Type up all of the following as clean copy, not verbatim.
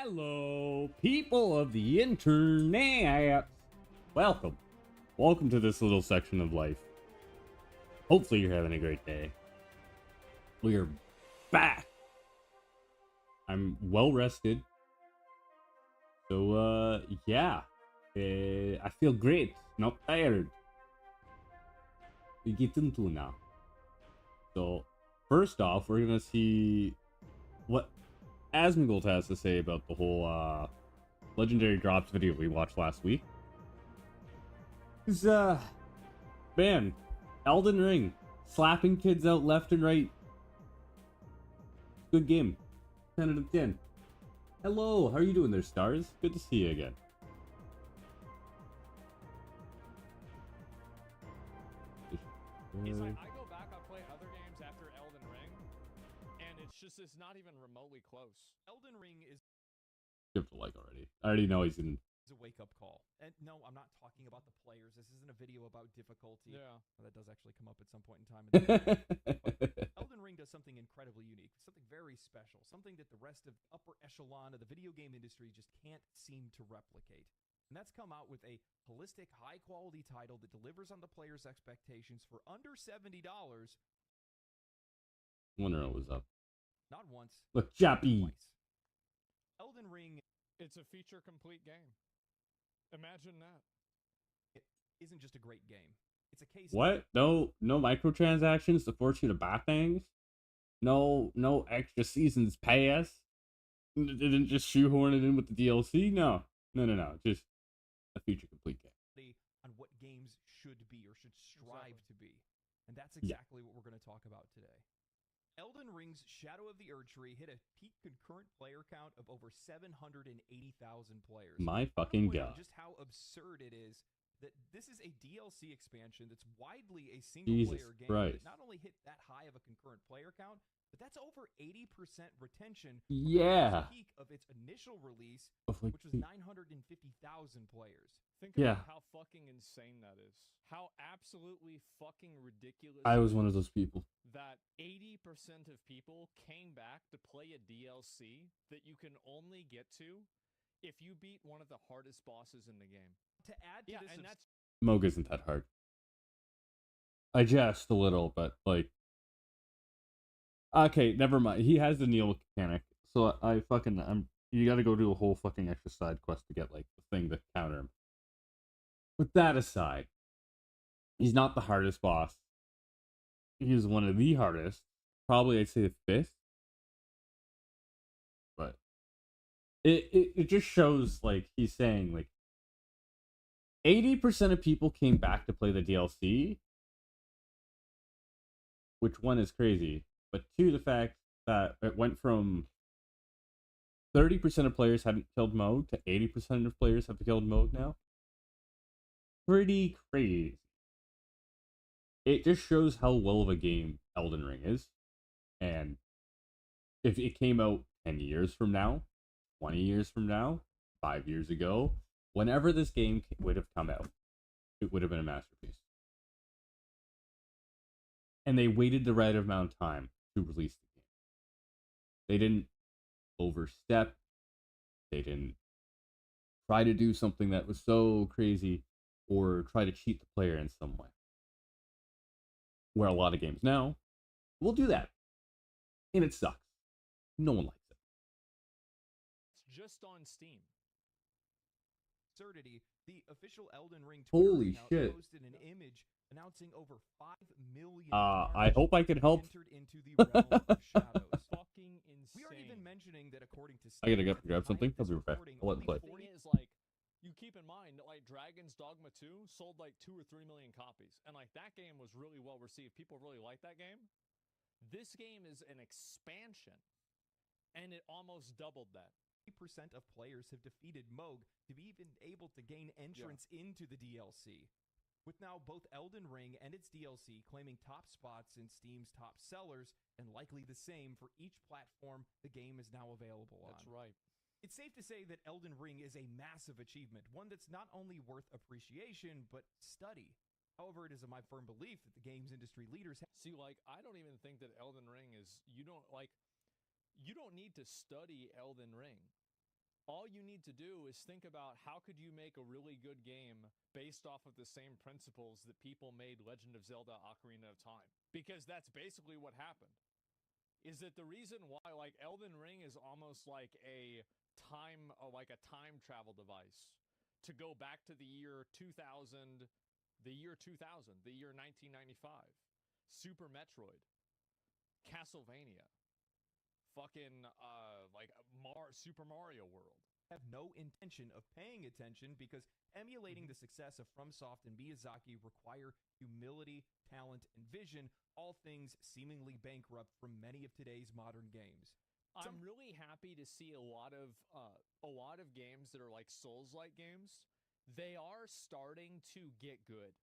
Hello, people of the internet. Welcome. Welcome to this little section of life. Hopefully you're having a great day. We are back. I'm well rested. So, yeah. I feel great. Not tired. We get into it now. So, first off, we're going to see what Asmongold has to say about the whole Legendary Drops video we watched last week. Cause man, Elden Ring, slapping kids out left and right. Good game. 10 out of 10. Hello, how are you doing there, Stars? Good to see you again. He's like, I go back, I play other games after Elden Ring, and it's not even remotely close. Elden Ring is... Give the like already. I already know he's in... a wake-up call. And no, I'm not talking about the players. This isn't a video about difficulty. Yeah. Well, that does actually come up at some point in time. Elden Ring does something incredibly unique, something very special, something that the rest of upper echelon of the video game industry just can't seem to replicate. And that's come out with a holistic, high-quality title that delivers on the player's expectations for under $70. Wonder what was up. Not once. Look, Chappy. Twice. Elden Ring... It's a feature-complete game. Imagine that. It isn't just a great game. It's a case... What? No microtransactions to force you to buy things? No extra seasons pass? Didn't just shoehorn it in with the DLC? No. Just a feature complete game. On what games should be or should strive to be. And that's exactly what we're going to talk about today. Elden Ring's Shadow of the Erdtree hit a peak concurrent player count of over 780,000 players. My fucking god. Just how absurd it is that this is a DLC expansion that's widely a single-player game that not only hit that high of a concurrent player count, but that's over 80% retention. Yeah. The peak of its initial release, Like, which was 950,000 players. Think about how fucking insane that is. How absolutely fucking ridiculous. I was one of those people. That 80% of people came back to play a DLC that you can only get to if you beat one of the hardest bosses in the game. To add to this, and that's Moog isn't that hard. I jest a little, but like, okay, never mind. He has the Neil mechanic, so you got to go do a whole fucking extra side quest to get like the thing to counter him. With that aside, he's not the hardest boss. He's one of the hardest. Probably I'd say the fifth. But it just shows, like, he's saying, like, 80% of people came back to play the DLC. Which one is crazy. But two, the fact that it went from 30% of players hadn't killed Moog to 80% of players have killed Moog now. Pretty crazy. It just shows how well of a game Elden Ring is. And if it came out 10 years from now, 20 years from now, 5 years ago, whenever this game would have come out, it would have been a masterpiece. And they waited the right amount of time to release the game. They didn't overstep. They didn't try to do something that was so crazy or try to cheat the player in some way. Where a lot of games now will do that. And it sucks. No one likes it. It's just on Steam. Absurdity, the official Elden Ring Twitter Holy account shit. posted an image announcing over 5 million I hope I can help. entered into the realm of shadows. Fucking insane. We aren't even mentioning that according to I gotta Steam, go at the grab time something. of I'll be this right back. recording, I'll let it only play. The thing is, like, you keep in mind that, like, Dragon's Dogma 2 sold like 2 or 3 million copies, and like that game was really well received. People really like that game. This game is an expansion, and it almost doubled that. 80% of players have defeated Moog to be even able to gain entrance into the DLC. With now both Elden Ring and its DLC claiming top spots in Steam's top sellers, and likely the same for each platform the game is now available on. That's right. It's safe to say that Elden Ring is a massive achievement, one that's not only worth appreciation, but study. However, it is my firm belief that the games industry leaders See, like, I don't even think that Elden Ring is, you don't need to study Elden Ring. all you need to do is think about how could you make a really good game based off of the same principles that people made Legend of Zelda Ocarina of Time. Because that's basically what happened. Is that the reason why like Elden Ring is almost like a time travel device to go back to the year 2000, the year 1995. Super Metroid, Castlevania, fucking Super Mario World. Have no intention of paying attention because emulating the success of FromSoft and Miyazaki require humility, talent, and vision, all things seemingly bankrupt from many of today's modern games. I'm really happy to see a lot of games that are like Souls-like games. They are starting to get good.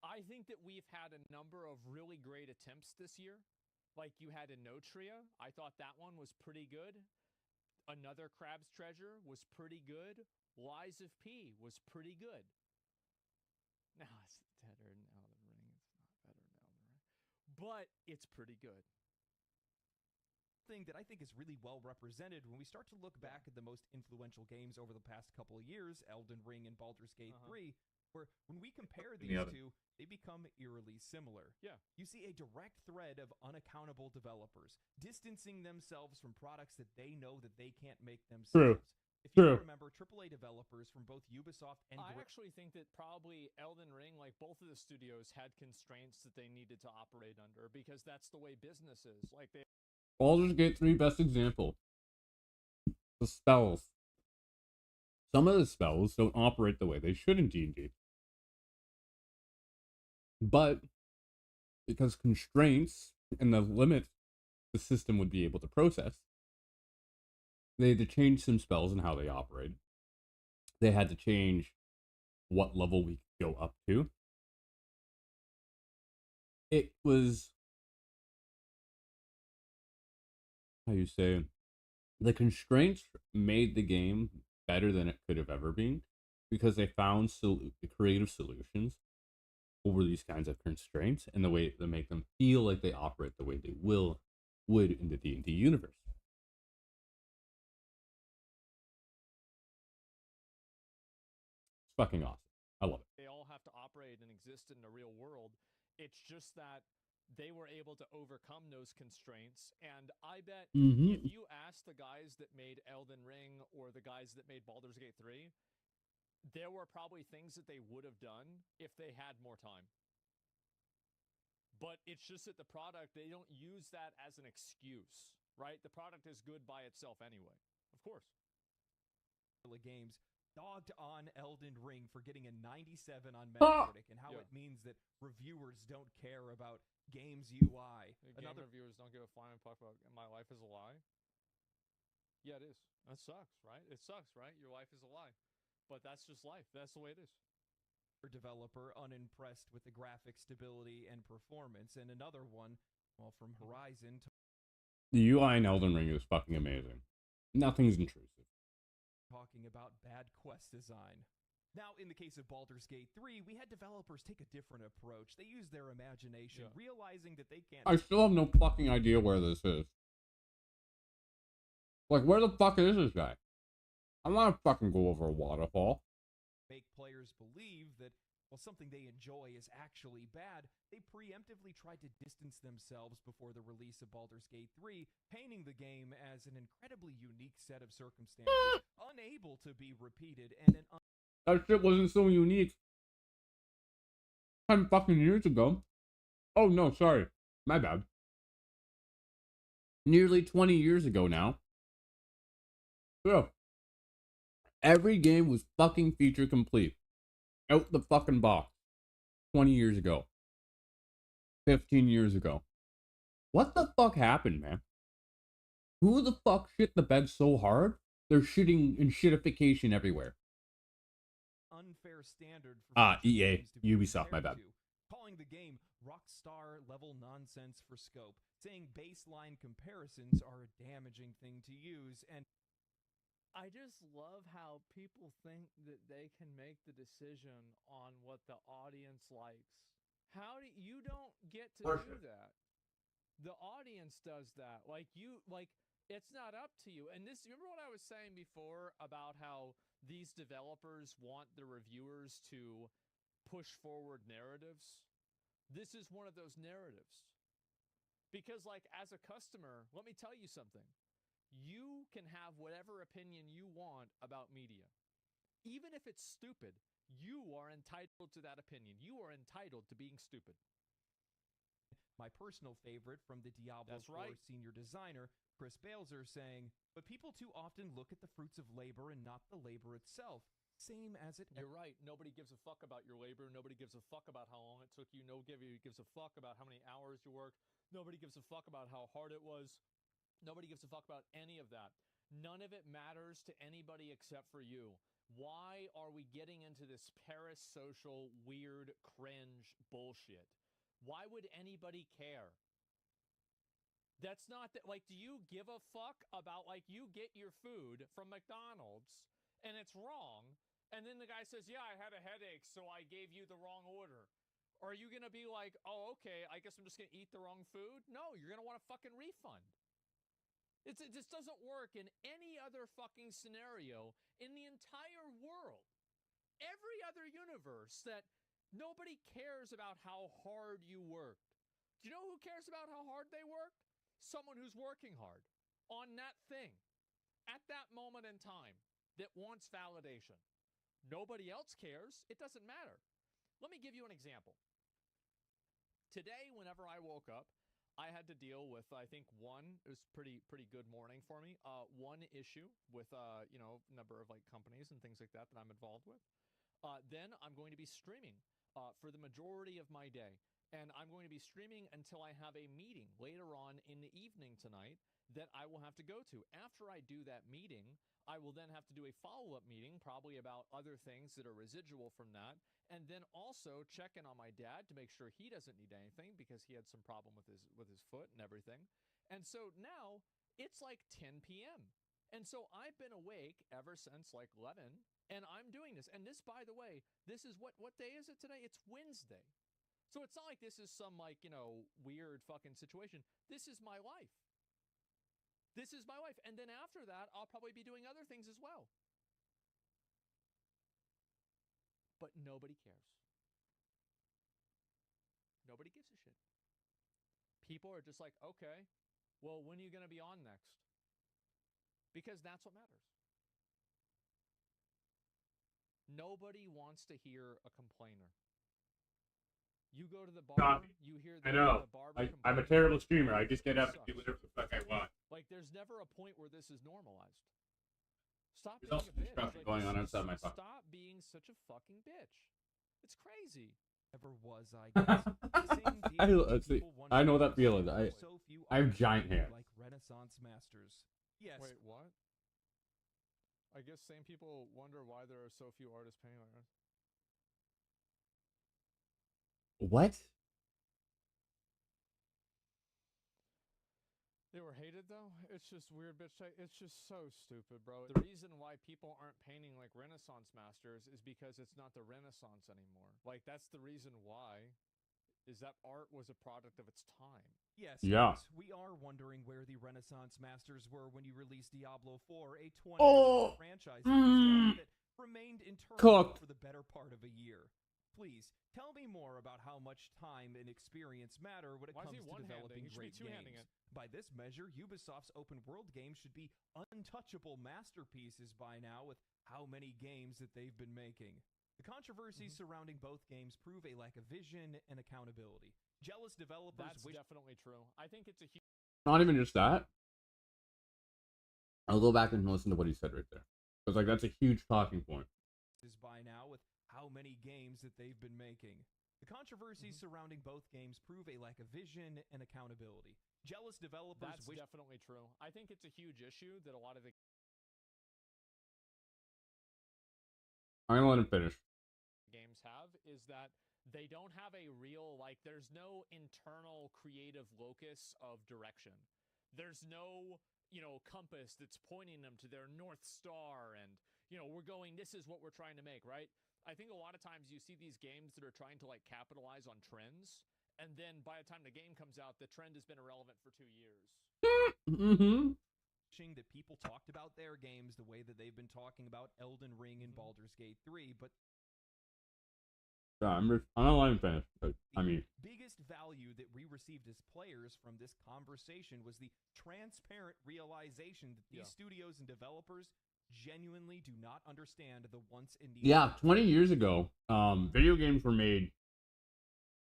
I think that we've had a number of really great attempts this year. Like you had Inotria. I thought that one was pretty good. Another Crab's Treasure was pretty good. Lies of P was pretty good. Now it's better than Elden Ring. It's not better than Elden Ring. But it's pretty good. Thing that I think is really well represented when we start to look back at the most influential games over the past couple of years, Elden Ring and Baldur's Gate 3, where when we compare these two, they become eerily similar. Yeah. You see a direct thread of unaccountable developers distancing themselves from products that they know that they can't make themselves. True. If you remember, AAA developers from both Ubisoft and I actually think that probably Elden Ring, like both of the studios, had constraints that they needed to operate under because that's the way business is. Like they. Baldur's Gate 3, best example. The spells. Some of the spells don't operate the way they should in D&D. But because constraints and the limit the system would be able to process, they had to change some spells and how they operate. They had to change what level we could go up to. It was, how you say, the constraints made the game better than it could have ever been because they found the creative solutions over these kinds of constraints and the way that make them feel like they operate the way they would in the D&D universe. It's fucking awesome. I love it. They all have to operate and exist in the real world. It's just that they were able to overcome those constraints. And I bet if you ask the guys that made Elden Ring or the guys that made Baldur's Gate 3, there were probably things that they would have done if they had more time. But it's just that the product, they don't use that as an excuse, right? The product is good by itself anyway, of course. Games dogged on Elden Ring for getting a 97 on Metacritic and how it means that reviewers don't care about games UI. Game reviewers don't give a flying fuck about my life is a lie. Yeah, it is. That sucks, right? It sucks, right? Your life is a lie. But that's just life. That's the way it is. Developer unimpressed with the graphic stability and performance, and another one, well, from Horizon to the UI in Elden Ring is fucking amazing. Nothing's intrusive. Talking about bad quest design. Now, in the case of Baldur's Gate 3, we had developers take a different approach. They used their imagination, realizing that they can't. I still have no fucking idea where this is. Like, where the fuck is this guy? I want to fucking go over a waterfall. Make players believe that, well, something they enjoy is actually bad. They preemptively tried to distance themselves before the release of Baldur's Gate 3, painting the game as an incredibly unique set of circumstances, unable to be repeated, and that shit wasn't so unique 10 fucking years ago. Oh, no, sorry. My bad. Nearly 20 years ago now. Yeah. Every game was fucking feature complete. Out the fucking box. 20 years ago. 15 years ago. What the fuck happened, man? Who the fuck shit the bed so hard? They're shitting and shitification everywhere. Unfair standard for EA. Ubisoft, my bad. Calling the game rockstar level nonsense for scope. Saying baseline comparisons are a damaging thing to use, and I just love how people think that they can make the decision on what the audience likes. How do you don't get to do that? The audience does that. Like It's not up to you. And this, remember what I was saying before about how these developers want the reviewers to push forward narratives? This is one of those narratives. Because, like, as a customer, let me tell you something. You can have whatever opinion you want about media. Even if it's stupid, you are entitled to that opinion. You are entitled to being stupid. My personal favorite from the Diablo That's 4 right. senior designer, Chris Balzer, saying, "But people too often look at the fruits of labor and not the labor itself. Same as it." You're right. Nobody gives a fuck about your labor. Nobody gives a fuck about how long it took you. Nobody gives a fuck about how many hours you worked. Nobody gives a fuck about how hard it was. Nobody gives a fuck about any of that. None of it matters to anybody except for you. Why are we getting into this parasocial, weird, cringe bullshit? Why would anybody care? That's not that, like, do you give a fuck about, like, you get your food from McDonald's and it's wrong, and then the guy says, yeah, I had a headache, so I gave you the wrong order. Are you going to be like, oh, okay, I guess I'm just going to eat the wrong food? No, you're going to want a fucking refund. It just doesn't work in any other fucking scenario in the entire world. Every other universe that nobody cares about how hard you worked. Do you know who cares about how hard they worked? Someone who's working hard on that thing at that moment in time that wants validation. Nobody else cares. It doesn't matter. Let me give you an example. Today, whenever I woke up, I had to deal with, I think, it was pretty good morning for me. One issue with, a number of like companies and things like that I'm involved with. Then I'm going to be streaming for the majority of my day. And I'm going to be streaming until I have a meeting later on in the evening tonight that I will have to go to. After I do that meeting, I will then have to do a follow-up meeting, probably about other things that are residual from that, and then also check in on my dad to make sure he doesn't need anything because he had some problem with his foot and everything. And so now it's like 10 p.m. And so I've been awake ever since like 11, and I'm doing this. And this, by the way, this is what day is it today? It's Wednesday. So it's not like this is some like, weird fucking situation. This is my life. This is my life. And then after that, I'll probably be doing other things as well. But nobody cares. Nobody gives a shit. People are just like, okay, well, when are you going to be on next? Because that's what matters. Nobody wants to hear a complainer. You go to the barber, you hear the barber. I'm a terrible streamer. I just get up and do whatever the fuck I want. Like, there's never a point where this is normalized. Stop There's being also a bitch. construction Like, going on outside my phone. Stop being such a fucking bitch. It's crazy. Ever was, I guess. I know that feeling. I have giant hands. Like Renaissance masters. Yes. Wait, what? I guess same people wonder why there are so few artists painting like us. What? They were hated, though? It's just weird, bitch. It's just so stupid, bro. The reason why people aren't painting like Renaissance masters is because it's not the Renaissance anymore. Like, that's the reason why, is that art was a product of its time. Yes, yeah. We are wondering where the Renaissance masters were when you released Diablo 4, a 20-year franchise that remained internal for the better part of a year. Please, tell me more about how much time and experience matter when it comes to developing great games. By this measure, Ubisoft's open-world games should be untouchable masterpieces by now with how many games that they've been making. The controversies surrounding both games prove a lack of vision and accountability. Jealous developers That's definitely true. I think it's a huge... Not even just that. I'll go back and listen to what he said right there. Because, like, that's a huge talking point. Is by now with how many games that they've been making. The controversies surrounding both games prove a lack of vision and accountability. Jealous developers... That's definitely true. I think it's a huge issue that a lot of the... I'm gonna let him finish. Games have is that they don't have a real, like, there's no internal creative locus of direction. There's no, compass that's pointing them to their North Star and, we're going, this is what we're trying to make, right? I think a lot of times you see these games that are trying to, like, capitalize on trends, and then by the time the game comes out, the trend has been irrelevant for 2 years. that people talked about their games the way that they've been talking about Elden Ring and Baldur's Gate 3, but I'm not lying, fan, but I mean, biggest value that we received as players from this conversation was the transparent realization that these studios and developers genuinely do not understand the wants and needs. yeah, 20 years ago, video games were made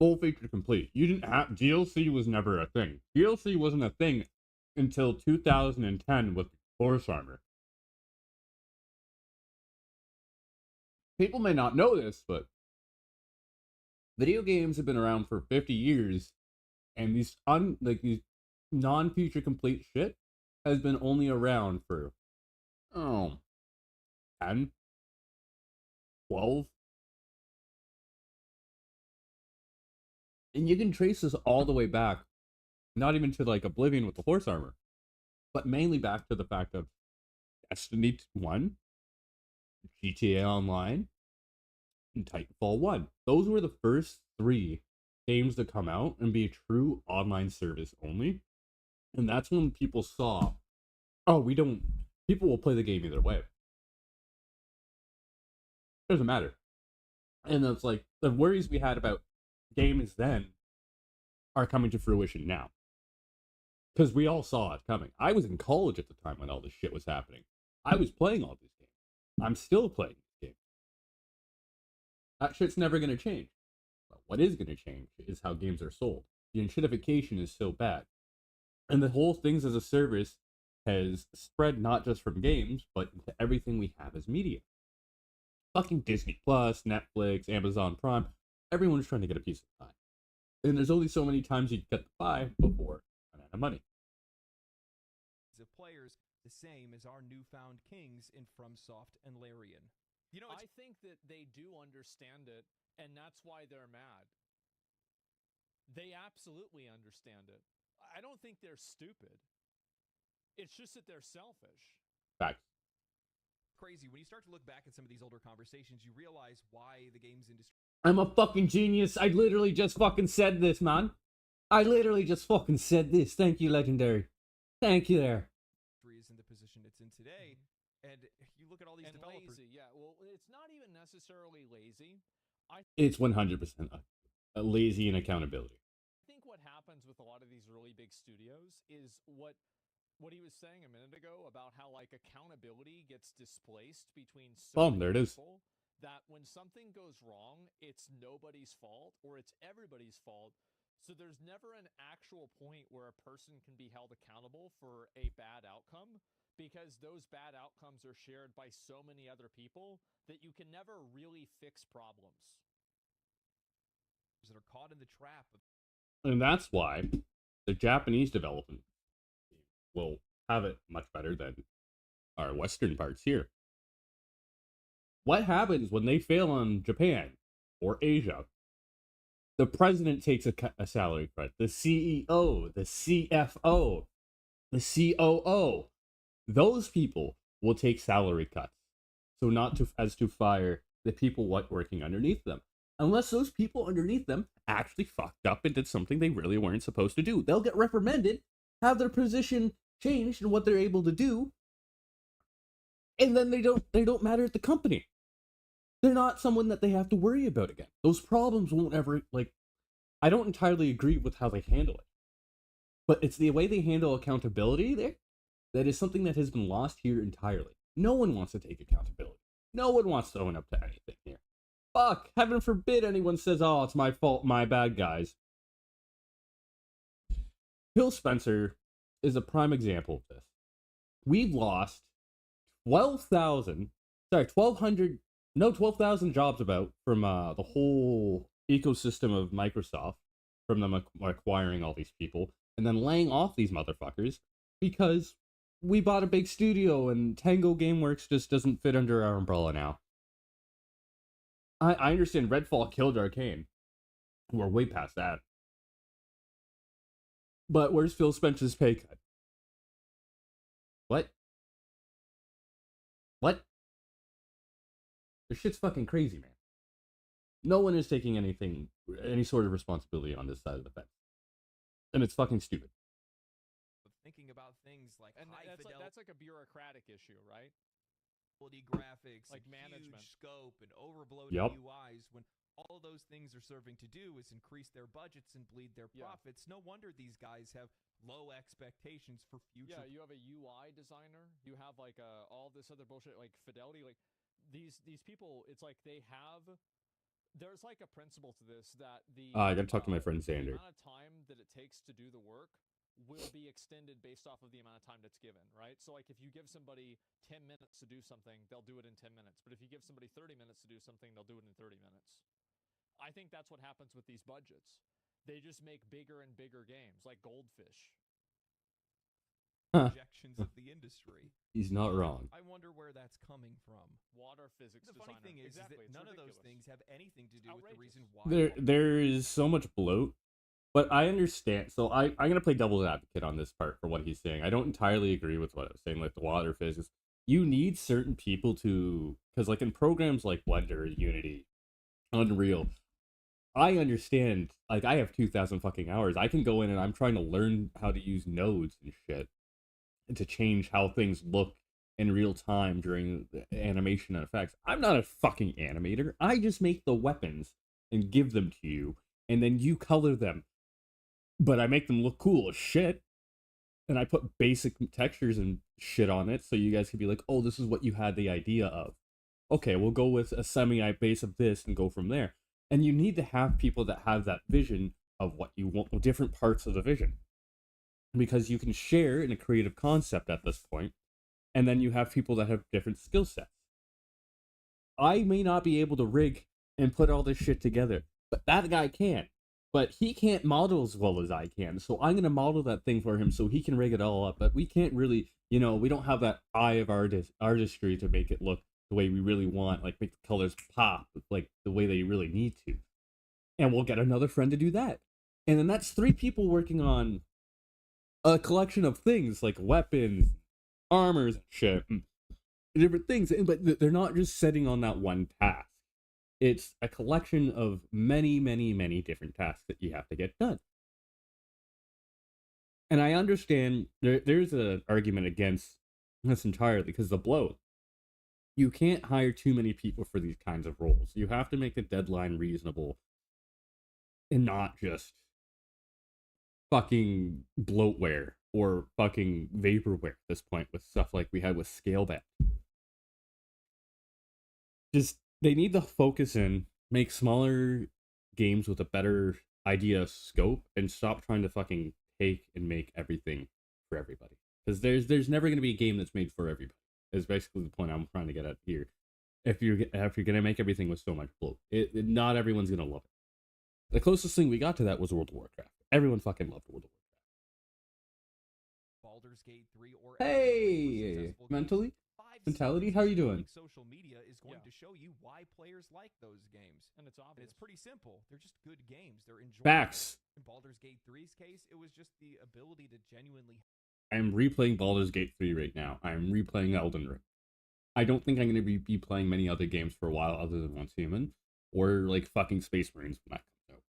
full feature complete. You didn't have DLC was never a thing. DLC wasn't a thing until 2010 with Horse Armor. People may not know this, but video games have been around for 50 years, and these these non-feature complete shit has been only around for 10, 12. And you can trace this all the way back, not even to like Oblivion with the Horse Armor, but mainly back to the fact of Destiny 1, GTA Online, and Titanfall 1. Those were the first 3 games to come out and be a true online service only. And that's when people saw, people will play the game either way. Doesn't matter. And it's like, the worries we had about games then are coming to fruition now. Because we all saw it coming. I was in college at the time when all this shit was happening. I was playing all these games. I'm still playing these games. That shit's never going to change. But what is going to change is how games are sold. The shitification is so bad. And the whole things as a service has spread not just from games, but into everything we have as media. Fucking Disney Plus, Netflix, Amazon Prime. Everyone's trying to get a piece of the pie. And there's only so many times you get the pie before you run out of money. The players, the same as our newfound kings in FromSoft and Larian. You know, I think that they do understand it, and that's why they're mad. They absolutely understand it. I don't think they're stupid. It's just that they're selfish. Facts. Crazy. When you start to look back at some of these older conversations, you realize why the games industry... I'm a fucking genius. I literally just fucking said this, man. I literally just fucking said this. Thank you, Legendary. Thank you there. ...is in the position it's in today. And you look at all these developers... Lazy, yeah. Well, it's not even necessarily lazy. It's 100% lazy and accountability. I think what happens with a lot of these really big studios is what he was saying a minute ago about how like accountability gets displaced between so many there it is. people that when something goes wrong, it's nobody's fault or it's everybody's fault. So there's never an actual point where a person can be held accountable for a bad outcome because those bad outcomes are shared by so many other people that you can never really fix problems. ...that are caught in the trap of... And that's why the Japanese development will have it much better than our Western parts here. What happens when they fail on Japan or Asia? The president takes a salary cut. The CEO, the CFO, the COO, those people will take salary cuts. So not to fire the people working underneath them. Unless those people underneath them actually fucked up and did something they really weren't supposed to do. They'll get reprimanded, have their position changed and what they're able to do, and then they don't matter at the company. They're not someone that they have to worry about again. Those problems won't ever, like, I don't entirely agree with how they handle it, but it's the way they handle accountability there that is something that has been lost here entirely. No one wants to take accountability. No one wants to own up to anything here. Fuck, heaven forbid anyone says, oh, it's my fault, my bad, guys. Phil Spencer is a prime example of this. We've lost 12,000 jobs about from the whole ecosystem of Microsoft, from them acquiring all these people, and then laying off these motherfuckers because we bought a big studio and Tango Gameworks just doesn't fit under our umbrella now. I understand Redfall killed Arcane. We're way past that. But where's Phil Spencer's pay cut? What? This shit's fucking crazy, man. No one is taking any sort of responsibility on this side of the fence. And it's fucking stupid. ...thinking about things things like And high fidelity that's like a bureaucratic issue, right? graphics, Like and management. huge scope, and overbloated Yep. UIs, when all those things are serving to do is increase their budgets and bleed their Yeah. profits. No wonder these guys have low expectations for future. Yeah, you have a UI designer. You have like all this other bullshit like fidelity. Like these people, it's like they have. There's like a principle to this that I gotta talk to my friend the Xander. amount of time that it takes to do the work will be extended based off of the amount of time that's given, right? So like if you give somebody 10 minutes to do something, they'll do it in 10 minutes. But if you give somebody 30 minutes to do something, they'll do it in 30 minutes. I think that's what happens with these budgets. They just make bigger and bigger games, like Goldfish. Projections of the industry. He's not wrong. I wonder where that's coming from. Water physics The designer. funny thing is exactly. that It's none of those ridiculous. things have anything to do with the Outrageous. reason why. There is so much bloat, but I understand. So I'm gonna play devil's advocate on this part for what he's saying. I don't entirely agree with what I was saying, like the water physics. You need certain people to, because like in programs like Blender, Unity, Unreal, I understand. Like I have 2,000 fucking hours. I can go in and I'm trying to learn how to use nodes and shit, and to change how things look in real time during the animation and effects. I'm not a fucking animator. I just make the weapons and give them to you, and then you color them. But I make them look cool as shit, and I put basic textures and shit on it, so you guys can be like, oh, this is what you had the idea of. Okay, we'll go with a semi-base of this and go from there. And you need to have people that have that vision of what you want, different parts of the vision. Because you can share in a creative concept at this point, and then you have people that have different skill sets. I may not be able to rig and put all this shit together, but that guy can. But he can't model as well as I can, so I'm gonna model that thing for him so he can rig it all up. But we can't really, we don't have that eye of artistry to make it look the way we really want, like make the colors pop like the way they really need to. And we'll get another friend to do that. And then that's 3 people working on a collection of things like weapons, armors, and shit, and different things. But they're not just sitting on that one task. It's a collection of many, many, many different tasks that you have to get done. And I understand there's an argument against this entirely because the bloat. You can't hire too many people for these kinds of roles. You have to make the deadline reasonable and not just fucking bloatware or fucking vaporware at this point with stuff like we had with Scalebound. Just, they need to focus in, make smaller games with a better idea of scope, and stop trying to fucking take and make everything for everybody. Because there's never going to be a game that's made for everybody. Is basically the point I'm trying to get at here. If you're gonna make everything with so much bloat, not everyone's gonna love it. The closest thing we got to that was World of Warcraft. Everyone fucking loved World of Warcraft. Baldur's Gate 3 or Hey, mentally, mentality, how are you doing? Social media is going to show you why players like those games, and it's obvious. And it's pretty simple. They're just good games. They're enjoyable. Facts. In Baldur's Gate 3's case, it was just the ability to genuinely. I'm replaying Baldur's Gate 3 right now. I'm replaying Elden Ring. I don't think I'm going to be playing many other games for a while other than Once Human or like fucking Space Marines when that comes out.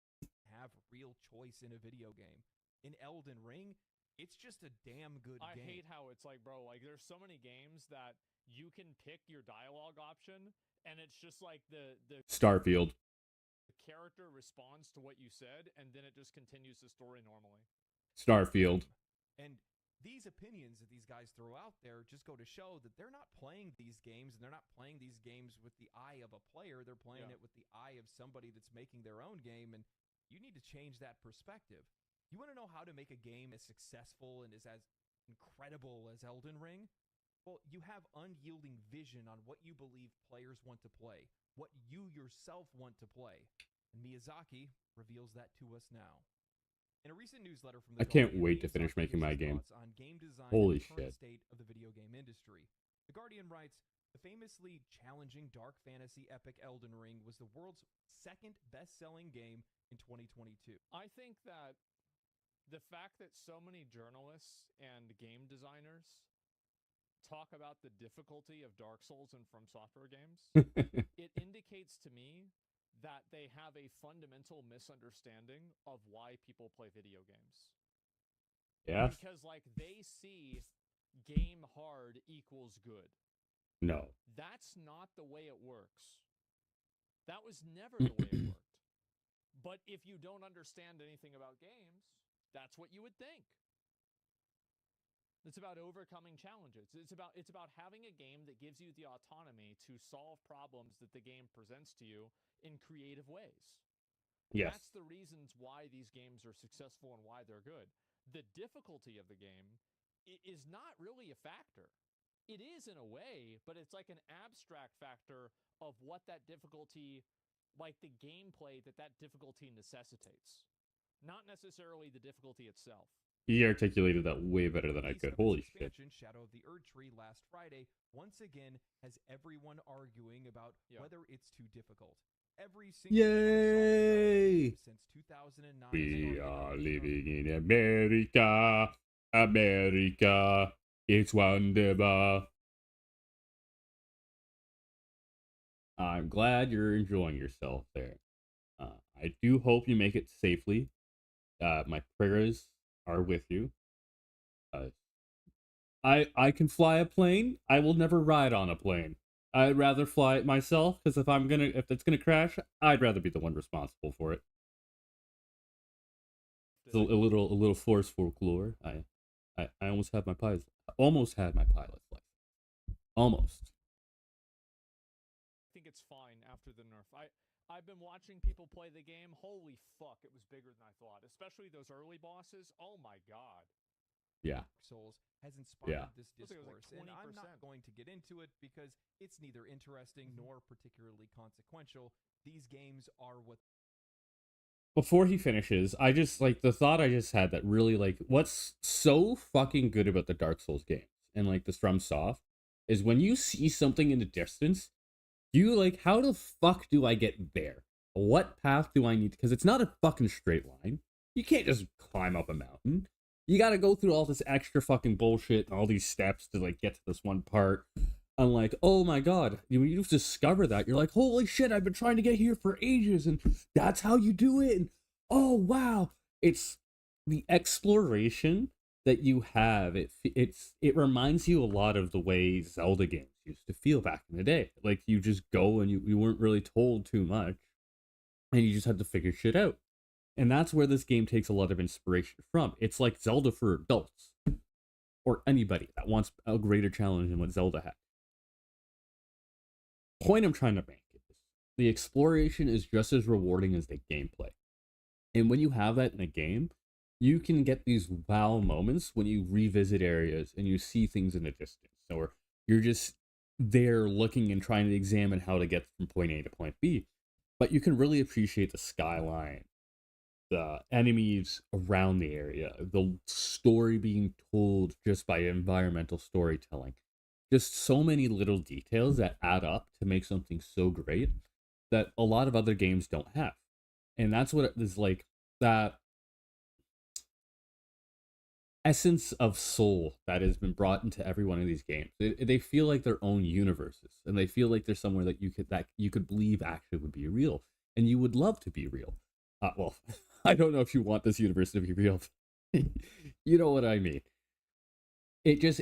Have real choice in a video game. In Elden Ring, it's just a damn good game. I hate how it's like, bro, like there's so many games that you can pick your dialogue option and it's just like the Starfield. The character responds to what you said and then it just continues the story normally. Starfield. And these opinions that these guys throw out there just go to show that they're not playing these games, and they're not playing these games with the eye of a player. They're playing it with the eye of somebody that's making their own game, and you need to change that perspective. You want to know how to make a game as successful and as incredible as Elden Ring? Well, you have unyielding vision on what you believe players want to play, what you yourself want to play. And Miyazaki reveals that to us now. In a recent newsletter from the I can't Guardian, wait to finish Miyazaki making my gives his game. thoughts on game design Holy and the current shit. state of the video game industry. The Guardian writes, the famously challenging dark fantasy epic Elden Ring was the world's second best-selling game in 2022. I think that the fact that so many journalists and game designers talk about the difficulty of Dark Souls and From Software games, it indicates to me that they have a fundamental misunderstanding of why people play video games. Yeah. Because like they see game hard equals good. No. That's not the way it works. That was never the way it worked. But if you don't understand anything about games, that's what you would think. It's about overcoming challenges. It's about having a game that gives you the autonomy to solve problems that the game presents to you in creative ways. Yes. That's the reasons why these games are successful and why they're good. The difficulty of the game is not really a factor. It is in a way, but it's like an abstract factor of what that difficulty, like the gameplay that difficulty necessitates. Not necessarily the difficulty itself. He articulated that way better than I could. Holy shit. Shadow of the Erdtree last Friday once again has everyone arguing about whether it's too difficult. Every single Yay! Since 2009. We are living in America. America. It's wonderful. I'm glad you're enjoying yourself there. I do hope you make it safely. My prayers are with you. I can fly a plane. I will never ride on a plane. I'd rather fly it myself, because if it's gonna crash, I'd rather be the one responsible for it. It's a little force folklore. I almost had my pilot license. Almost. I think it's fine after the nerf. I've been watching people play the game. Holy fuck, it was bigger than I thought. Especially those early bosses. Oh my god. Yeah. Souls has inspired this Looks like it was discourse, like and I'm 20%. not going to get into it because it's neither interesting nor particularly consequential. These games are what. Before he finishes, I just like the thought I just had that really like what's so fucking good about the Dark Souls games and like the FromSoft is when you see something in the distance, you like, how the fuck do I get there? What path do I need? Because it's not a fucking straight line. You can't just climb up a mountain. You got to go through all this extra fucking bullshit and all these steps to like get to this one part. I'm like, oh my god, when you discover that, you're like, holy shit, I've been trying to get here for ages, and that's how you do it. And oh wow, it's the exploration that you have. It reminds you a lot of the way Zelda games used to feel back in the day. Like you just go and you weren't really told too much, and you just had to figure shit out. And that's where this game takes a lot of inspiration from. It's like Zelda for adults, or anybody that wants a greater challenge than what Zelda had. Point I'm trying to make is the exploration is just as rewarding as the gameplay. And when you have that in a game, you can get these wow moments when you revisit areas and you see things in the distance, or you're just there looking and trying to examine how to get from point A to point B. But you can really appreciate the skyline, the enemies around the area, the story being told just by environmental storytelling. Just so many little details that add up to make something so great that a lot of other games don't have. And that's what it is like, that essence of soul that has been brought into every one of these games. They feel like their own universes, and they feel like there's somewhere that you could believe actually would be real, and you would love to be real. Well, I don't know if you want this universe to be real. You know what I mean. It gets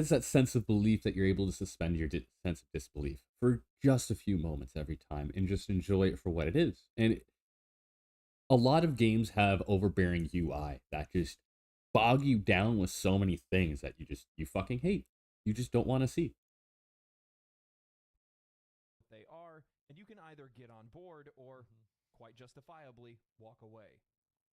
that sense of belief that you're able to suspend your sense of disbelief for just a few moments every time and just enjoy it for what it is. And a lot of games have overbearing UI that just bog you down with so many things that you fucking hate. You just don't want to see. They are, and you can either get on board or, quite justifiably, walk away.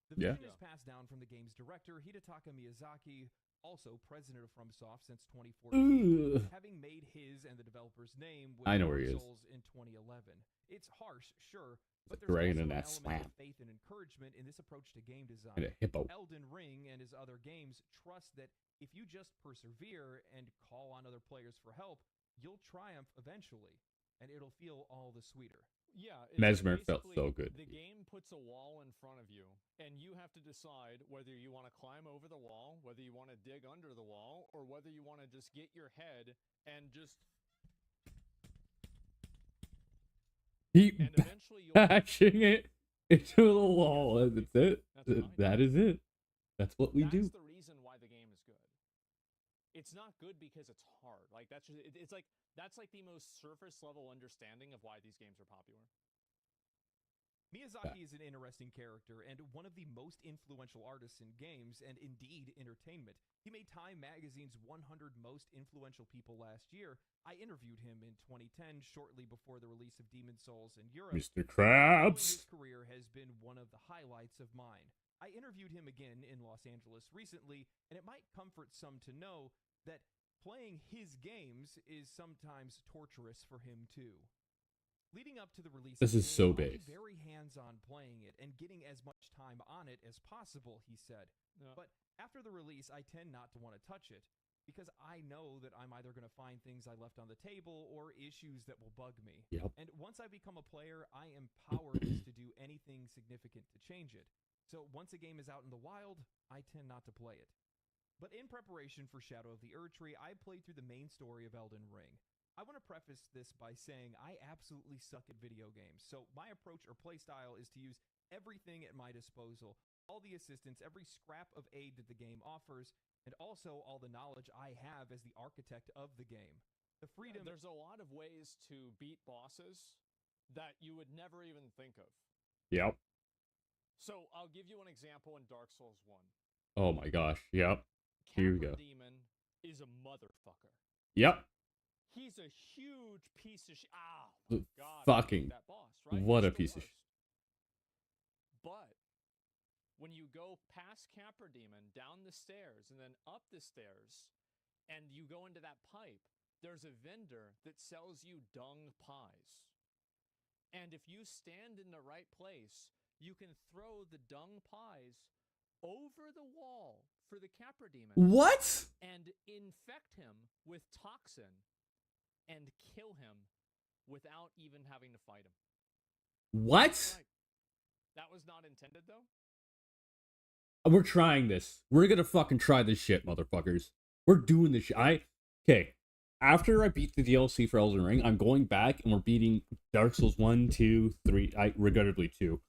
The vision is passed down from the game's director, Hidetaka Miyazaki, also president of FromSoft since 2014, having made his and the developer's name with I know where he Dark is. Souls in 2011. It's harsh, sure, but It's a there's dragon also in an that element swamp. of faith and encouragement in this approach to game design. And a hippo. Elden Ring and his other games trust that if you just persevere and call on other players for help, you'll triumph eventually, and it'll feel all the sweeter. Yeah, Mesmer felt so good. The game puts a wall in front of you, and you have to decide whether you want to climb over the wall, whether you want to dig under the wall, or whether you want to just get your head and just... Keep and eventually you'll... bashing it into the wall. That's it. That's fine. That is it. That's what we do. That's the reason why the it's not good because it's hard. Like that's just, that's like the most surface level understanding of why these games are popular. Miyazaki is an interesting character and one of the most influential artists in games and indeed entertainment. He made Time Magazine's 100 Most Influential People last year. I interviewed him in 2010, shortly before the release of Demon's Souls in Europe. Mr. Krabs! His career has been one of the highlights of mine. I interviewed him again in Los Angeles recently, and it might comfort some to know that playing his games is sometimes torturous for him too. Leading up to the release This of the is game, so I'll be base. very hands-on playing it and getting as much time on it as possible, he said. Yeah. But after the release, I tend not to want to touch it because I know that I'm either going to find things I left on the table or issues that will bug me. Yep. And once I become a player, I am powerless to do anything significant to change it. So once a game is out in the wild, I tend not to play it. But in preparation for Shadow of the Erdtree, I played through the main story of Elden Ring. I want to preface this by saying I absolutely suck at video games, so my approach or playstyle is to use everything at my disposal, all the assistance, every scrap of aid that the game offers, and also all the knowledge I have as the architect of the game. The freedom... There's a lot of ways to beat bosses that you would never even think of. Yep. So I'll give you an example in Dark Souls 1. Oh my gosh. Yep. Here we go. Demon is a motherfucker. Yep. He's a huge piece of shit. Oh my god. Fucking. That boss, right? What a He's the piece of shit. worst. But when you go past Capra Demon, down the stairs, and then up the stairs, and you go into that pipe, there's a vendor that sells you dung pies. And if you stand in the right place, you can throw the dung pies over the wall for the Capra Demon. What? And infect him with toxin and kill him without even having to fight him. What? Right. That was not intended, though. We're trying this. We're gonna fucking try this shit, motherfuckers. We're doing this shit. Okay. After I beat the DLC for Elden Ring, I'm going back and we're beating Dark Souls 1, 2, 3, regrettably 2,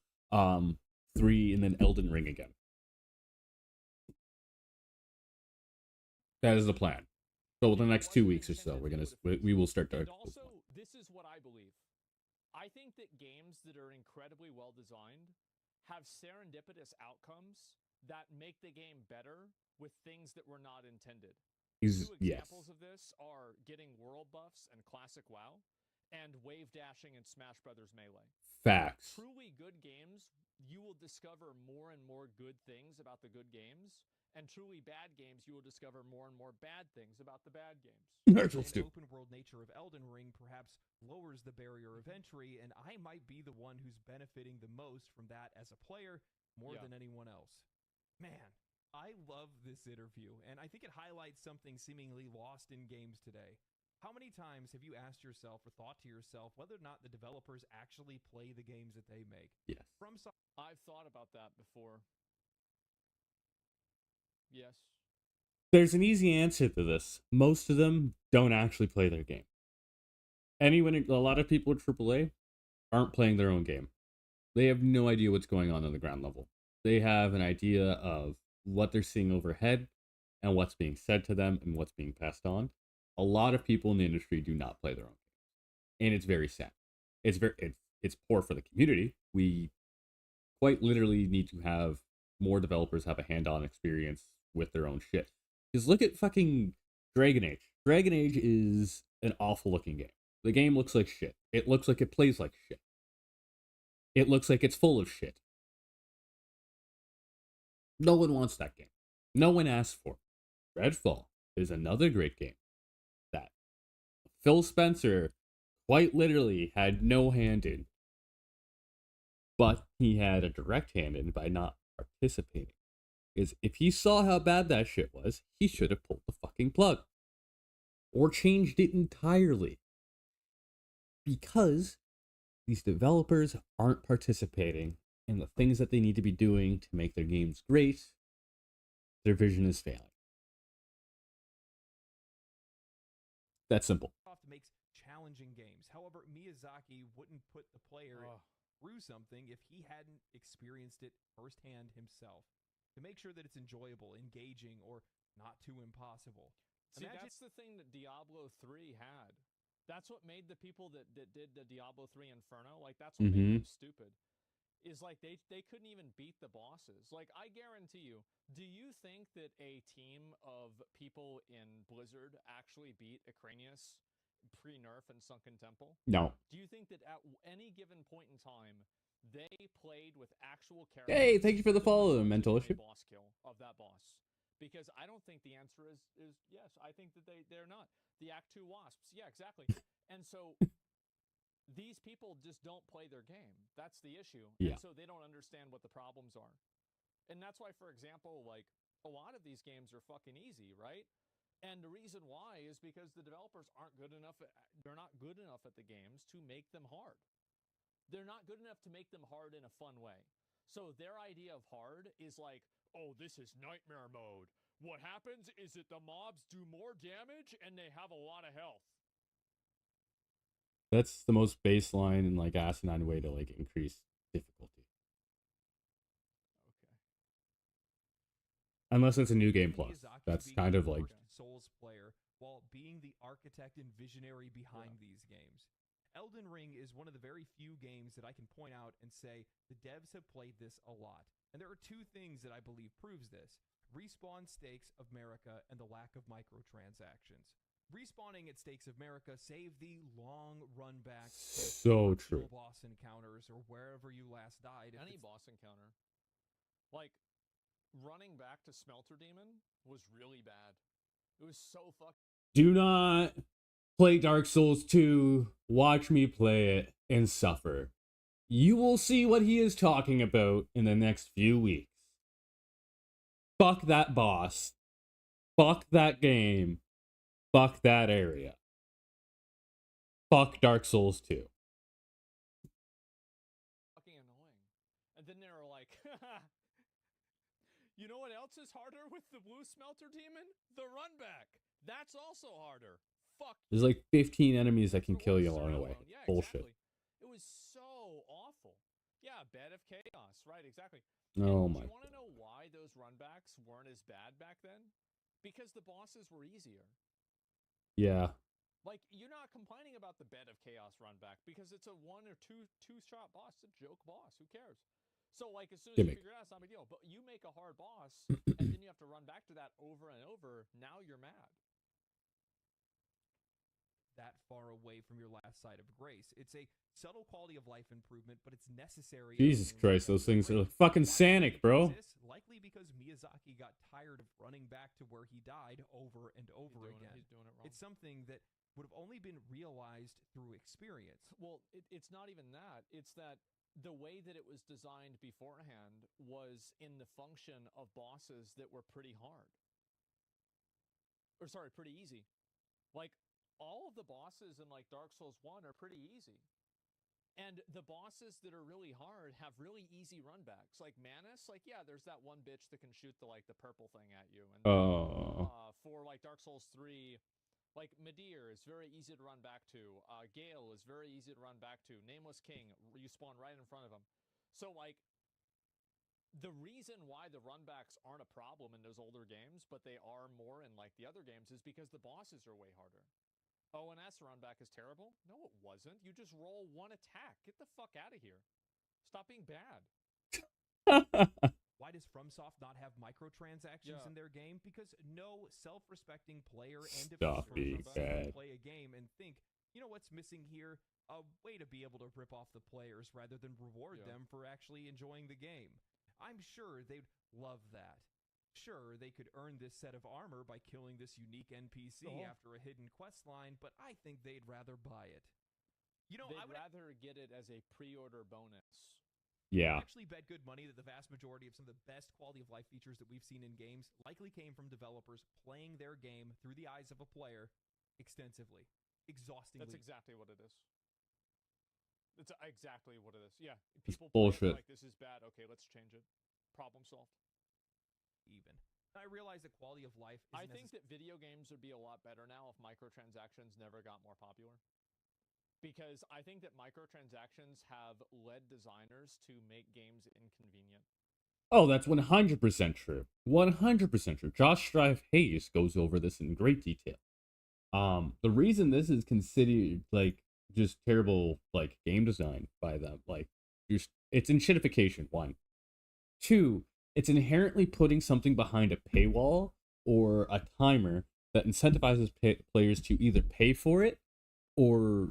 3, and then Elden Ring again. That is the plan. So the next 2 weeks or so, we will start Dark Souls 1. Also, this is what I believe. I think that games that are incredibly well designed have serendipitous outcomes that make the game better with things that were not intended. Two examples of this are getting world buffs and Classic WoW, and wave dashing in Smash Brothers Melee. Facts. Truly good games, you will discover more and more good things about the good games, and truly bad games, you will discover more and more bad things about the bad games. The open world nature of Elden Ring perhaps lowers the barrier of entry, and I might be the one who's benefiting the most from that as a player more than anyone else. Man, I love this interview, and I think it highlights something seemingly lost in games today. How many times have you asked yourself or thought to yourself whether or not the developers actually play the games that they make? Yes. I've thought about that before. Yes. There's an easy answer to this. Most of them don't actually play their game. A lot of people at AAA aren't playing their own game. They have no idea what's going on the ground level. They have an idea of what they're seeing overhead and what's being said to them and what's being passed on. A lot of people in the industry do not play their own games. And it's very sad. It's poor for the community. We quite literally need to have more developers have a hand-on experience with their own shit. Because look at fucking Dragon Age. Dragon Age is an awful looking game. The game looks like shit. It looks like it plays like shit. It looks like it's full of shit. No one wants that game. No one asked for it. Redfall is another great game that Phil Spencer quite literally had no hand in. But he had a direct hand in by not participating. Because if he saw how bad that shit was, he should have pulled the fucking plug. Or changed it entirely. Because these developers aren't participating in the things that they need to be doing to make their games great, their vision is failing. That's simple. Makes challenging games. However, Miyazaki wouldn't put the player through something if he hadn't experienced it firsthand himself. To make sure that it's enjoyable, engaging, or not too impossible. See, Imagine- that's the thing that Diablo 3 had. That's what made the people that did the Diablo 3 Inferno, like, that's what made them stupid. Is like they couldn't even beat the bosses. Like, I guarantee you, do you think that a team of people in Blizzard actually beat Acranius pre-nerf and Sunken Temple? No. Do you think that at any given point in time, they played with actual characters? Hey, thank you for the that follow, resulted in a Mentalship. boss kill of that boss. Because I don't think the answer is yes. I think that they're not. The Act 2 wasps. Yeah, exactly. And so these people just don't play their game. That's the issue. Yeah. And so they don't understand what the problems are. And that's why, for example, like, a lot of these games are fucking easy, right? And the reason why is because the developers aren't good enough. They're not good enough at the games to make them hard. They're not good enough to make them hard in a fun way. So their idea of hard is like, oh, this is nightmare mode. What happens is that the mobs do more damage and they have a lot of health. That's the most baseline and like asinine way to like increase difficulty. Okay. Unless it's a new game plus. Miyazaki That's being kind the of like first Souls player while being the architect and visionary behind these games. Elden Ring is one of the very few games that I can point out and say the devs have played this a lot. And there are two things that I believe proves this. Respawn Stakes of America and the lack of microtransactions. Respawning at Stakes of America save the long run backs. so true. Boss encounters or wherever you last died. Any boss encounter. Like, running back to Smelter Demon was really bad. It was so fucking... Do not play Dark Souls 2, watch me play it, and suffer. You will see what he is talking about in the next few weeks. Fuck that boss. Fuck that game. Fuck that area. Fuck Dark Souls 2. fucking annoying. And then they were like, you know what else is harder with the blue Smelter Demon? The run back. That's also harder. Fuck. There's like 15 enemies that can For kill one you along the way. Cerebro. Yeah, Bullshit. exactly. It was so awful. Yeah, Bed of Chaos. Right, exactly. Oh And my do you want to god. know why those runbacks weren't as bad back then? Because the bosses were easier. Yeah. Like, you're not complaining about the Bed of Chaos runback because it's a one or two shot boss. It's a joke boss. Who cares? So, like, as soon as Gimmick. you figure it out, it's not a big deal. But you make a hard boss, and then you have to run back to that over and over. Now you're mad. That far away from your last site of grace. It's a subtle quality of life improvement, but it's necessary. Jesus Christ, those things are fucking Sanic, bro. Likely because Miyazaki got tired of running back to where he died over and over again. He's doing it wrong. It's something that would have only been realized through experience. Well, it's not even that. It's that the way that it was designed beforehand was in the function of bosses that were pretty hard. Or sorry, pretty easy. Like, all of the bosses in like Dark Souls 1 are pretty easy. And the bosses that are really hard have really easy runbacks. Like Manus, like, yeah, there's that one bitch that can shoot the like the purple thing at you. And for like Dark Souls 3, like Midir is very easy to run back to. Gale is very easy to run back to. Nameless King, you spawn right in front of him. So like, the reason why the runbacks aren't a problem in those older games, but they are more in like the other games, is because the bosses are way harder. ONS runback is terrible? No, it wasn't. You just roll one attack. Get the fuck out of here. Stop being bad. Why does FromSoft not have microtransactions in their game? Because no self-respecting player and Stop developer being can bad. play a game and think, you know what's missing here? A way to be able to rip off the players rather than reward them for actually enjoying the game. I'm sure they'd love that. Sure, they could earn this set of armor by killing this unique NPC after a hidden quest line, but I think they'd rather buy it. You know, They'd rather get it as a pre-order bonus. Yeah. I actually bet good money that the vast majority of some of the best quality of life features that we've seen in games likely came from developers playing their game through the eyes of a player extensively, exhaustingly. That's exactly what it is. That's exactly what it is. Yeah, people bullshit. like, this is bad. Okay, let's change it. Problem solved. Even. I realize that quality of life I think that video games would be a lot better now if microtransactions never got more popular. Because I think that microtransactions have led designers to make games inconvenient. Oh, that's 100% true. 100% true. Josh Strive Hayes goes over this in great detail. The reason this is considered like just terrible like game design by them, like it's enshittification, one. Two, it's inherently putting something behind a paywall or a timer that incentivizes players to either pay for it or,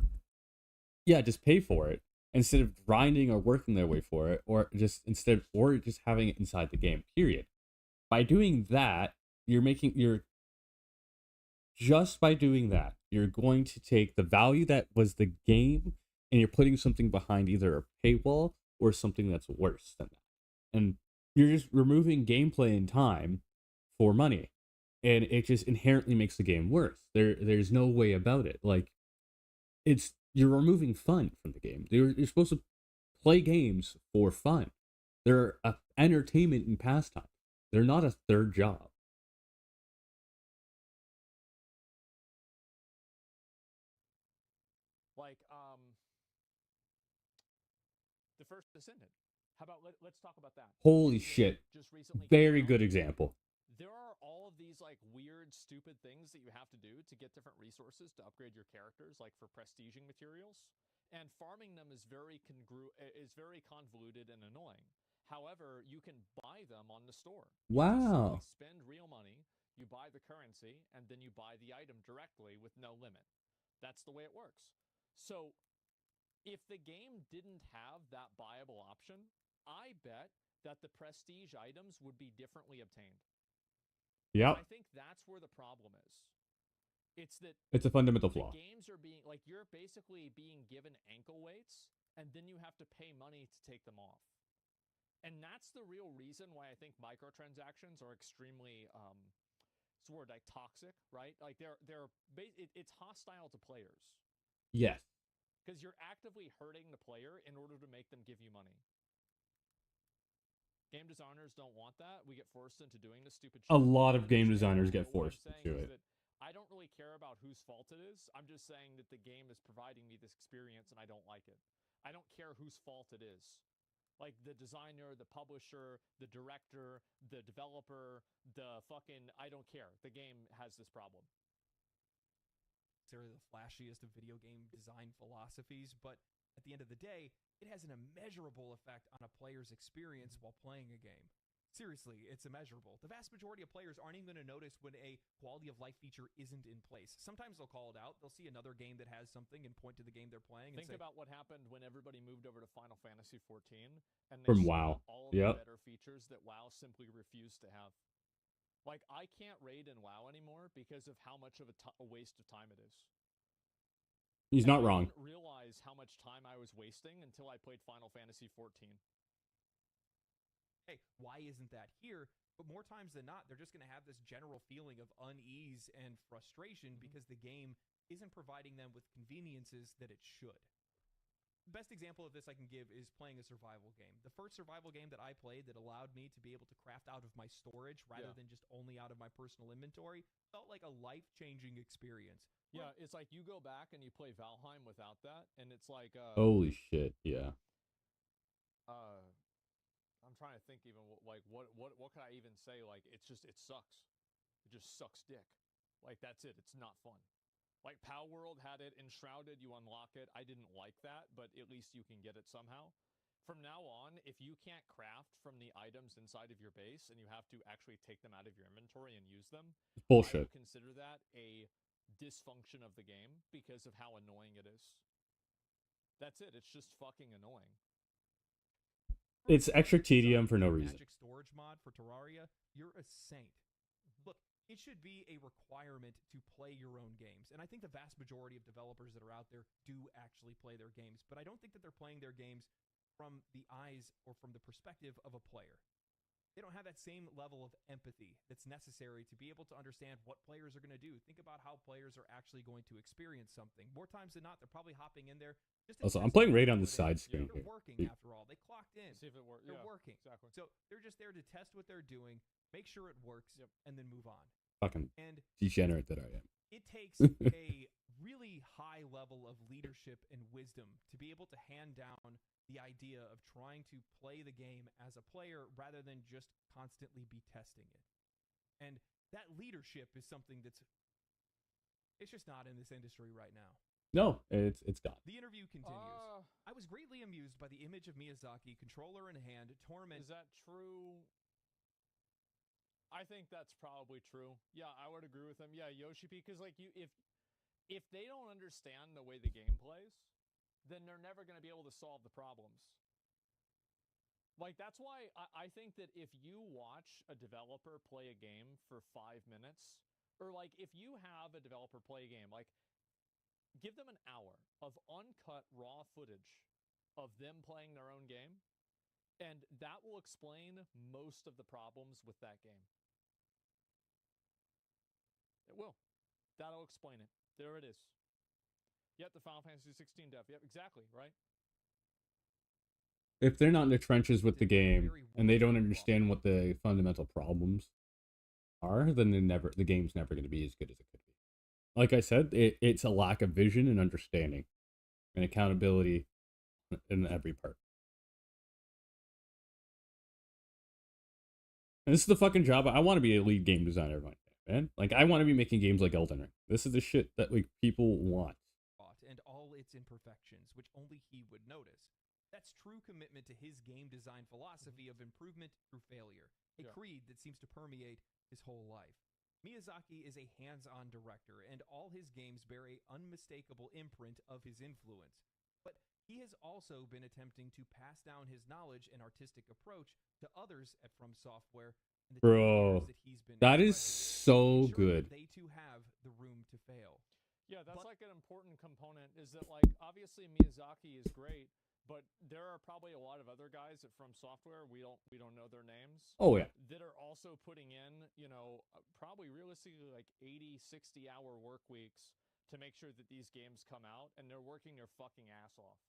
yeah, just pay for it instead of grinding or working their way for it, or just having it inside the game. Period. By doing that, you're just by doing that, you're going to take the value that was the game and you're putting something behind either a paywall or something that's worse than that. And you're just removing gameplay and time for money. And it just inherently makes the game worse. There's no way about it. Like, you're removing fun from the game. You're supposed to play games for fun. They're entertainment and pastime. They're not a third job. Like, the first Descendant. How about let's talk about that? Holy New game shit. just recently came Very out. good example. There are all of these like weird, stupid things that you have to do to get different resources to upgrade your characters, like for prestiging materials. And farming them is very convoluted and annoying. However, you can buy them on the store. You just Wow. simply spend real money, you buy the currency, and then you buy the item directly with no limit. That's the way it works. So if the game didn't have that buyable option, I bet that the prestige items would be differently obtained. Yep. I think that's where the problem is. It's that It's a fundamental the flaw. games are being like you're basically being given ankle weights, and then you have to pay money to take them off. And that's the real reason why I think microtransactions are extremely sort of like toxic, right? Like it's hostile to players Yes. because you're actively hurting the player in order to make them give you money. Game designers don't want that. We get forced into doing this stupid shit. A lot of I game understand, designers get but what I'm forced saying into is it. that I don't really care about whose fault it is. I'm just saying that the game is providing me this experience and I don't like it. I don't care whose fault it is. Like the designer, the publisher, the director, the developer, the fucking, I don't care. The game has this problem. Necessarily the flashiest of video game design philosophies, but at the end of the day, it has an immeasurable effect on a player's experience while playing a game. Seriously, it's immeasurable. The vast majority of players aren't even going to notice when a quality of life feature isn't in place. Sometimes they'll call it out. They'll see another game that has something and point to the game they're playing. Think and say, about what happened when everybody moved over to Final Fantasy 14 and they From saw WoW. all of Yep. the better features that WoW simply refused to have. Like, I can't raid in WoW anymore because of how much of a waste of time it is. He's not wrong. I didn't realize how much time I was wasting until I played Final Fantasy 14. hey, why isn't that here? But more times than not, they're just going to have this general feeling of unease and frustration because the game isn't providing them with conveniences that it should. The best example of this I can give is playing a survival game. The first survival game that I played that allowed me to be able to craft out of my storage rather than just only out of my personal inventory felt like a life-changing experience. Yeah, it's like you go back and you play Valheim without that, and it's like Holy shit, yeah. I'm trying to think even what can I even say? Like it sucks. It just sucks dick. Like that's it. It's not fun. Like Pow World had it enshrouded. You unlock it. I didn't like that, but at least you can get it somehow. From now on, if you can't craft from the items inside of your base and you have to actually take them out of your inventory and use them, It's bullshit. I would consider that a dysfunction of the game because of how annoying it is. That's it. It's just fucking annoying. It's extra tedium for no reason. Magic storage mod for Terraria, you're a saint. Look, it should be a requirement to play your own games. And I think the vast majority of developers that are out there do actually play their games. But I don't think that they're playing their games from the eyes or from the perspective of a player. They don't have that same level of empathy that's necessary to be able to understand what players are going to do. Think about how players are actually going to experience something. More times than not, they're probably hopping in there. Also, I'm playing Raid on the side screen They're here. working after all. They clocked in. See if it works. They're Yeah, working. exactly. So they're just there to test what they're doing, make sure it works, and then move on. Fucking And degenerate that I am. it takes a really high level of leadership and wisdom to be able to hand down the idea of trying to play the game as a player rather than just constantly be testing it. And that leadership is something it's just not in this industry right now. No, it's gone. The interview continues. I was greatly amused by the image of Miyazaki, controller in hand, torment. Is that true? I think that's probably true. Yeah, I would agree with him. Yeah, Yoshi P, because like if they don't understand the way the game plays, then they're never going to be able to solve the problems. Like, that's why I think that if you watch a developer play a game for 5 minutes, or like if you have a developer play a game, like give them an hour of uncut raw footage of them playing their own game, and that will explain most of the problems with that game. It will. That'll explain it. There it is. Yep, the Final Fantasy 16 dev. Yep, exactly, right? If they're not in the trenches with the game and they don't understand what the fundamental problems are, then the game's never going to be as good as it could be. Like I said, it's a lack of vision and understanding and accountability in every part. And this is the fucking job. I want to be a lead game designer, man. Like, I want to be making games like Elden Ring. This is the shit that like people want. And all its imperfections, which only he would notice. That's true commitment to his game design philosophy of improvement through failure, a creed that seems to permeate his whole life. Miyazaki is a hands-on director, and all his games bear an unmistakable imprint of his influence. But he has also been attempting to pass down his knowledge and artistic approach to others at From Software. In the Bro, that is so good. They too have the room to fail. Yeah, that's like an important component, is that like obviously Miyazaki is great, but there are probably a lot of other guys at From Software, we don't know their names. Oh yeah. That are also putting in, probably realistically like 80, 60-hour work weeks to make sure that these games come out, and they're working their fucking ass off.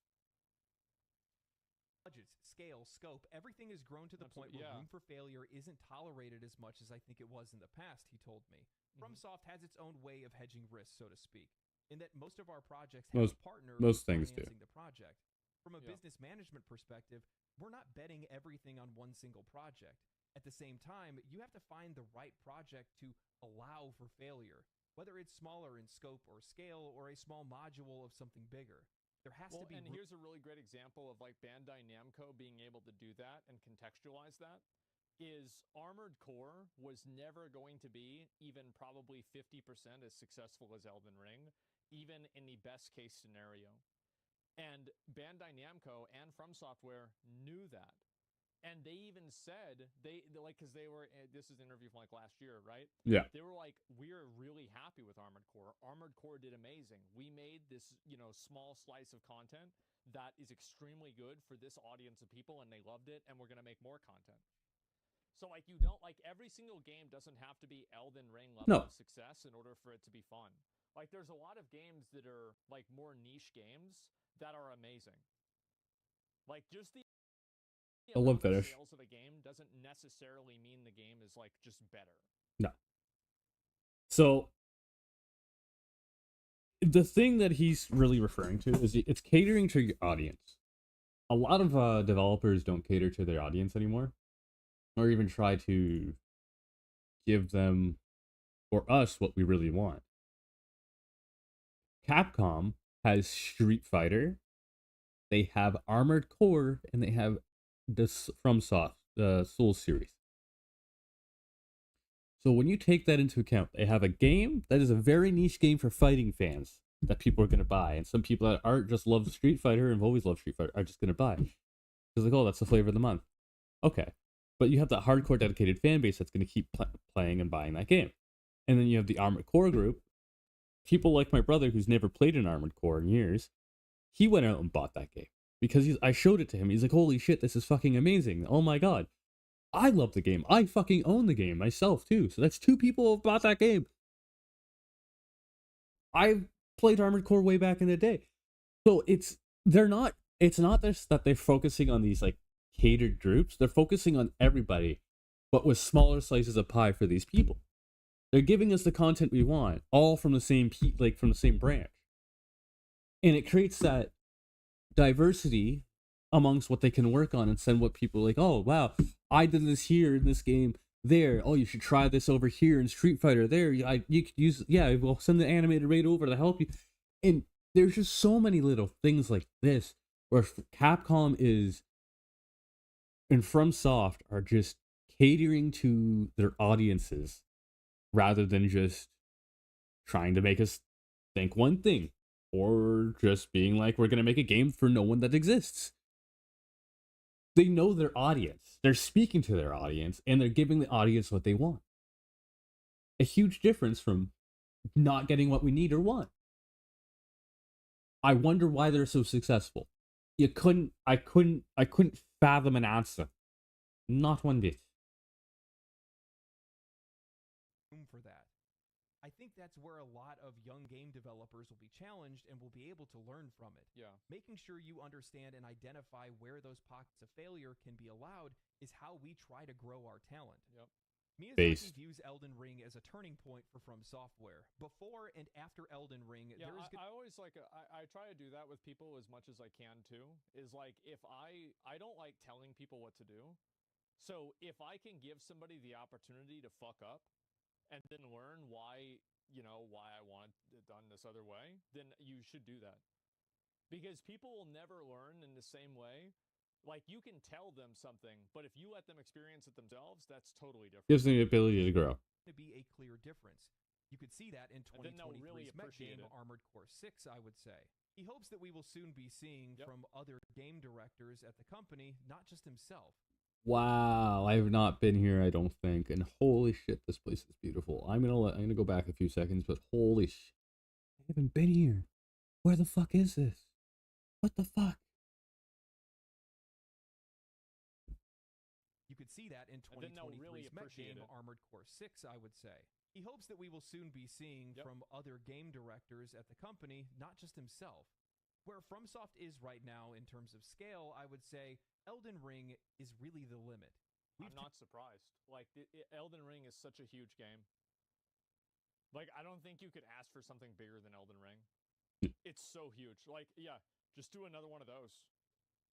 Budgets, scale, scope, everything has grown to the point where room for failure isn't tolerated as much as I think it was in the past, he told me. FromSoft has its own way of hedging risks, so to speak, in that most of our projects have a partner financing the project. From a business management perspective, we're not betting everything on one single project. At the same time, you have to find the right project to allow for failure, whether it's smaller in scope or scale or a small module of something bigger. There has to be. And here's a really great example of like Bandai Namco being able to do that and contextualize that. Is Armored Core was never going to be even probably 50% as successful as Elden Ring, even in the best case scenario. And Bandai Namco and From Software knew that. And they even said, because they were, this is an interview from like last year, right? Yeah. They were like, we're really happy with Armored Core. Armored Core did amazing. We made this, small slice of content that is extremely good for this audience of people, and they loved it, and we're going to make more content. So, like, you don't, like, every single game doesn't have to be Elden Ring level of success in order for it to be fun. Like, there's a lot of games that are, like, more niche games that are amazing. Like, just the sales of a game doesn't necessarily mean the game is, like, just better. No. So, the thing that he's really referring to is it's catering to your audience. A lot of developers don't cater to their audience anymore, or even try to give them, or us, what we really want. Capcom has Street Fighter, they have Armored Core, and they have this FromSoft, the Soul series. So when you take that into account, they have a game that is a very niche game for fighting fans that people are going to buy. And some people that aren't just love Street Fighter and have always loved Street Fighter are just going to buy. Because like, oh, that's the flavor of the month. Okay. But you have that hardcore dedicated fan base that's going to keep playing and buying that game. And then you have the Armored Core group. People like my brother, who's never played an Armored Core in years, he went out and bought that game. Because I showed it to him. He's like, holy shit, this is fucking amazing. Oh my god. I love the game. I fucking own the game myself too. So that's 2 people who have bought that game. I played Armored Core way back in the day. So it's not just that they're focusing on these like catered groups. They're focusing on everybody, but with smaller slices of pie for these people. They're giving us the content we want, all from the same from the same branch. And it creates that diversity amongst what they can work on and send what people like, oh wow, I did this here in this game there. Oh, you should try this over here in Street Fighter there. You could use, yeah, we'll send the animator right over to help you. And there's just so many little things like this where Capcom is and FromSoft are just catering to their audiences rather than just trying to make us think one thing or just being like, we're going to make a game for no one that exists. They know their audience. They're speaking to their audience and they're giving the audience what they want. A huge difference from not getting what we need or want. I wonder why they're so successful. I couldn't fathom an answer. Not one bit. Room for that. I think that's where a lot of young game developers will be challenged and will be able to learn from it. Yeah. Making sure you understand and identify where those pockets of failure can be allowed is how we try to grow our talent. Yep. Miyazaki views Elden Ring as a turning point for From Software. Before and after Elden Ring, yeah, I always like I try to do that with people as much as I can too. Is like if I don't like telling people what to do. So if I can give somebody the opportunity to fuck up and then learn why I want it done this other way, then you should do that. Because people will never learn in the same way. Like, you can tell them something, but if you let them experience it themselves, that's totally different. Gives them the ability to grow. To be a clear difference. You could see that in 2023's really mech game Armored Core 6, I would say. He hopes that we will soon be seeing from other game directors at the company, not just himself. Wow, I have not been here, I don't think. And holy shit, this place is beautiful. I'm gonna go back a few seconds, but holy shit, I haven't been here. Where the fuck is this? What the fuck? You could see that in 2023's mech game Armored Core 6, I would say. He hopes that we will soon be seeing from other game directors at the company, not just himself. Where FromSoft is right now in terms of scale, I would say Elden Ring is really the limit. I'm not surprised. Like, Elden Ring is such a huge game. Like, I don't think you could ask for something bigger than Elden Ring. It's so huge. Like, yeah, just do another one of those.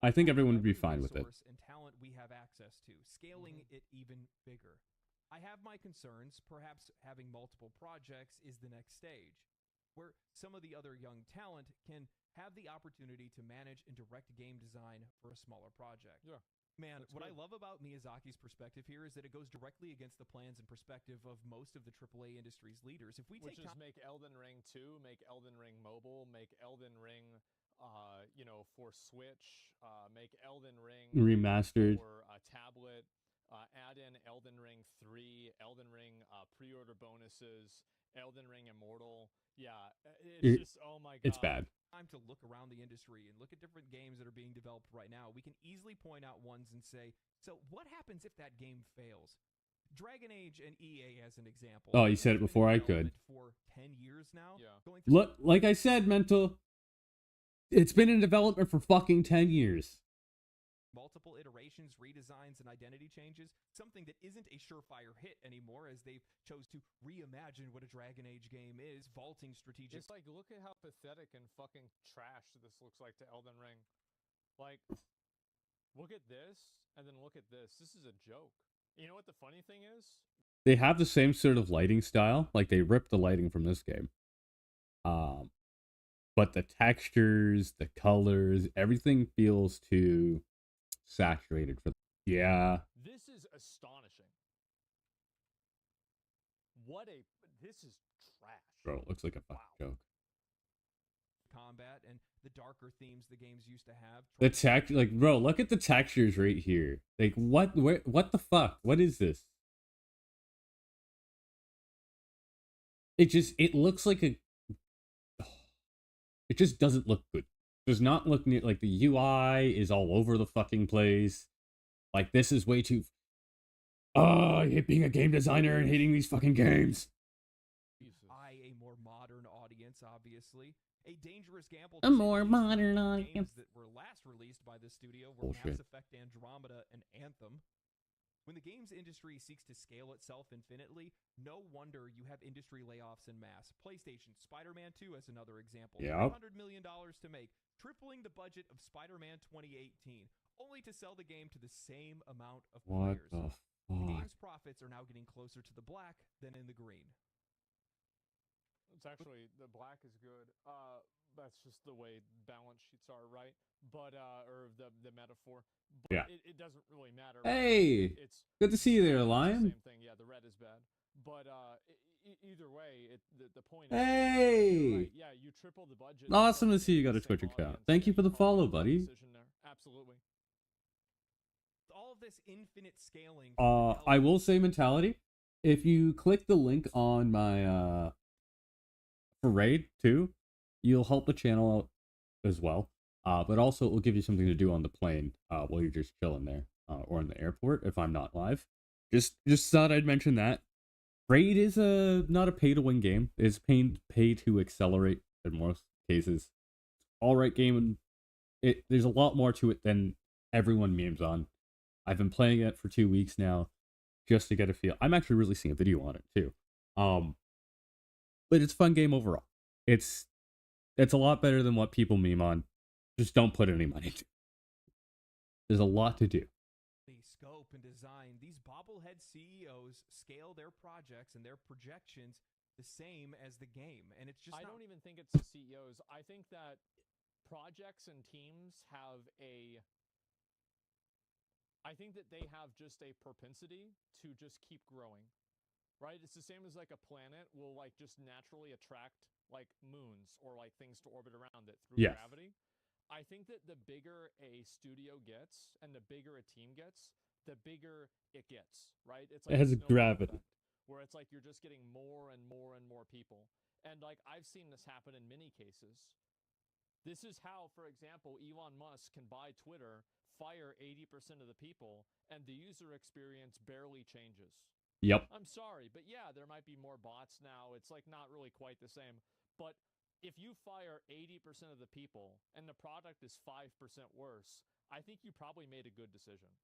I think everyone would be fine with it. And talent we have access to, scaling it even bigger. I have my concerns. Perhaps having multiple projects is the next stage, where some of the other young talent can have the opportunity to manage and direct game design for a smaller project. Yeah. Man, what I love about Miyazaki's perspective here is that it goes directly against the plans and perspective of most of the AAA industry's leaders. If we Which is make Elden Ring 2, make Elden Ring mobile, make Elden Ring, for Switch, make Elden Ring remastered for a tablet, add in Elden Ring 3, Elden Ring pre-order bonuses, Elden Ring Immortal. Yeah, it's just, oh my god. It's bad. Time to look around the industry and look at different games that are being developed right now. We can easily point out ones and say, so what happens if that game fails? Dragon Age and EA as an example. Oh, you said it before I could. For 10 years now. Yeah. Look, like I said, Mental, it's been in development for fucking 10 years. Multiple iterations, redesigns, and identity changes, something that isn't a surefire hit anymore as they've chose to reimagine what a Dragon Age game is, vaulting strategic. It's like, look at how pathetic and fucking trash this looks like to Elden Ring. Like, look at this, and then look at this. This is a joke. You know what the funny thing is? They have the same sort of lighting style, like they ripped the lighting from this game. But the textures, the colors, everything feels too saturated for This is astonishing. This is trash. Bro, it looks like a fucking joke. Combat and the darker themes the games used to have. The tech, like, bro, look at the textures right here. Like, what the fuck? What is this? It looks like it just doesn't look good. Does not look neat. Like, the UI is all over the fucking place. Like, this is way too... I hate being a game designer and hating these fucking games. A more modern audience, obviously. A dangerous gamble. A more modern audience. Games that were last released by the studio were Mass Effect Andromeda and Anthem. When the games industry seeks to scale itself infinitely, no wonder you have industry layoffs en masse. PlayStation, Spider-Man 2 as another example. Yep. $300 million to make, tripling the budget of Spider-Man 2018, only to sell the game to the same amount of What players. the The fuck? game's profits are now getting closer to the black than in the green. It's actually, the black is good. That's just the way balance sheets are, right? But or the metaphor. But Yeah. it doesn't really matter. Right? Hey, It's good to see you there, it's the Lion. same thing. Yeah, the red is bad. But either way, the point is, Hey, right, yeah, you triple the budget. awesome to still see you get got a the same Twitch account. audience, Thank you and for the probably follow, made a buddy. decision there. Absolutely. All of this infinite scaling. I will say mentality. If you click the link on my for Raid 2, you'll help the channel out as well. But also it will give you something to do on the plane while you're just chilling there or in the airport if I'm not live. Just thought I'd mention that. Raid is not a pay to win game. It's pay to accelerate in most cases. All right game, and there's a lot more to it than everyone memes on. I've been playing it for 2 weeks now just to get a feel. I'm actually releasing a video on it too. But it's a fun game overall. It's a lot better than what people meme on. Just don't put any money into it. There's a lot to do. Scope and design, these bobblehead CEOs scale their projects and their projections the same as the game, and it's just I not... don't even think it's the CEOs. I think that projects and teams have I think that they have just a propensity to just keep growing, right? It's the same as like a planet will like just naturally attract like moons or like things to orbit around it through Yes. gravity. I think that the bigger a studio gets and the bigger a team gets, the bigger it gets, right? It's like It has a snowball gravity. effect, where it's like you're just getting more and more and more people. And like I've seen this happen in many cases. This is how, for example, Elon Musk can buy Twitter, fire 80% of the people, and the user experience barely changes. Yep. I'm sorry, but yeah, there might be more bots now. It's like not really quite the same. But if you fire 80% of the people and the product is 5% worse, I think you probably made a good decision.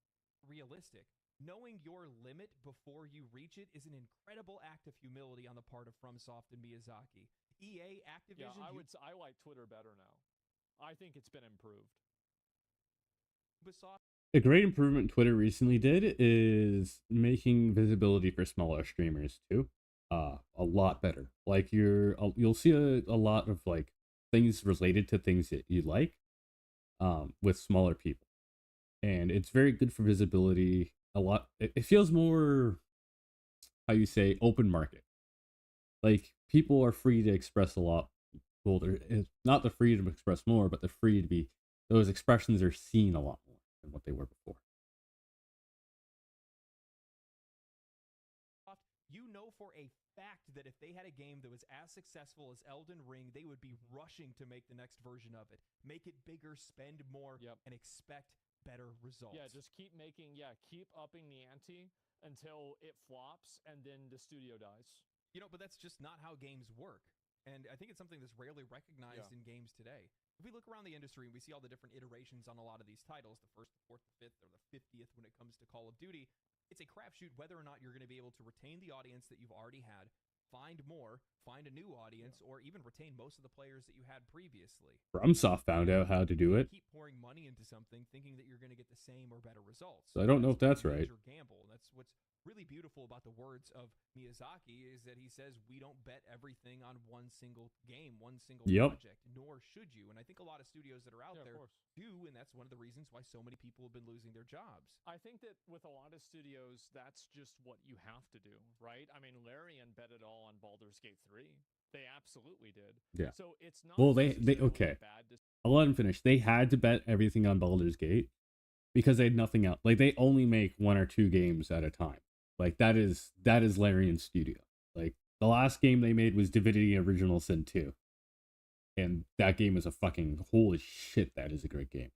Realistic. Knowing your limit before you reach it is an incredible act of humility on the part of FromSoft and Miyazaki. EA, Activision... Yeah, I like Twitter better now. I think it's been improved. Ubisoft... A great improvement Twitter recently did is making visibility for smaller streamers too. A lot better. Like you'll see a lot of like things related to things that you like with smaller people. And it's very good for visibility. It feels more, how you say, open market. Like people are free to express a lot. Well, it's not the freedom to express more, but the free to be, those expressions are seen a lot more than what they were before. You know for a fact that if they had a game that was as successful as Elden Ring, they would be rushing to make the next version of it. Make it bigger, spend more, and expect better results. Yeah, just keep upping the ante until it flops and then the studio dies. You know, but that's just not how games work. And I think it's something that's rarely recognized in games today. If we look around the industry and we see all the different iterations on a lot of these titles, the first, the fourth, the fifth, or the 50th when it comes to Call of Duty, it's a crapshoot whether or not you're going to be able to retain the audience that you've already had, find more, find a new audience, or even retain most of the players that you had previously. FromSoft found out how to do it. Keep pouring money into something thinking that you're going to get the same or better results. So I don't know if that's right. Gamble. That's what's really beautiful about the words of Miyazaki is that he says we don't bet everything on one single game, one single project, nor should you. And I think a lot of studios that are out there do, and that's one of the reasons why so many people have been losing their jobs. I think that with a lot of studios, that's just what you have to do, right? I mean, Larian bet it all on Baldur's Gate 3. They absolutely did. Yeah. So it's not. Well, they okay. I'll let them finish. They had to bet everything on Baldur's Gate because they had nothing else. Like they only make 1 or 2 games at a time. Like that is Larian's studio. Like the last game they made was Divinity Original Sin 2. And that game is a fucking holy shit, that is a great game.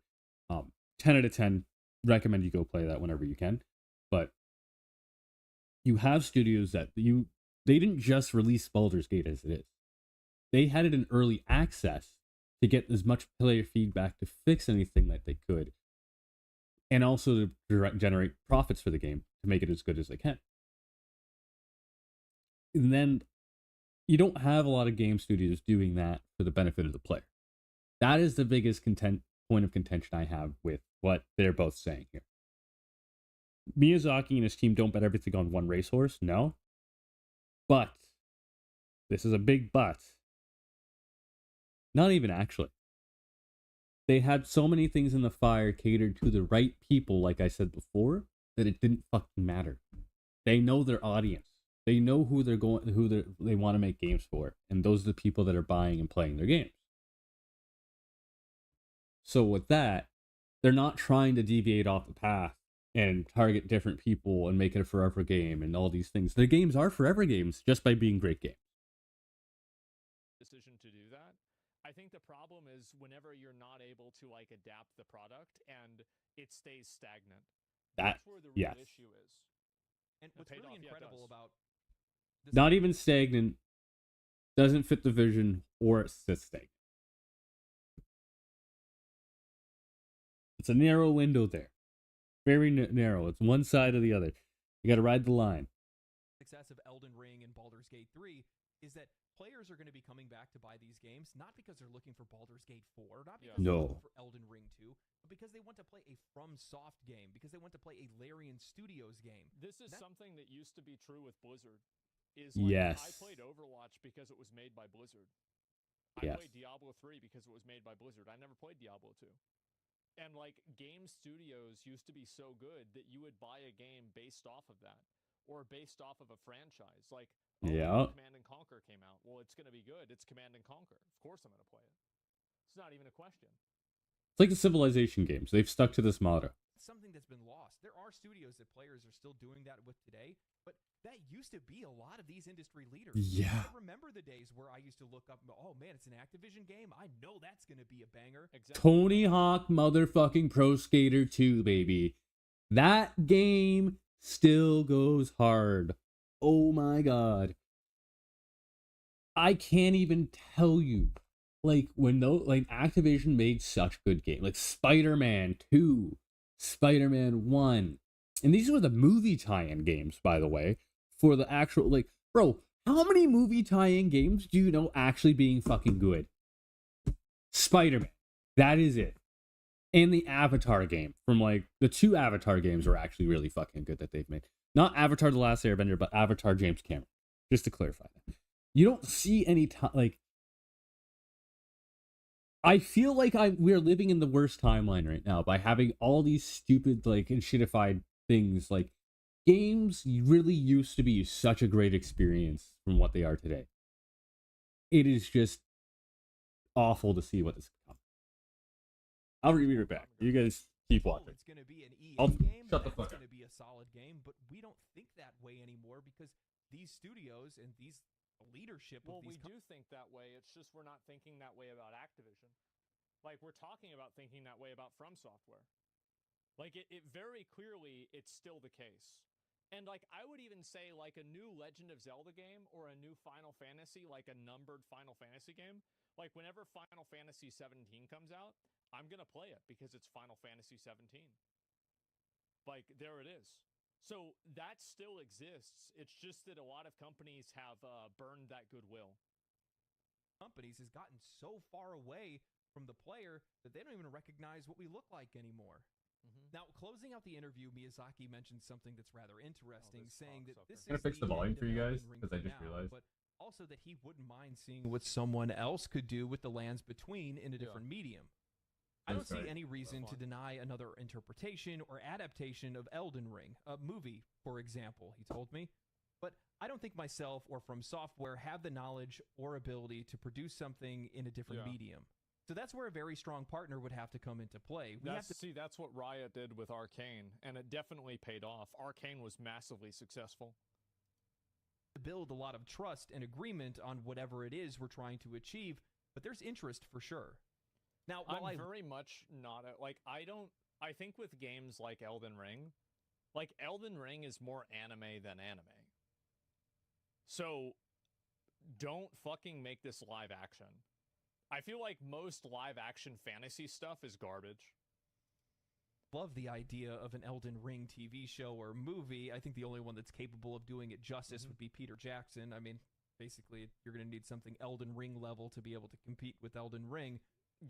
10 out of 10. Recommend you go play that whenever you can. But you have studios that they didn't just release Baldur's Gate as it is. They had it in early access to get as much player feedback to fix anything that they could. and also to generate profits for the game to make it as good as they can. And then you don't have a lot of game studios doing that for the benefit of the player. That is the biggest point of contention I have with what they're both saying here. Miyazaki and his team don't bet everything on one racehorse, no. But, this is a big but. Not even actually. They had so many things in the fire catered to the right people, like I said before, that it didn't fucking matter. They know their audience. They know who they want to make games for, and those are the people that are buying and playing their games. So with that, they're not trying to deviate off the path and target different people and make it a forever game and all these things. Their games are forever games just by being great games. Decision to do that. I think the problem is whenever you're not able to like adapt the product and it stays stagnant. That's where the real issue is. And what's really incredible about this, not even stagnant, doesn't fit the vision, or it's stagnant. It's a narrow window there. Very narrow. It's one side or the other. You got to ride the line. Success of Elden Ring and Baldur's Gate 3 is that players are going to be coming back to buy these games, not because they're looking for Baldur's Gate 4, not because they're looking for Elden Ring 2, but because they want to play a FromSoft game, because they want to play a Larian Studios game. This is something that used to be true with Blizzard. Is like, I played Overwatch because it was made by Blizzard. I played Diablo 3 because it was made by Blizzard. I never played Diablo 2. And like game studios used to be so good that you would buy a game based off of that, or based off of a franchise. Like, Command and Conquer came out. Well, it's going to be good. It's Command and Conquer. Of course I'm going to play it. It's not even a question. It's like the Civilization games. They've stuck to this motto. Something that's been lost. There are studios that players are still doing that with today, but that used to be a lot of these industry leaders. Yeah. I remember the days where I used to look up and go, oh man, it's an Activision game. I know that's going to be a banger. Exactly. Tony Hawk motherfucking Pro Skater 2, baby. That game still goes hard. Oh my god. I can't even tell you. Like, when Activision made such good games. Like Spider-Man 2, Spider-Man 1. And these were the movie tie-in games, by the way. For the actual, like, bro, how many movie tie-in games do you know actually being fucking good? Spider-Man. That is it. And the Avatar game. From, like, the 2 Avatar games are actually really fucking good that they've made. Not Avatar The Last Airbender, but Avatar James Cameron. Just to clarify that. You don't see any like, I feel like we're living in the worst timeline right now by having all these stupid, like, and shitified things. Like, games really used to be such a great experience from what they are today. It is just awful to see what this comes. I'll read it back. You guys keep watching. It's going to be an EA game. Shut the fuck up. It's going to be a solid game, but we don't think that way anymore because these studios and these leadership of these do think that way. It's just we're not thinking that way about Activision. Like, we're talking about thinking that way about From Software. Like, it very clearly, it's still the case. And, like, I would even say, like, a new Legend of Zelda game or a new Final Fantasy, like a numbered Final Fantasy game, like, whenever Final Fantasy 17 comes out, I'm going to play it because it's Final Fantasy 17. Like, there it is. So that still exists. It's just that a lot of companies have burned that goodwill. Companies has gotten so far away from the player that they don't even recognize what we look like anymore. Mm-hmm. Now, closing out the interview, Miyazaki mentioned something that's rather interesting, saying that this is going to fix the volume for you guys because I just realized. But also that he wouldn't mind seeing what someone else could do with the lands between in a different medium. I don't see any reason to deny another interpretation or adaptation of Elden Ring, a movie, for example, he told me. But I don't think myself or From Software have the knowledge or ability to produce something in a different medium. So that's where a very strong partner would have to come into play. That's what Riot did with Arcane, and it definitely paid off. Arcane was massively successful. To build a lot of trust and agreement on whatever it is we're trying to achieve, but there's interest for sure. Now, while I'm very much not I think with games like Elden Ring is more anime than anime. So don't fucking make this live action. I feel like most live action fantasy stuff is garbage. love the idea of an Elden Ring TV show or movie. I think the only one that's capable of doing it justice would be Peter Jackson. I mean, basically, you're going to need something Elden Ring level to be able to compete with Elden Ring.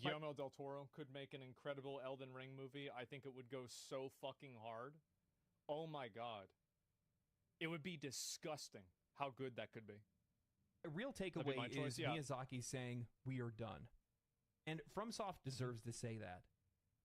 Guillermo del Toro could make an incredible Elden Ring movie. I think it would go so fucking hard. Oh my god. It would be disgusting how good that could be. A real takeaway is Miyazaki saying, "We are done." And FromSoft deserves to say that.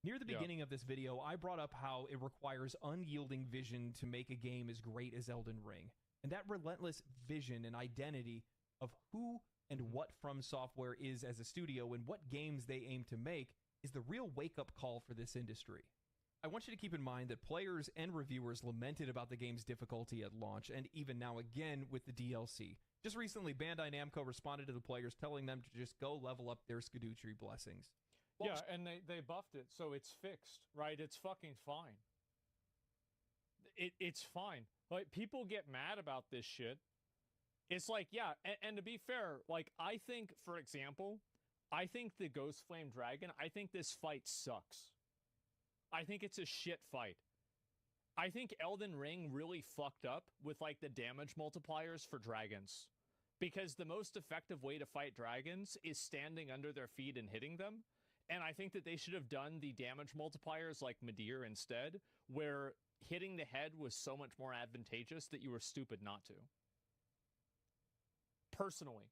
Near the beginning of this video, I brought up how it requires unyielding vision to make a game as great as Elden Ring. And that relentless vision and identity of who and what From Software is as a studio and what games they aim to make is the real wake-up call for this industry. I want you to keep in mind that players and reviewers lamented about the game's difficulty at launch, and even now again with the DLC. Just recently, Bandai Namco responded to the players telling them to just go level up their Scadutree blessings. Well, yeah, and they buffed it, so it's fixed, right? It's fucking fine. It's fine. Like, people get mad about this shit. It's like, yeah, and to be fair, like, I think, for example, I think the Ghost Flame Dragon, I think this fight sucks. I think it's a shit fight. I think Elden Ring really fucked up with, like, the damage multipliers for dragons. Because the most effective way to fight dragons is standing under their feet and hitting them. And I think that they should have done the damage multipliers like Midir instead, where hitting the head was so much more advantageous that you were stupid not to. Personally.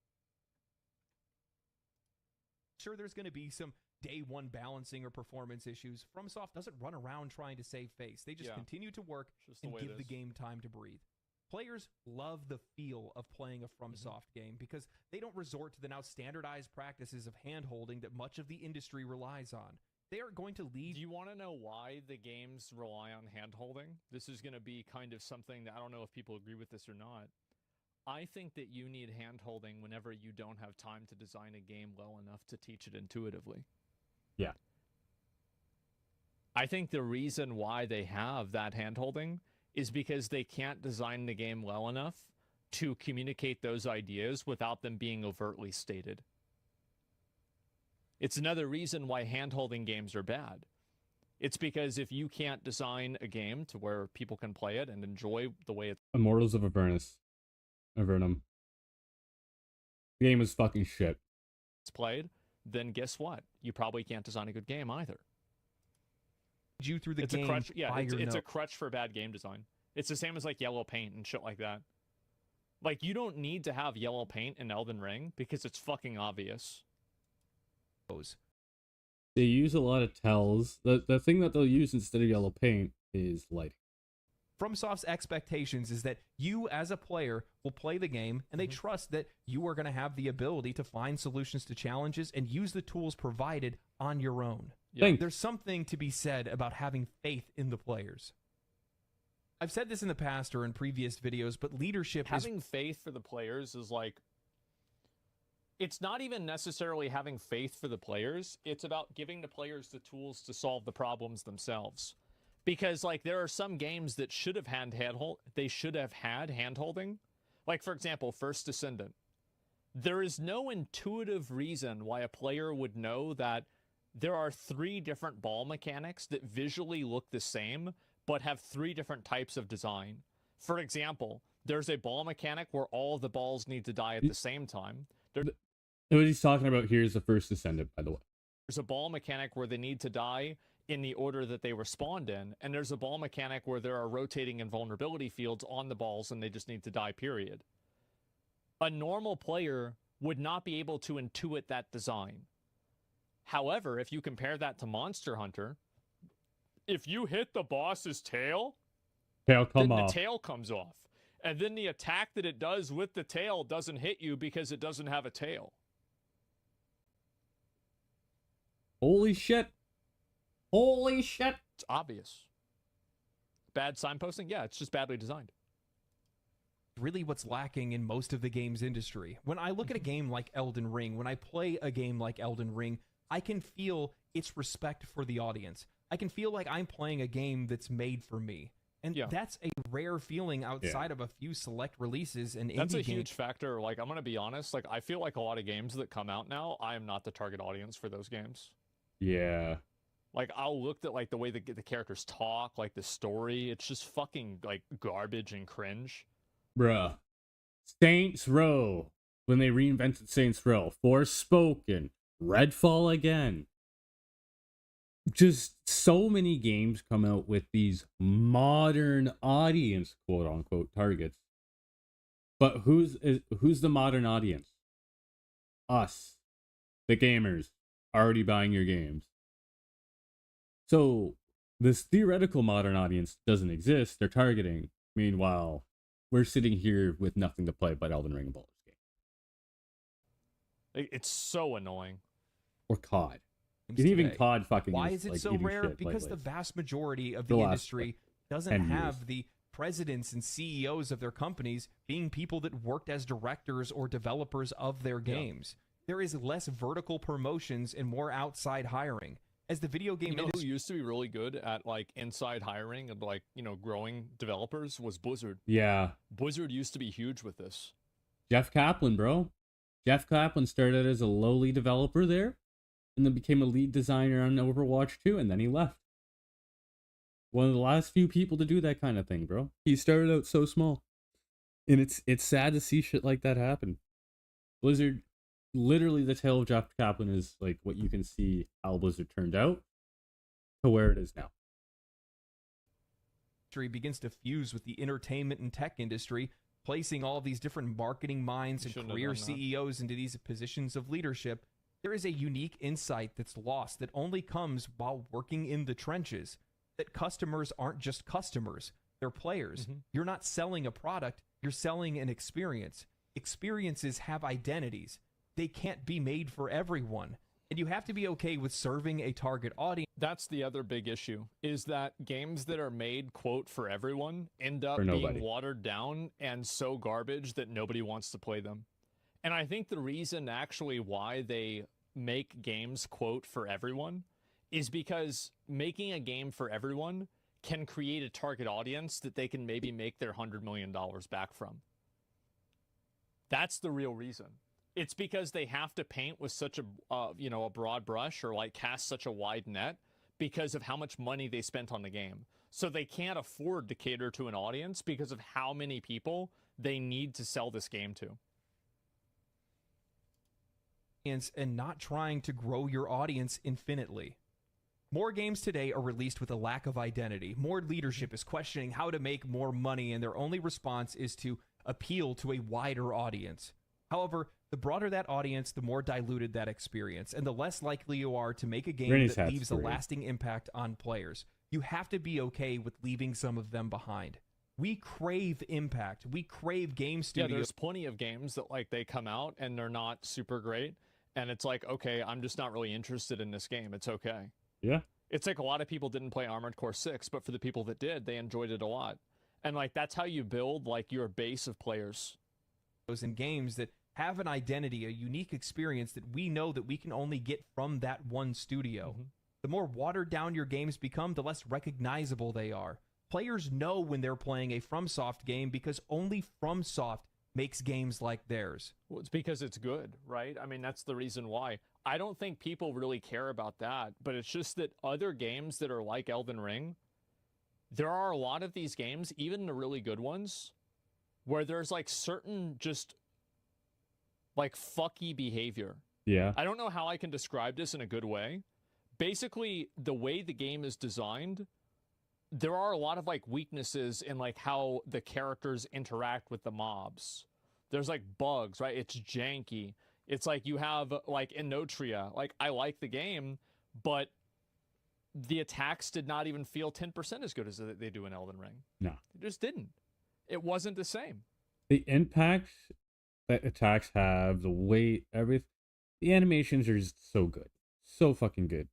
Sure, there's going to be some day one balancing or performance issues. FromSoft doesn't run around trying to save face. They just continue to work and give the game time to breathe. Players love the feel of playing a FromSoft game because they don't resort to the now standardized practices of hand-holding that much of the industry relies on. They are going to lead... Do you want to know why the games rely on hand-holding? This is going to be kind of something that I don't know if people agree with this or not. I think that you need hand-holding whenever you don't have time to design a game well enough to teach it intuitively. Yeah. I think the reason why they have that hand-holding is because they can't design the game well enough to communicate those ideas without them being overtly stated. It's another reason why hand-holding games are bad. It's because if you can't design a game to where people can play it and enjoy the way it's... Immortals of Avernum. The game is fucking shit. It's played, then guess what? You probably can't design a good game either. You through the it's game. A crutch, yeah, it's a crutch for bad game design. It's the same as like yellow paint and shit like that. Like, you don't need to have yellow paint in Elden Ring because it's fucking obvious. They use a lot of tells. The thing that they'll use instead of yellow paint is lighting. FromSoft's expectations is that you, as a player, will play the game, and they trust that you are going to have the ability to find solutions to challenges and use the tools provided on your own. Yeah. There's something to be said about having faith in the players. I've said this in the past or in previous videos, but leadership having faith for the players is like... It's not even necessarily having faith for the players. It's about giving the players the tools to solve the problems themselves. Because, like, there are some games that should have had hand-holding. Like, for example, First Descendant. There is no intuitive reason why a player would know that there are 3 different ball mechanics that visually look the same, but have 3 different types of design. For example, there's a ball mechanic where all the balls need to die at the same time. What he's talking about here is the First Descendant, by the way. There's a ball mechanic where they need to die in the order that they were spawned in, and there's a ball mechanic where there are rotating invulnerability fields on the balls and they just need to die, period. A normal player would not be able to intuit that design. However, if you compare that to Monster Hunter, if you hit the boss's tail, the tail comes off. And then the attack that it does with the tail doesn't hit you because it doesn't have a tail. Holy shit. Holy shit. It's obvious. Bad signposting? Yeah, it's just badly designed. Really what's lacking in most of the games industry. When I look at a game like Elden Ring, when I play a game like Elden Ring, I can feel its respect for the audience. I can feel like I'm playing a game that's made for me. And that's a rare feeling outside of a few select releases and indie games. That's a huge factor. Like, I'm going to be honest, like, I feel like a lot of games that come out now, I am not the target audience for those games. Yeah. Like, I'll look at like the way the characters talk, like the story. It's just fucking like garbage and cringe. Bruh. Saints Row. When they reinvented Saints Row. Forspoken. Redfall again. Just so many games come out with these modern audience, quote unquote, targets. But who's the modern audience? Us. The gamers. Already buying your games. So this theoretical modern audience doesn't exist. They're targeting. Meanwhile, we're sitting here with nothing to play but Elden Ring and Baldur's Gate. It's so annoying. Or COD. Games And even today. COD fucking Why is is it like so eating rare? shit Because lately. the vast majority of The the last, industry doesn't 10 have years. the presidents and CEOs of their companies being people that worked as directors or developers of their games. There is less vertical promotions and more outside hiring. As the video game You know who industry used to be really good at like inside hiring and like, you know, growing developers was Blizzard. Yeah. Blizzard used to be huge with this. Jeff Kaplan, bro. Jeff Kaplan started as a lowly developer there and then became a lead designer on Overwatch 2, and then he left. One of the last few people to do that kind of thing, bro. He started out so small. And it's sad to see shit like that happen. Blizzard, literally the tale of Jeff Kaplan is like what you can see how Blizzard turned out to where it is now. begins to fuse with the entertainment and tech industry, placing all of these different marketing minds You and shouldn't have career done that. CEOs into these positions of leadership, there is a unique insight that's lost that only comes while working in the trenches. That customers aren't just customers, they're players. You're not selling a product, you're selling an experience. Experiences have identities. They can't be made for everyone. And you have to be okay with serving a target audience. That's the other big issue, is that games that are made, quote, for everyone end up For nobody. being watered down and so garbage that nobody wants to play them. And I think the reason actually why they make games, quote, for everyone is because making a game for everyone can create a target audience that they can maybe make their $100 million back from. That's the real reason. It's because they have to paint with such a broad brush or like cast such a wide net because of how much money they spent on the game. So they can't afford to cater to an audience because of how many people they need to sell this game to. And not trying to grow your audience infinitely. More games today are released with a lack of identity. More leadership is questioning how to make more money, and their only response is to appeal to a wider audience. However, the broader that audience, the more diluted that experience, and the less likely you are to make a game Granny's that hat's leaves a free. lasting impact on players. You have to be okay with leaving some of them behind. We crave impact. We crave game Yeah, studios. there's plenty of games that like they come out and they're not super great. And it's like, okay, I'm just not really interested in this game. It's okay. Yeah. It's like a lot of people didn't play Armored Core 6, but for the people that did, they enjoyed it a lot. And like that's how you build like your base of players. And games that have an identity, a unique experience that we know that we can only get from that one studio. The more watered down your games become, the less recognizable they are. Players know when they're playing a FromSoft game because only FromSoft makes games like theirs. Well, it's because it's good, right? I mean, that's the reason why. I don't think people really care about that, but it's just that other games that are like Elden Ring, there are a lot of these games, even the really good ones, where there's like certain just like fucky behavior. Yeah. I don't know how I can describe this in a good way. Basically, the way the game is designed, there are a lot of like weaknesses in like how the characters interact with the mobs. There's like bugs, right? It's janky. It's like you have like Enotria. Like I like the game, but the attacks did not even feel 10% as good as they do in Elden Ring. No. It just didn't. It wasn't the same. The impact that attacks have, the weight, everything. The animations are just so good. So fucking good.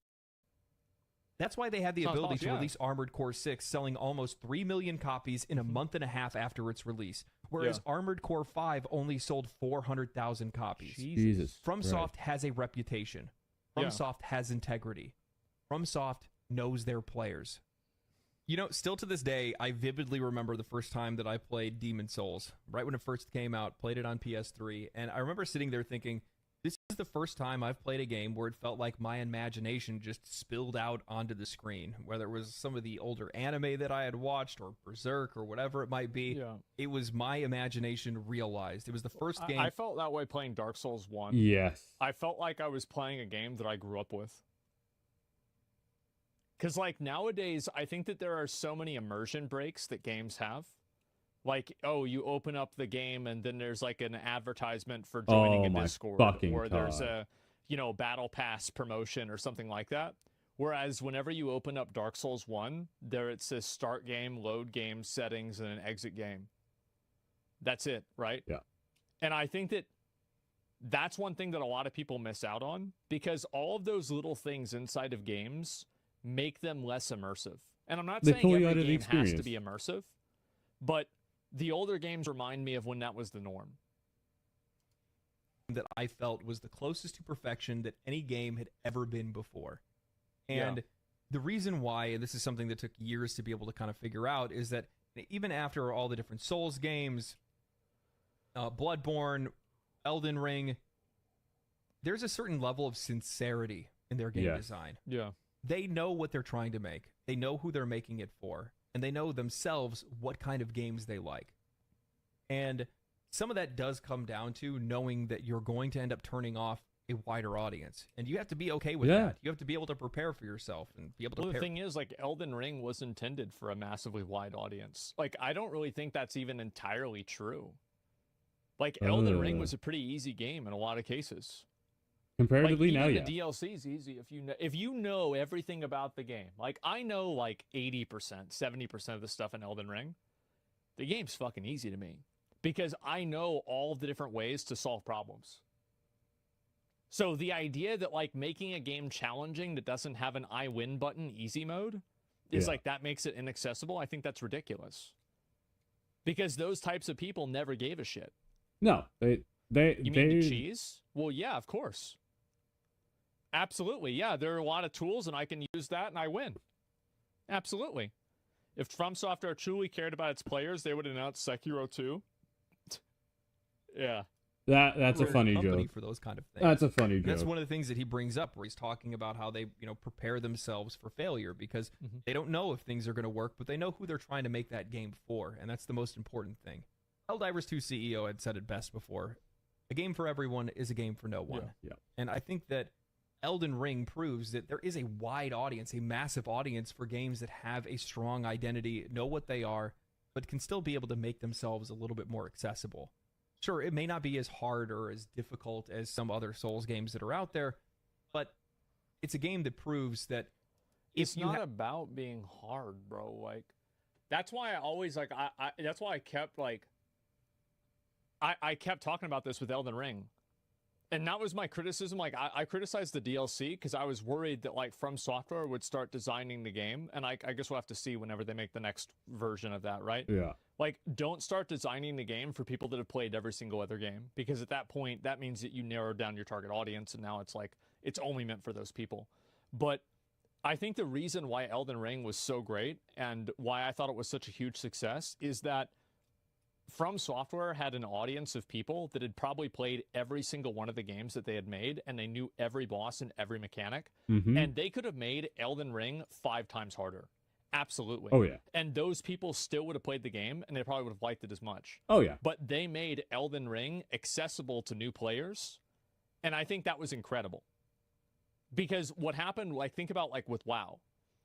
That's why they had the Sounds ability awesome, to yeah. release Armored Core 6, selling almost 3 million copies in a month and a half after its release, whereas Armored Core 5 only sold 400,000 copies. Jesus. FromSoft has a reputation. FromSoft has integrity. FromSoft knows their players. You know, still to this day, I vividly remember the first time that I played Demon's Souls. Right when it first came out, played it on PS3, and I remember sitting there thinking, This is the first time I've played a game where it felt like my imagination just spilled out onto the screen. Whether it was some of the older anime that I had watched or Berserk or whatever it might be, it was my imagination realized. It was the first game. I felt that way playing Dark Souls 1. Yes. I felt like I was playing a game that I grew up with. Because, like, nowadays, I think that there are so many immersion breaks that games have. Like, oh, you open up the game and then there's like an advertisement for joining a Discord, or there's a, battle pass promotion or something like that. Whereas whenever you open up Dark Souls 1, there it says start game, load game, settings, and an exit game. That's it, right? Yeah. And I think that that's one thing that a lot of people miss out on, because all of those little things inside of games make them less immersive. And I'm not saying every game has to be immersive, but the older games remind me of when that was the norm. That I felt was the closest to perfection that any game had ever been before. And the reason why, and this is something that took years to be able to kind of figure out, is that even after all the different Souls games, Bloodborne, Elden Ring, there's a certain level of sincerity in their game design. Yeah. They know what they're trying to make. They know who they're making it for. And they know themselves what kind of games they like. And some of that does come down to knowing that you're going to end up turning off a wider audience. And you have to be okay with that. You have to be able to prepare for yourself and be able to the thing is, like, Elden Ring was intended for a massively wide audience. Like, I don't really think that's even entirely true. Like, Elden Ring was a pretty easy game in a lot of cases. Comparatively, like, now, the DLC is easy if you know everything about the game. Like, I know like 80%, 70% of the stuff in Elden Ring. The game's fucking easy to me because I know all of the different ways to solve problems. So the idea that like making a game challenging that doesn't have an I win button easy mode is like that makes it inaccessible. I think that's ridiculous. Because those types of people never gave a shit. No, You mean the cheese? Well, yeah, of course. Absolutely, yeah. There are a lot of tools, and I can use that, and I win. Absolutely. If From Software truly cared about its players, they would announce Sekiro 2. Yeah. That's a funny joke. For those kind of things. That's a funny joke. That's one of the things that he brings up, where he's talking about how they, prepare themselves for failure because they don't know if things are going to work, but they know who they're trying to make that game for, and that's the most important thing. Helldivers 2 CEO had said it best before. A game for everyone is a game for no one. Yeah. And I think that Elden Ring proves that there is a wide audience, a massive audience for games that have a strong identity, know what they are, but can still be able to make themselves a little bit more accessible. Sure, it may not be as hard or as difficult as some other Souls games that are out there, but it's a game that proves that it's not about being hard, bro. Like, that's why I always like that's why I kept like I kept talking about this with Elden Ring. And that was my criticism. Like, I criticized the DLC because I was worried that, like, From Software would start designing the game. And I guess we'll have to see whenever they make the next version of that, right? Yeah. Like, don't start designing the game for people that have played every single other game. Because at that point, that means that you narrowed down your target audience. And now it's like, it's only meant for those people. But I think the reason why Elden Ring was so great and why I thought it was such a huge success is that From Software had an audience of people that had probably played every single one of the games that they had made, and they knew every boss and every mechanic, and they could have made Elden Ring 5 times harder. Absolutely. Oh, yeah. And those people still would have played the game, and they probably would have liked it as much. Oh, yeah. But they made Elden Ring accessible to new players, and I think that was incredible. Because what happened, like, think about, like, with WoW.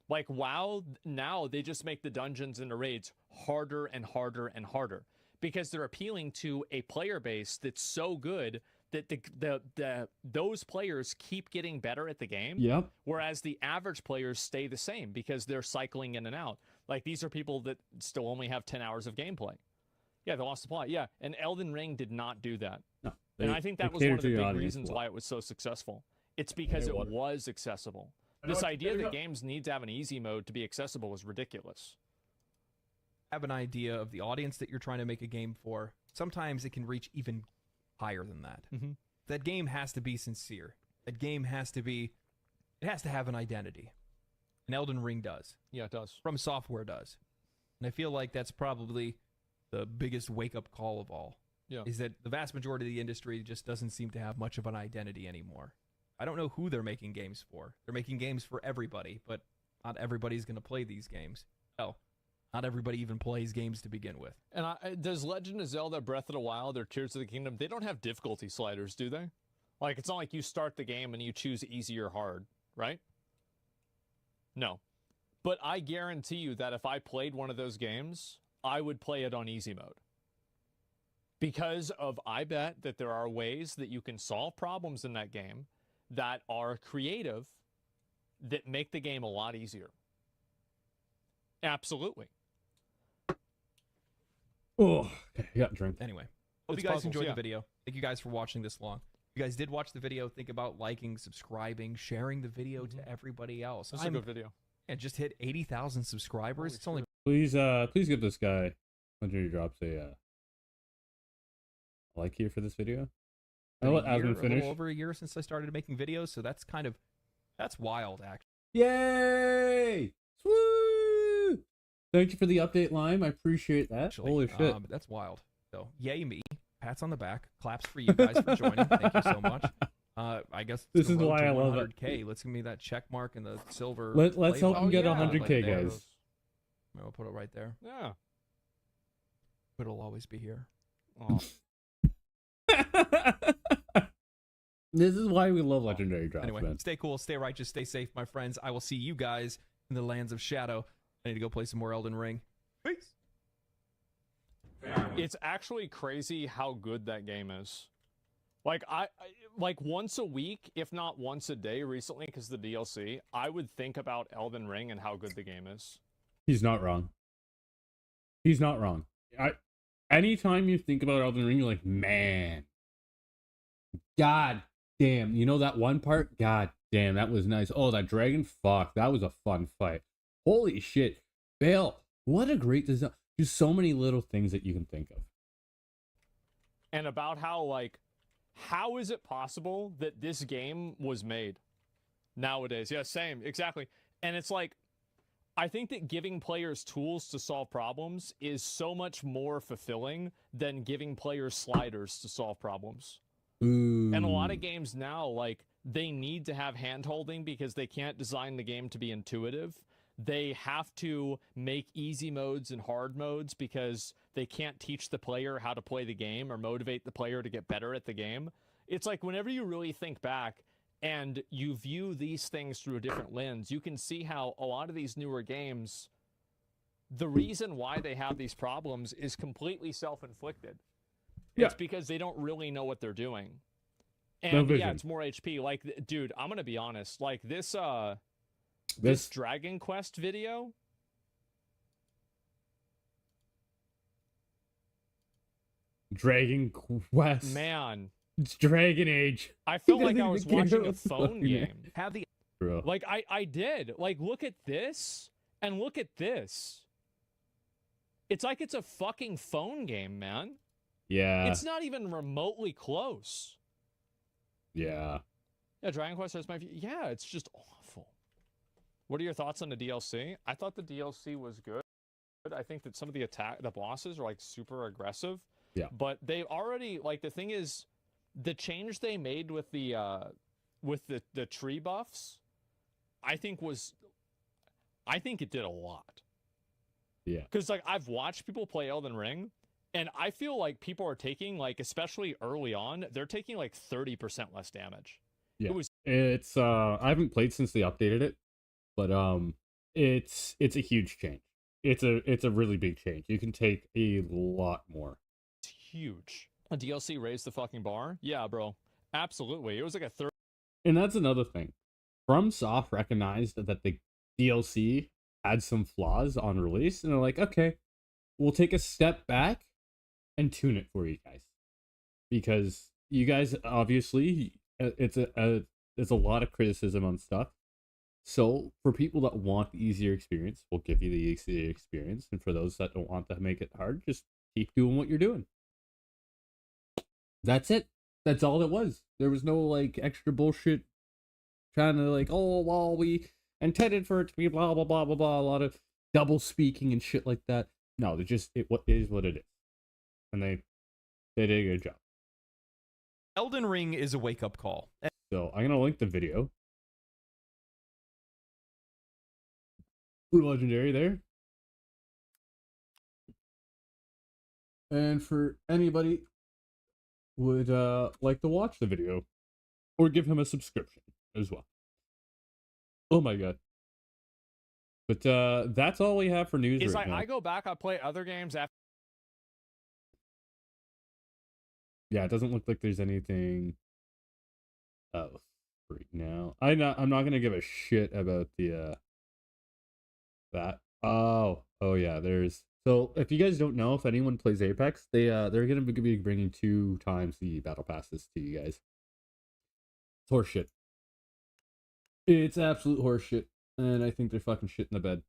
Like, WoW, now they just make the dungeons and the raids harder and harder and harder. Because they're appealing to a player base that's so good that those players keep getting better at the game. Yep. Whereas the average players stay the same because they're cycling in and out. Like, these are people that still only have 10 hours of gameplay. Yeah, they lost the plot. Yeah, and Elden Ring did not do that. No, and I think that was one of the big reasons why it was so successful. It's because it was accessible. This idea that games need to have an easy mode to be accessible is ridiculous. Have an idea of the audience that you're trying to make a game for. Sometimes it can reach even higher than that. That game has to be sincere. That game has to have an identity. And Elden Ring does. Yeah, it does. From Software does. And I feel like that's probably the biggest wake-up call of all. Yeah. is that the vast majority of the industry just doesn't seem to have much of an identity anymore. I don't know who they're making games for. They're making games for everybody, but not everybody's going to play these games. Hell, not everybody even plays games to begin with. And does Legend of Zelda Breath of the Wild or Tears of the Kingdom, they don't have difficulty sliders, do they? Like, it's not like you start the game and you choose easy or hard, right? No. But I guarantee you that if I played one of those games, I would play it on easy mode. Because I bet that there are ways that you can solve problems in that game that are creative that make the game a lot easier. Absolutely. Oh, yeah, drink. Anyway, hope It's you guys puzzles, enjoyed yeah. the video. Thank you guys for watching this long. If you guys did watch the video, think about liking, subscribing, sharing the video to everybody else. That's a good video. And just hit 80,000 subscribers. It's only Please give this guy Legendary Drops a like here for this video. I'll let Asmund a finish. little over a year since I started making videos, so that's wild, actually. Yay! Swoo! Thank you for the update, Lime. I appreciate that. Holy shit. But that's wild. So, yay me. Pats on the back. Claps for you guys for joining. Thank you so much. I guess This is why I love it. 100K. Let's give me that check mark and the silver. Let's help him get yeah. 100K, guys. I'll put it right there. Yeah. But it'll always be here. Oh. This is why we love Legendary Drops, Anyway, man. stay cool, stay righteous, stay safe, my friends. I will see you guys in the lands of shadow. I need to go play some more Elden Ring. Peace. It's actually crazy how good that game is. Like I like once a week, if not once a day recently, because the DLC, I would think about Elden Ring and how good the game is. He's not wrong. He's not wrong. Anytime you think about Elden Ring, you're like, man, god damn. You know that one part? God damn, that was nice. Oh, that dragon? Fuck, that was a fun fight. Holy shit. Bale, what a great design. Just so many little things that you can think of. And about how is it possible that this game was made nowadays? Yeah, same, exactly. And it's like, I think that giving players tools to solve problems is so much more fulfilling than giving players sliders to solve problems. Ooh. And a lot of games now, like, they need to have hand-holding because they can't design the game to be intuitive. They have to make easy modes and hard modes because they can't teach the player how to play the game or motivate the player to get better at the game. It's like whenever you really think back and you view these things through a different lens, you can see how a lot of these newer games, the reason why they have these problems is completely self-inflicted. Yeah. It's because they don't really know what they're doing. No And yeah, vision. it's more HP. Like, dude, I'm going to be honest. Like, this This Dragon Quest video, Dragon Quest. man, It's Dragon Age. I felt He like I doesn't was even care watching a what's phone fucking game. name. Have the Bro. Like, I did. Like, look at this, and look at this. It's like it's a fucking phone game, man. Yeah. It's not even remotely close. Yeah. Yeah, Dragon Quest has my view. Yeah, it's just awful. What are your thoughts on the DLC? I thought the DLC was good. I think that some of the bosses are like super aggressive. Yeah. But they already, like, the thing is, the change they made with the tree buffs, I think it did a lot. Yeah. Because, like, I've watched people play Elden Ring, and I feel like people are taking, like, especially early on, they're taking like 30% less damage. Yeah. It was It's I haven't played since they updated it, but it's a huge change. It's a really big change. You can take a lot more. huge. A DLC raised the fucking bar? Yeah, bro. Absolutely. It was like a third. And that's another thing. FromSoft recognized that the DLC had some flaws on release, and they're like, okay, we'll take a step back and tune it for you guys. Because you guys, obviously, it's a lot of criticism on stuff. So for people that want the easier experience, we'll give you the easier experience. And for those that don't want to make it hard, just keep doing what you're doing. That's it. That's all it was. There was no like extra bullshit trying to like, oh, well, we intended for it to be blah, blah, blah, blah, blah. A lot of double speaking and shit like that. No, they're just, what is what it is. And they They did a good job. Elden Ring is a wake-up call. So I'm gonna link the video. Legendary there. And for anybody would like to watch the video or give him a subscription as well. Oh my god. But that's all we have for news It's right like now. I go back, I play other games after. Yeah, it doesn't look like there's anything else right now. I'm not gonna give a shit about the that. Oh yeah, there's. So if you guys don't know, if anyone plays Apex, they're gonna be bringing 2 times the battle passes to you guys. It's horseshit. It's absolute horseshit, and I think they're fucking shit in the bed.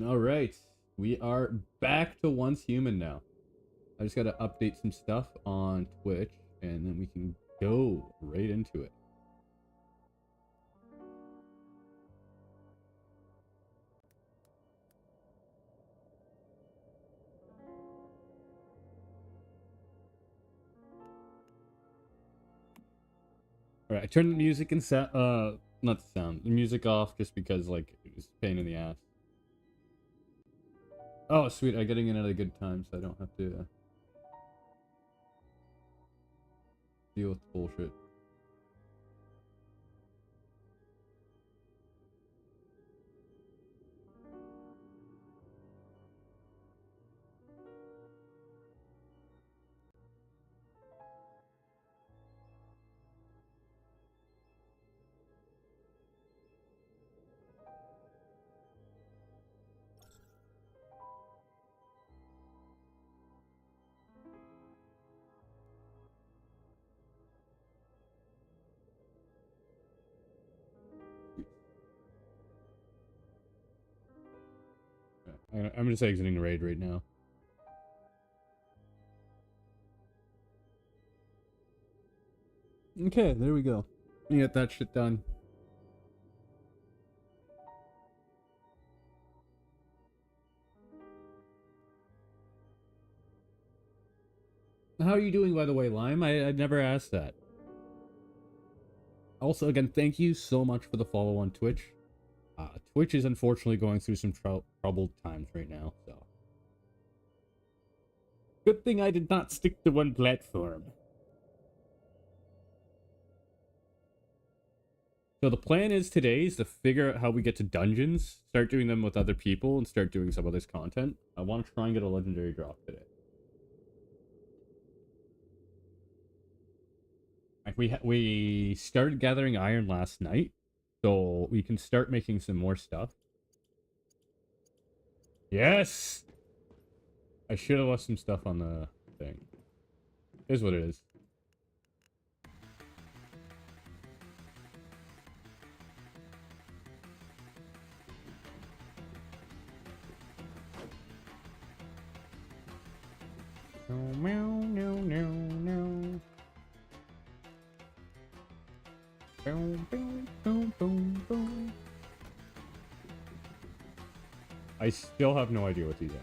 All right, we are back to Once Human now. I just gotta update some stuff on Twitch, and then we can go right into it. All right, I turned the music and not the sound, the music off just because like it was a pain in the ass. Oh sweet, I'm getting in at a good time, so I don't have to deal with the bullshit. I'm just exiting the raid right now. Okay, there we go. You get that shit done. How are you doing, by the way, Lime? I never asked that. Also, again, thank you so much for the follow on Twitch. Twitch is unfortunately going through some troubled times right now, so. Good thing I did not stick to one platform. So the plan is today is to figure out how we get to dungeons, start doing them with other people, and start doing some of this content. I want to try and get a legendary drop today. Like we started gathering iron last night, so we can start making some more stuff. Yes! I should have left some stuff on the thing. Here's what it is. I still have no idea what these are.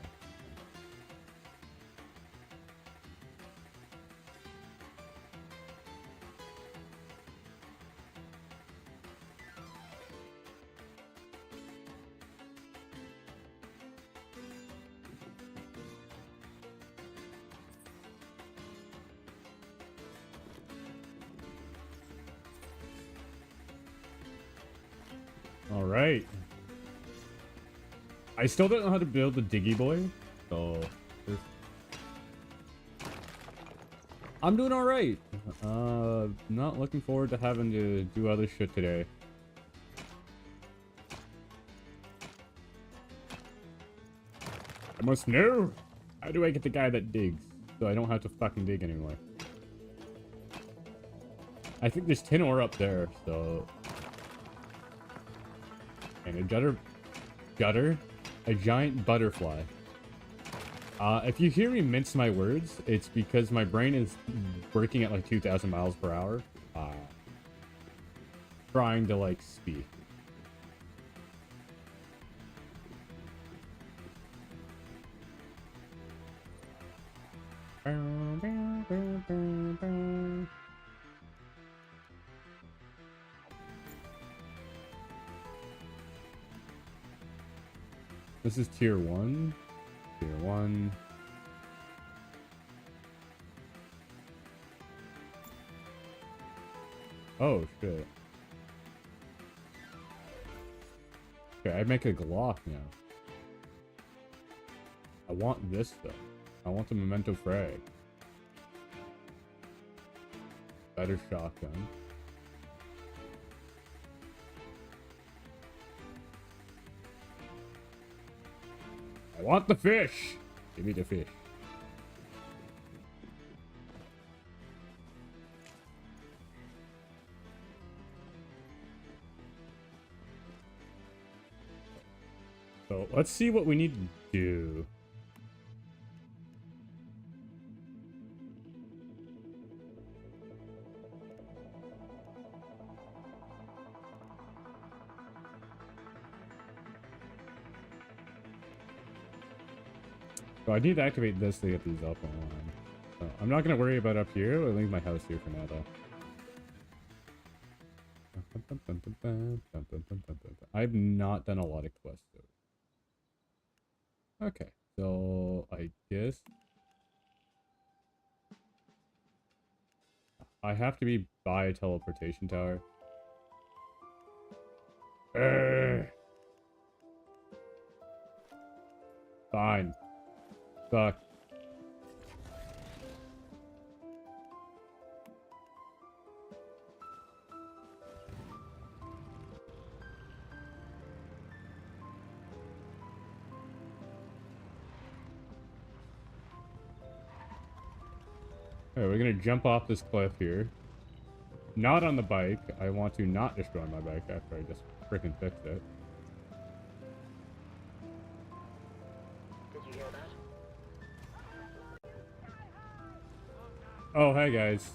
All right. I still don't know how to build the Diggy Boy, so I'm doing all right. Not looking forward to having to do other shit today. I must know. How do I get the guy that digs so I don't have to fucking dig anymore? I think there's tin ore up there, so. And a gutter, a giant butterfly. If you hear me mince my words, it's because my brain is working at like 2,000 miles per hour. Trying to like speak. This is tier 1. Tier 1. Oh, shit. Okay, I make a Glock now. I want this, though. I want the Memento Frag. Better shotgun. I want the fish! Give me the fish. So let's see what we need to do. So I need to activate this to get these up online. So I'm not going to worry about up here. I'll leave my house here for now, though. I've not done a lot of quests, though. Okay, so I guess I have to be by a teleportation tower. Fine. Fuck. Okay, we're gonna jump off this cliff here. Not on the bike. I want to not destroy my bike after I just freaking fixed it. Did you hear that? Oh, hey guys.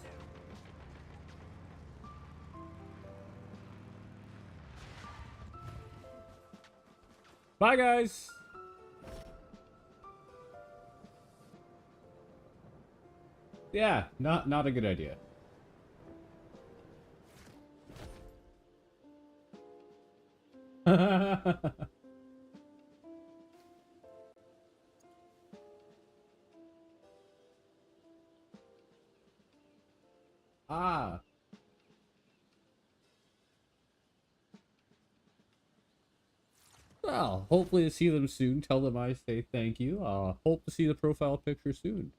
Bye guys. Yeah, not a good idea. Ah. Well, hopefully to see them soon. Tell them I say thank you. Hope to see the profile picture soon.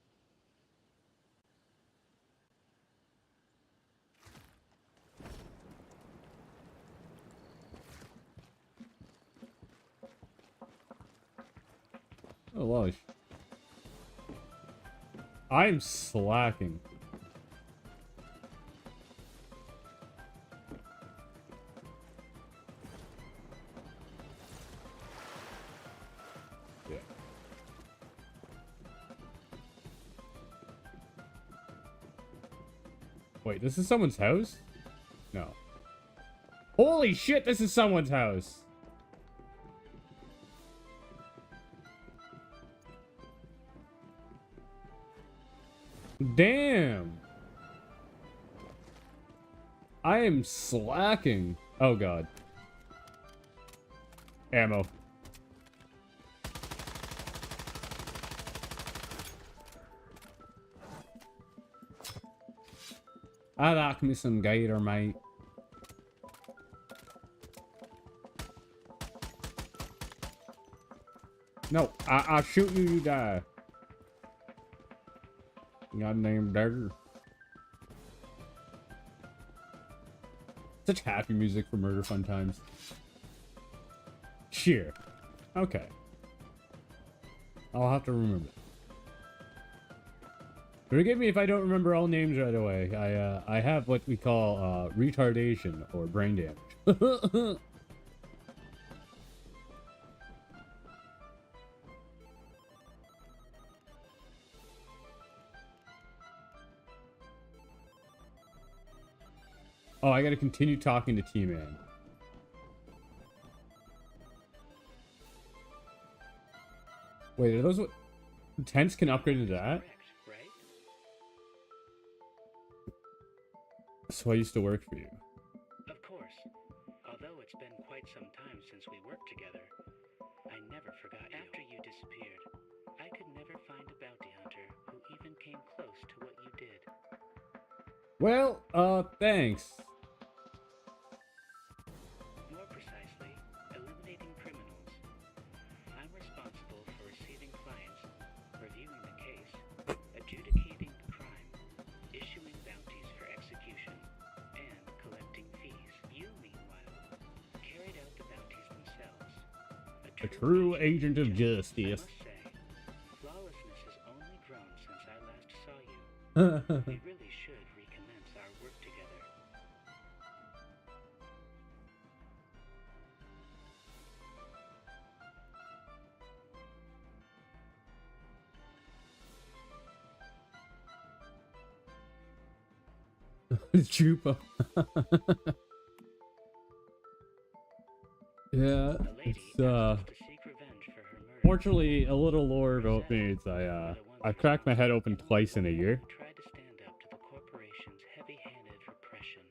Oh, wow. I'm slacking. Yeah. Wait, this is someone's house? No. Holy shit, this is someone's house! Damn! I am slacking. Oh god. Ammo. I like me some gator, mate. No, I'll shoot you, you die. Goddamn dagger. Such happy music for murder fun times. Cheer. Okay. I'll have to remember. Forgive me if I don't remember all names right away. I have what we call retardation or brain damage. Oh, I gotta continue talking to T-Man. Wait, are those what... Tents can upgrade to that? Correct, right? So I used to work for you. Of course. Although it's been quite some time since we worked together, I never forgot you. After you disappeared, I could never find a bounty hunter who even came close to what you did. Well, thanks. More precisely, eliminating criminals. I'm responsible for receiving clients, reviewing the case, adjudicating the crime, issuing bounties for execution, and collecting fees. You, meanwhile, carried out the bounties themselves. A true agent of I justice. must say, lawlessness has only grown since I last saw you. We really should recommence our work together. Chupa. Yeah, The lady it's asked us to seek revenge for her murder. fortunately a little lore about me is I cracked my head open twice in a year. Who tried to stand up to the corporation's heavy-handed repression,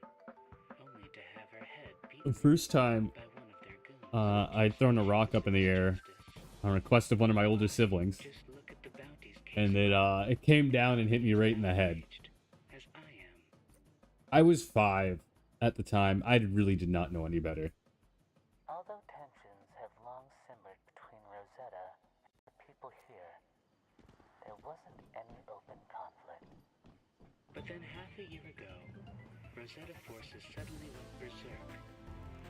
only to have her head The beaten first time by one of their goons. I'd thrown a rock up in the air on request of one of my older siblings, Just look at the bounties and it came down and hit me right in the head. as I am. I was 5 at the time. I really did not know any better. Although tensions have long simmered between Rosetta and the people here, there wasn't any open conflict. But then half a year ago, Rosetta forces suddenly went berserk,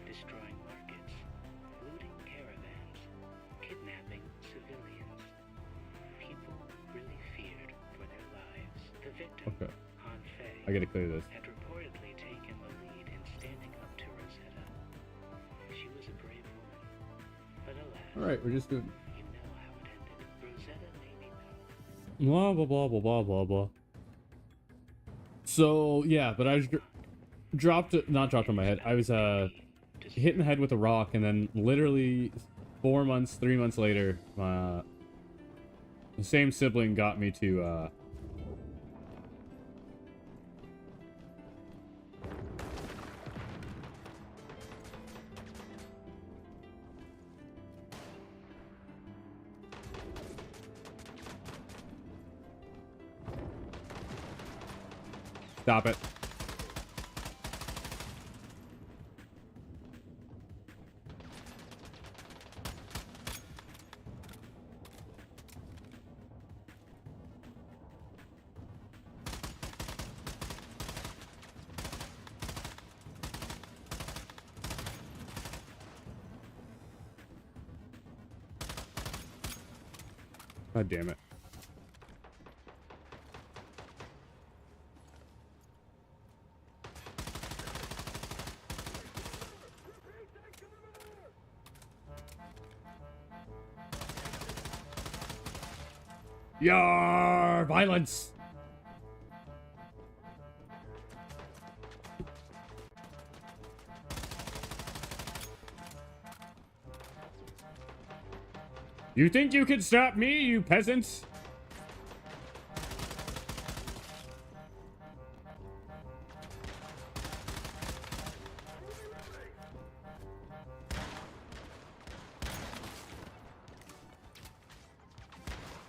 destroying markets, looting caravans, kidnapping civilians. People really feared for their lives. The victim, Okay, Han Fei, I gotta clear this. had reportedly taken the lead in standing up to Rosetta. She was a brave woman, but alas, Alright, we're just doing you know how it ended. Rosetta made me blah blah blah blah blah blah blah. So yeah, but I was not dropped on my head. I was hit in the head with a rock, and then literally 3 months later, the same sibling got me to stop it. God damn it. Yar! Violence! You think you can stop me, you peasants?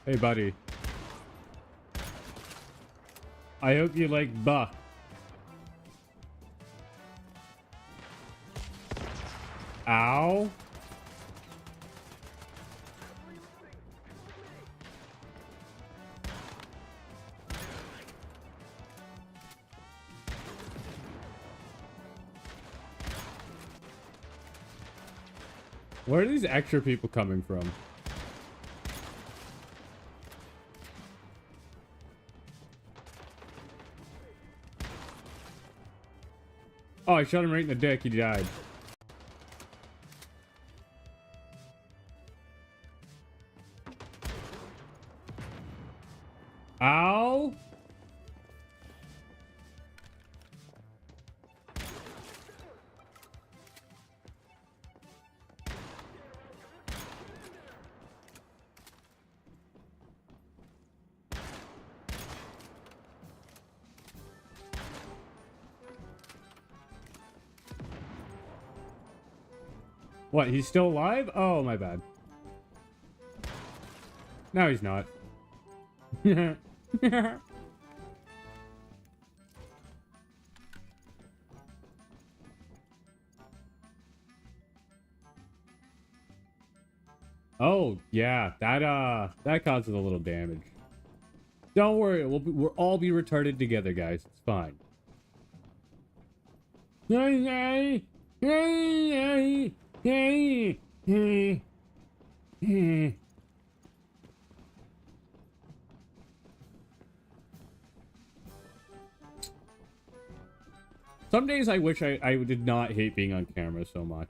Hey, buddy. I hope you like buh. Ow. Where are these extra people coming from? Oh, I shot him right in the dick. He died. Ow. What, he's still alive? Oh, my bad. No, he's not. Oh, yeah. That causes a little damage. Don't worry. We'll all be retarded together, guys. It's fine. Some days I wish I did not hate being on camera so much.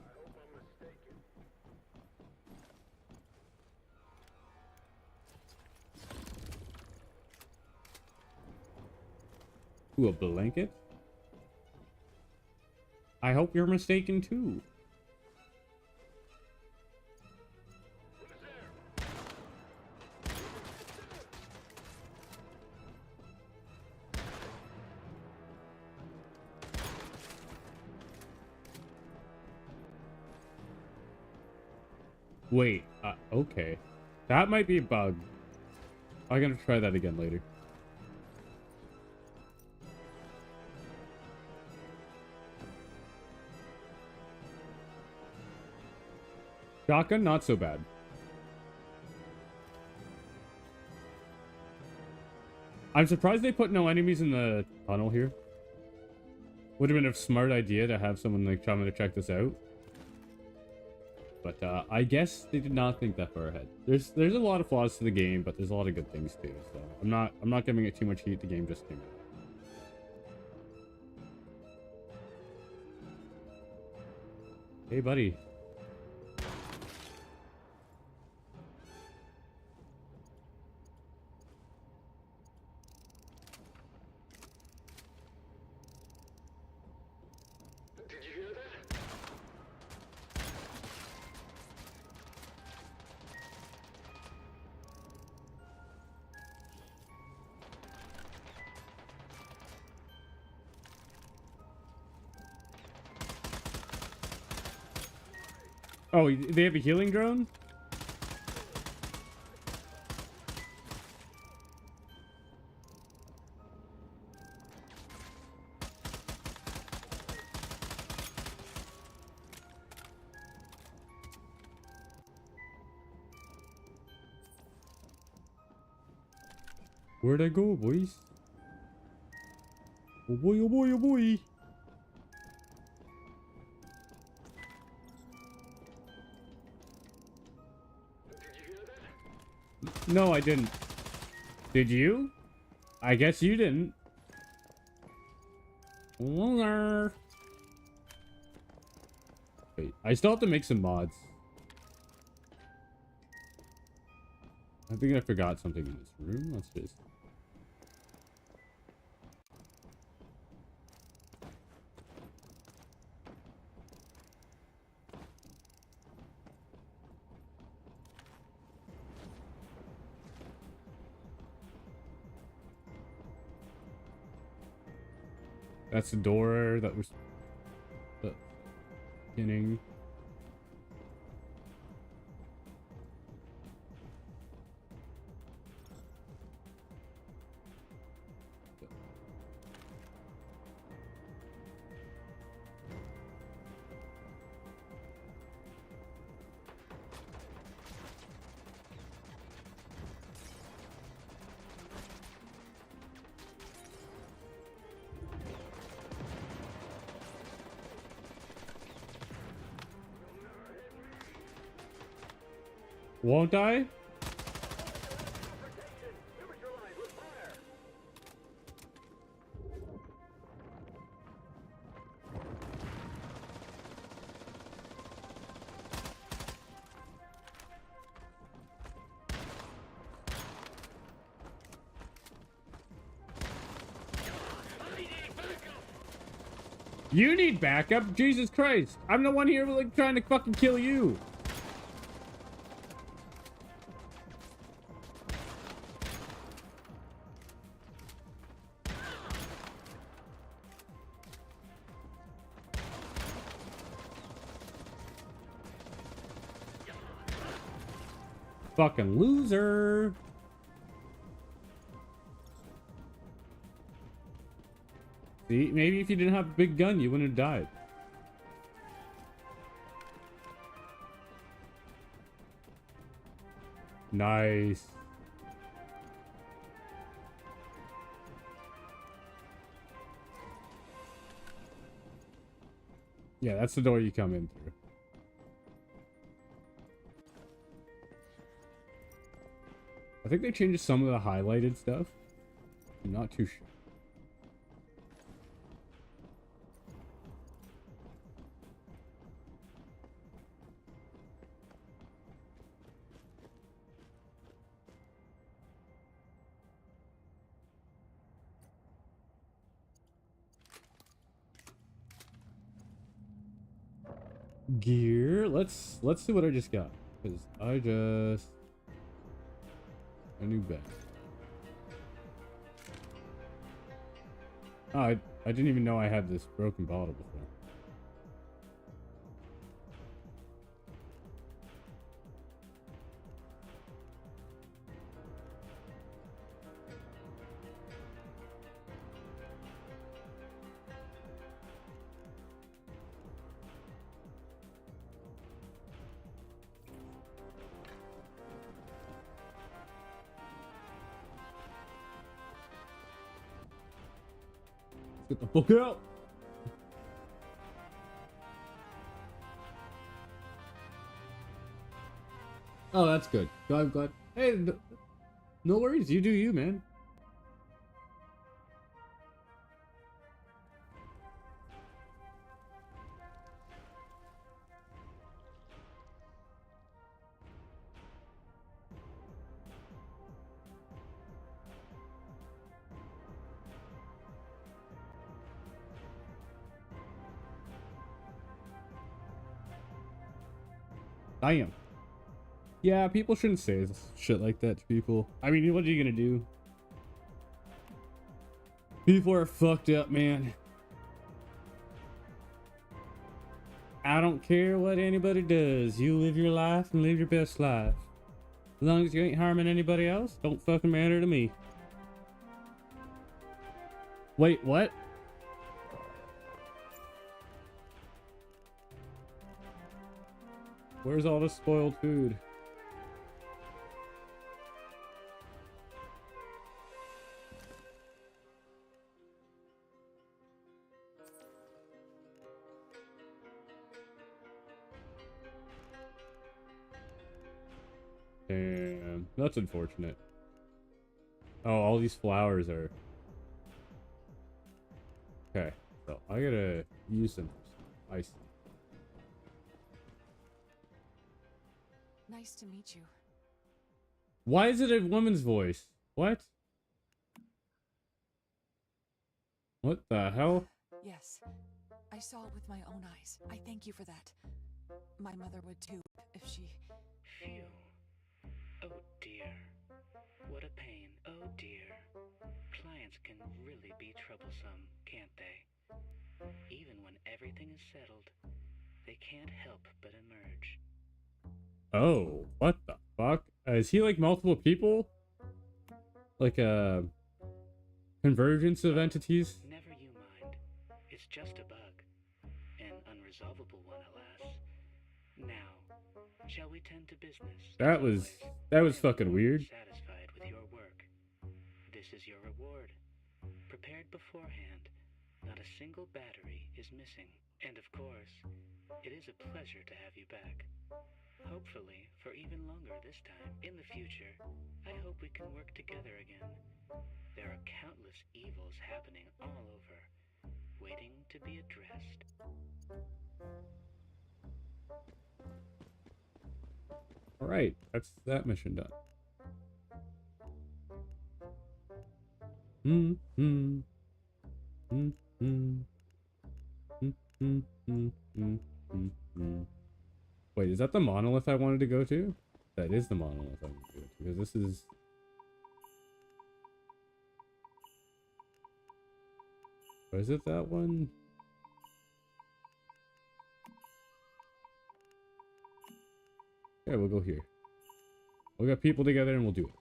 Ooh, a blanket? I hope you're mistaken too. Wait, okay. That might be a bug. I'm gonna try that again later. Shotgun, not so bad. I'm surprised they put no enemies in the tunnel here. Would have been a smart idea to have someone like trying to check this out. But I guess they did not think that far ahead. There's a lot of flaws to the game, but there's a lot of good things too. So I'm not giving it too much heat. The game just came out. Hey, buddy. Did you hear that? Oh, they have a healing drone? Where'd I go, boys? Oh boy, oh boy, oh boy. No, I didn't. Did you? I guess you didn't. Wait, I still have to make some mods. I think I forgot something in this room. What's this? That's the door that was the beginning. Won't I? You need backup? Jesus Christ. I'm the one here like trying to fucking kill you. fucking loser. See, maybe if you didn't have a big gun, you wouldn't have died. Nice. Yeah, that's the door you come in through. I think they changed some of the highlighted stuff. I'm not too sure. Gear. Let's see what I just got. Because I just a new bed. Oh, I didn't even know I had this broken bottle before. Get the fuck out! Oh, that's good. I'm glad. Hey, no worries. You do you, man. I am. Yeah, people shouldn't say shit like that to people. I mean, what are you gonna do? People are fucked up, man. I don't care what anybody does. You live your life and live your best life. As long as you ain't harming anybody else, don't fucking matter to me. Wait, what? Where's all the spoiled food? Damn, that's unfortunate. Oh, all these flowers are... Okay, so I gotta use them. I see. Nice to meet you. Why is it a woman's voice? What? What the hell? Yes, I saw it with my own eyes. I thank you for that. My mother would too, if she... Phew. Oh dear. What a pain. Oh dear. Clients can really be troublesome, can't they? Even when everything is settled, they can't help but emerge. Oh, what the fuck? Is he like multiple people? Like a convergence of entities? Never you mind. It's just a bug. An unresolvable one, alas. Now, shall we tend to business? That was fucking weird. Satisfied with your work. This is your reward. Prepared beforehand. Not a single battery is missing. And of course, it is a pleasure to have you back. Hopefully, for even longer this time. In the future, I hope we can work together again. There are countless evils happening all over, waiting to be addressed. Alright, that's that mission done. Wait, is that the monolith I wanted to go to? That is the monolith I wanted to go to, because this is... Or is it that one? Yeah, we'll go here. We'll get people together and we'll do it.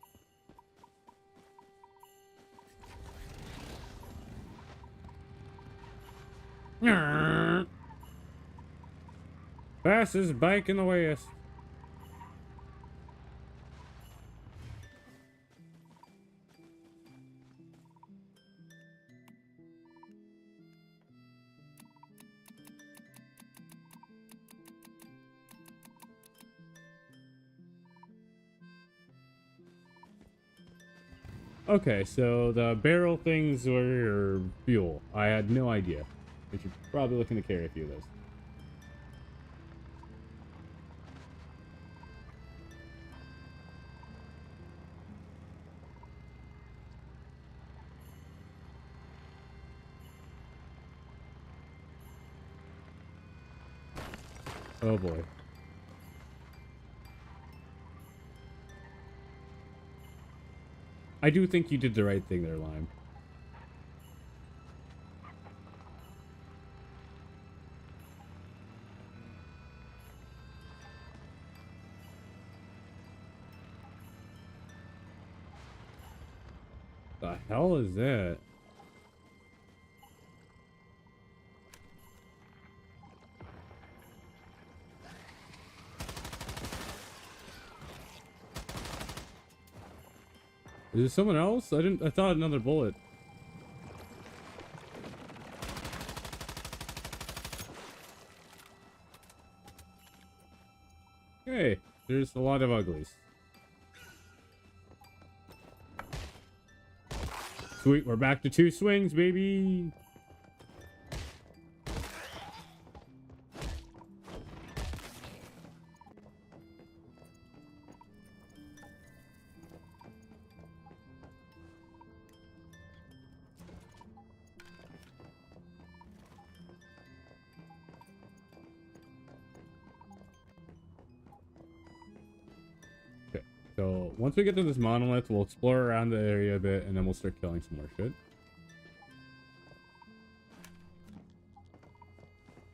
Fastest bike in the West. Okay, so the barrel things were fuel. I had no idea. We should probably looking to carry a few of those. Oh boy. I do think you did the right thing there, Lime. The hell is that? Is it someone else? I thought another bullet. Hey, there's a lot of uglies. Sweet, we're back to 2 swings, baby. So once we get to this monolith, we'll explore around the area a bit, and then we'll start killing some more shit.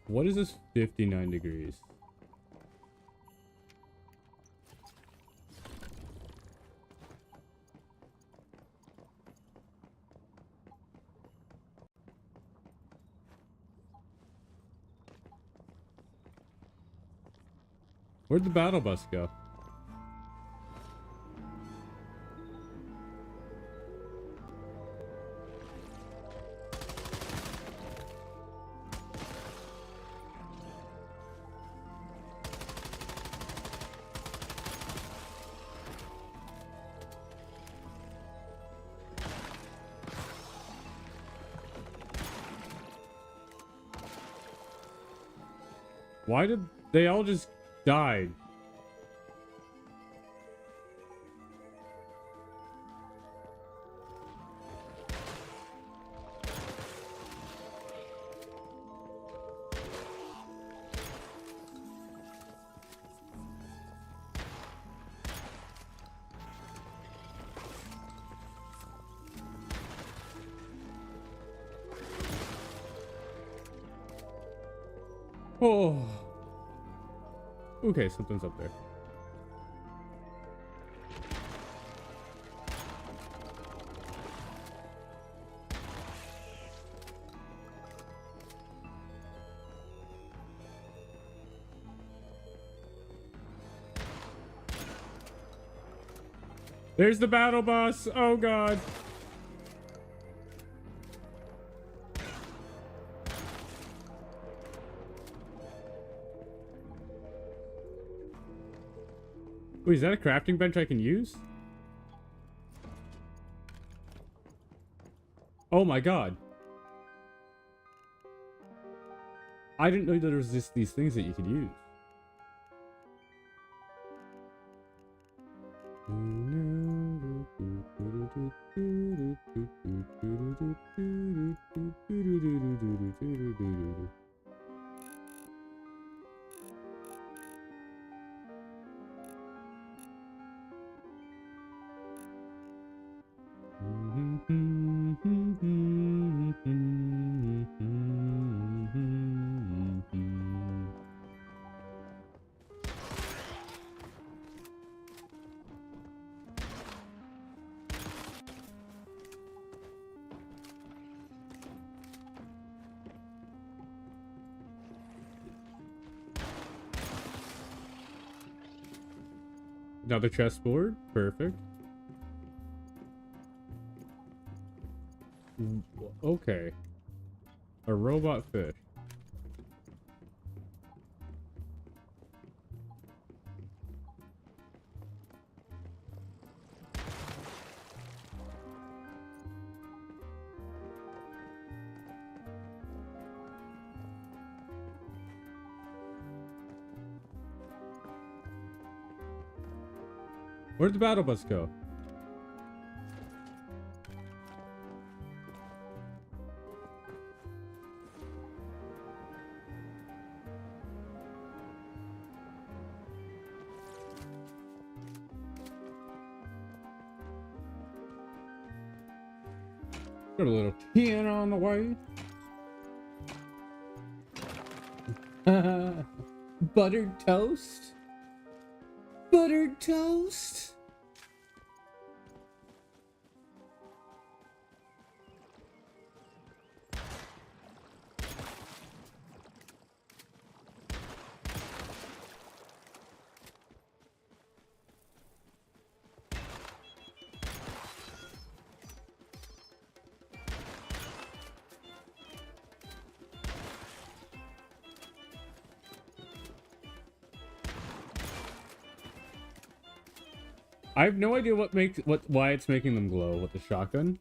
What is this 59 degrees? Where'd the battle bus go? Why did they all just died? Oh. Okay, something's up there. There's the battle bus. Oh god. Wait, is that a crafting bench I can use? Oh my god. I didn't know there was just these things that you could use. Another chessboard. Perfect. Okay. A robot fish. Where'd the battle bus go? Got a little piano on the way. Buttered toast? Buttered toast? I have no idea why it's making them glow with the shotgun.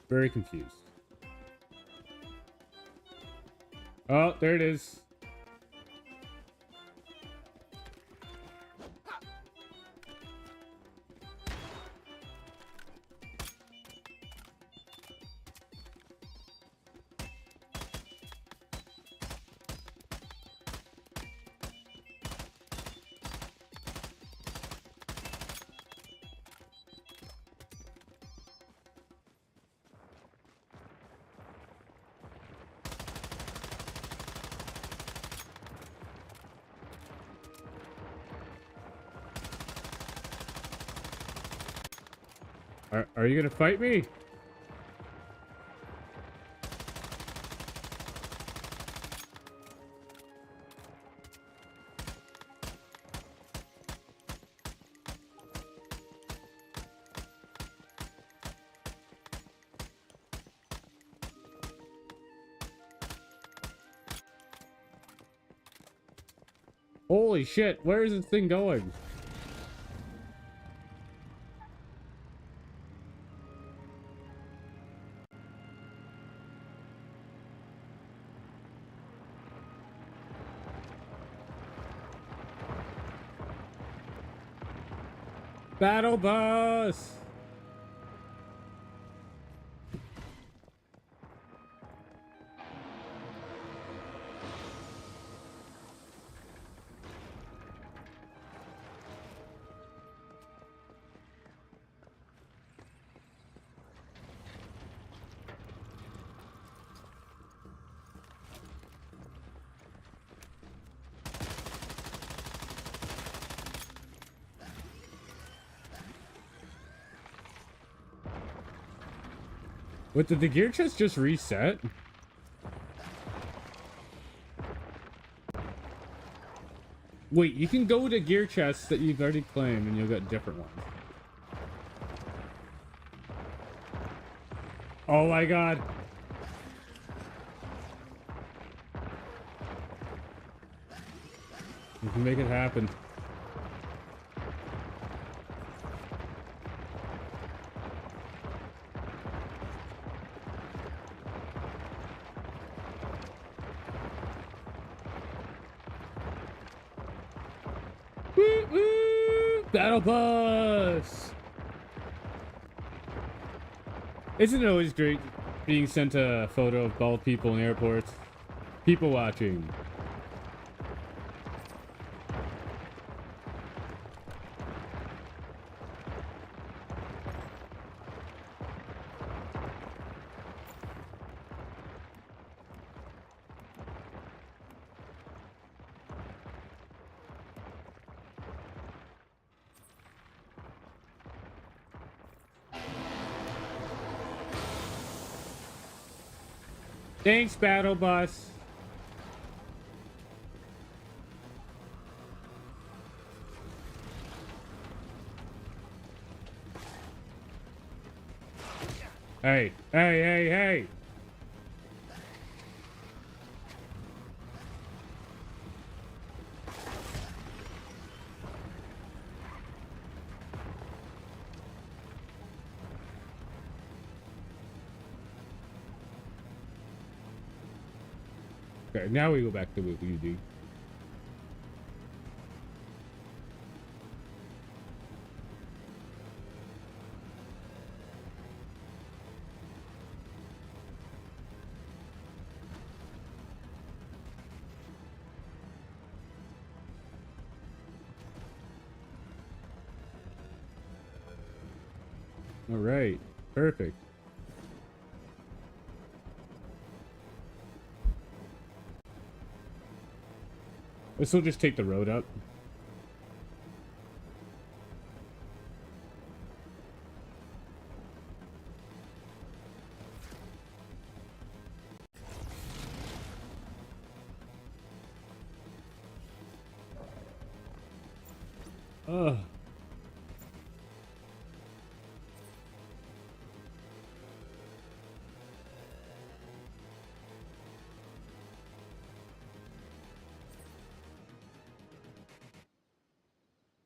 Very confused. Oh, there it is. Are you gonna fight me? Holy shit, where is this thing going? Battle bus! What, did the gear chest just reset? Wait, you can go to gear chests that you've already claimed and you'll get different ones. Oh my god. You can make it happen. Woo woo! Battle bus! Isn't it always great being sent a photo of bald people in airports? People watching. Thanks, Battle Bus. Hey, hey, hey, hey! Okay, now we go back to what we do. All right, perfect. This will just take the road up. Ugh.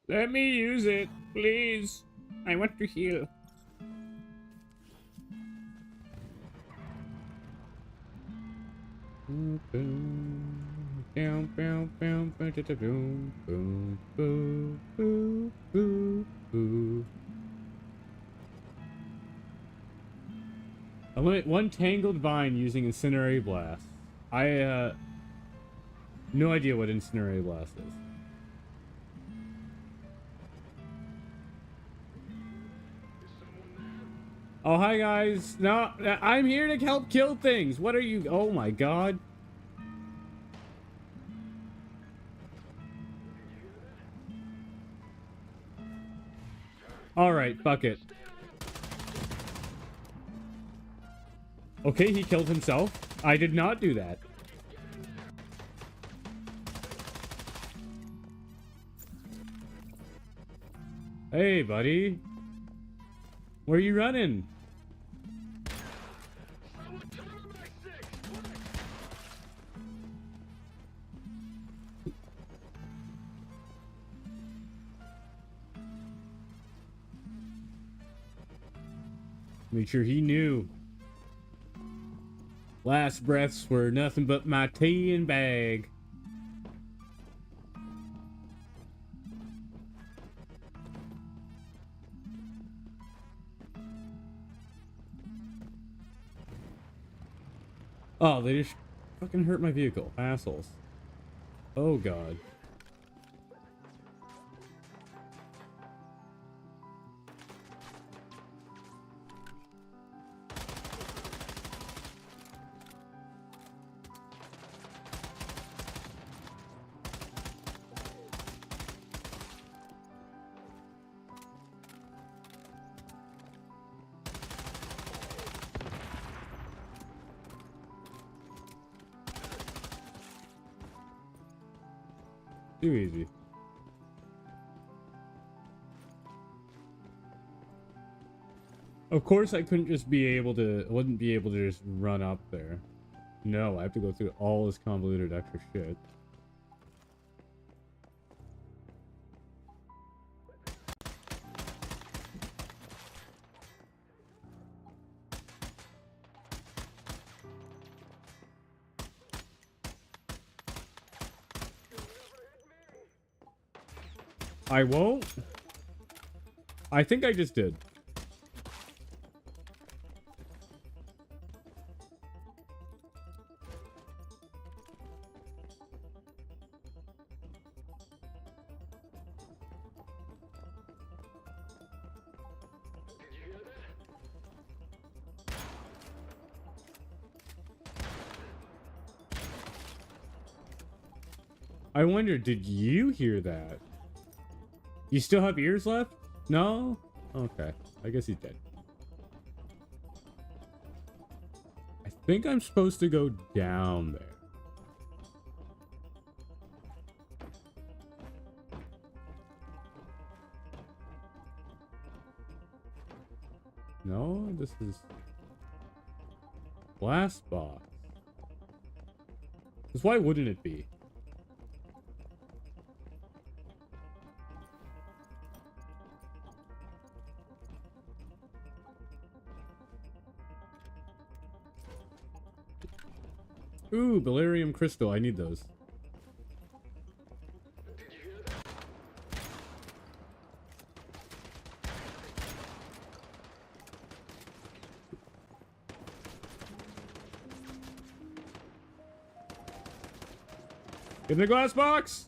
Let me use it, please. I want to heal. Boom, boom, down, boom, boom, boom, boom, boom, boom, boom, boom, boom. Eliminate one tangled vine using Incinerary Blast. I, no idea what Incinerary Blast is. Oh, hi guys. No, I'm here to help kill things. What are you? Oh my god. All right, fuck it. Okay, he killed himself. I did not do that. Hey, buddy. Where are you running? Make sure he knew. Last breaths were nothing but my tea and bag. Oh, they just fucking hurt my vehicle. Assholes. Oh, God. Too easy. Of course I couldn't just be able to, wouldn't be able to just run up there. No, I have to go through all this convoluted extra shit. I won't? I think I just did. I wonder, did you hear that? You still have ears left? No? Okay. I guess he's dead. I think I'm supposed to go down there. No? This is... Glass box. Because why wouldn't it be? Ooh, Bellarium crystal. I need those. Did you hear that? In the glass box!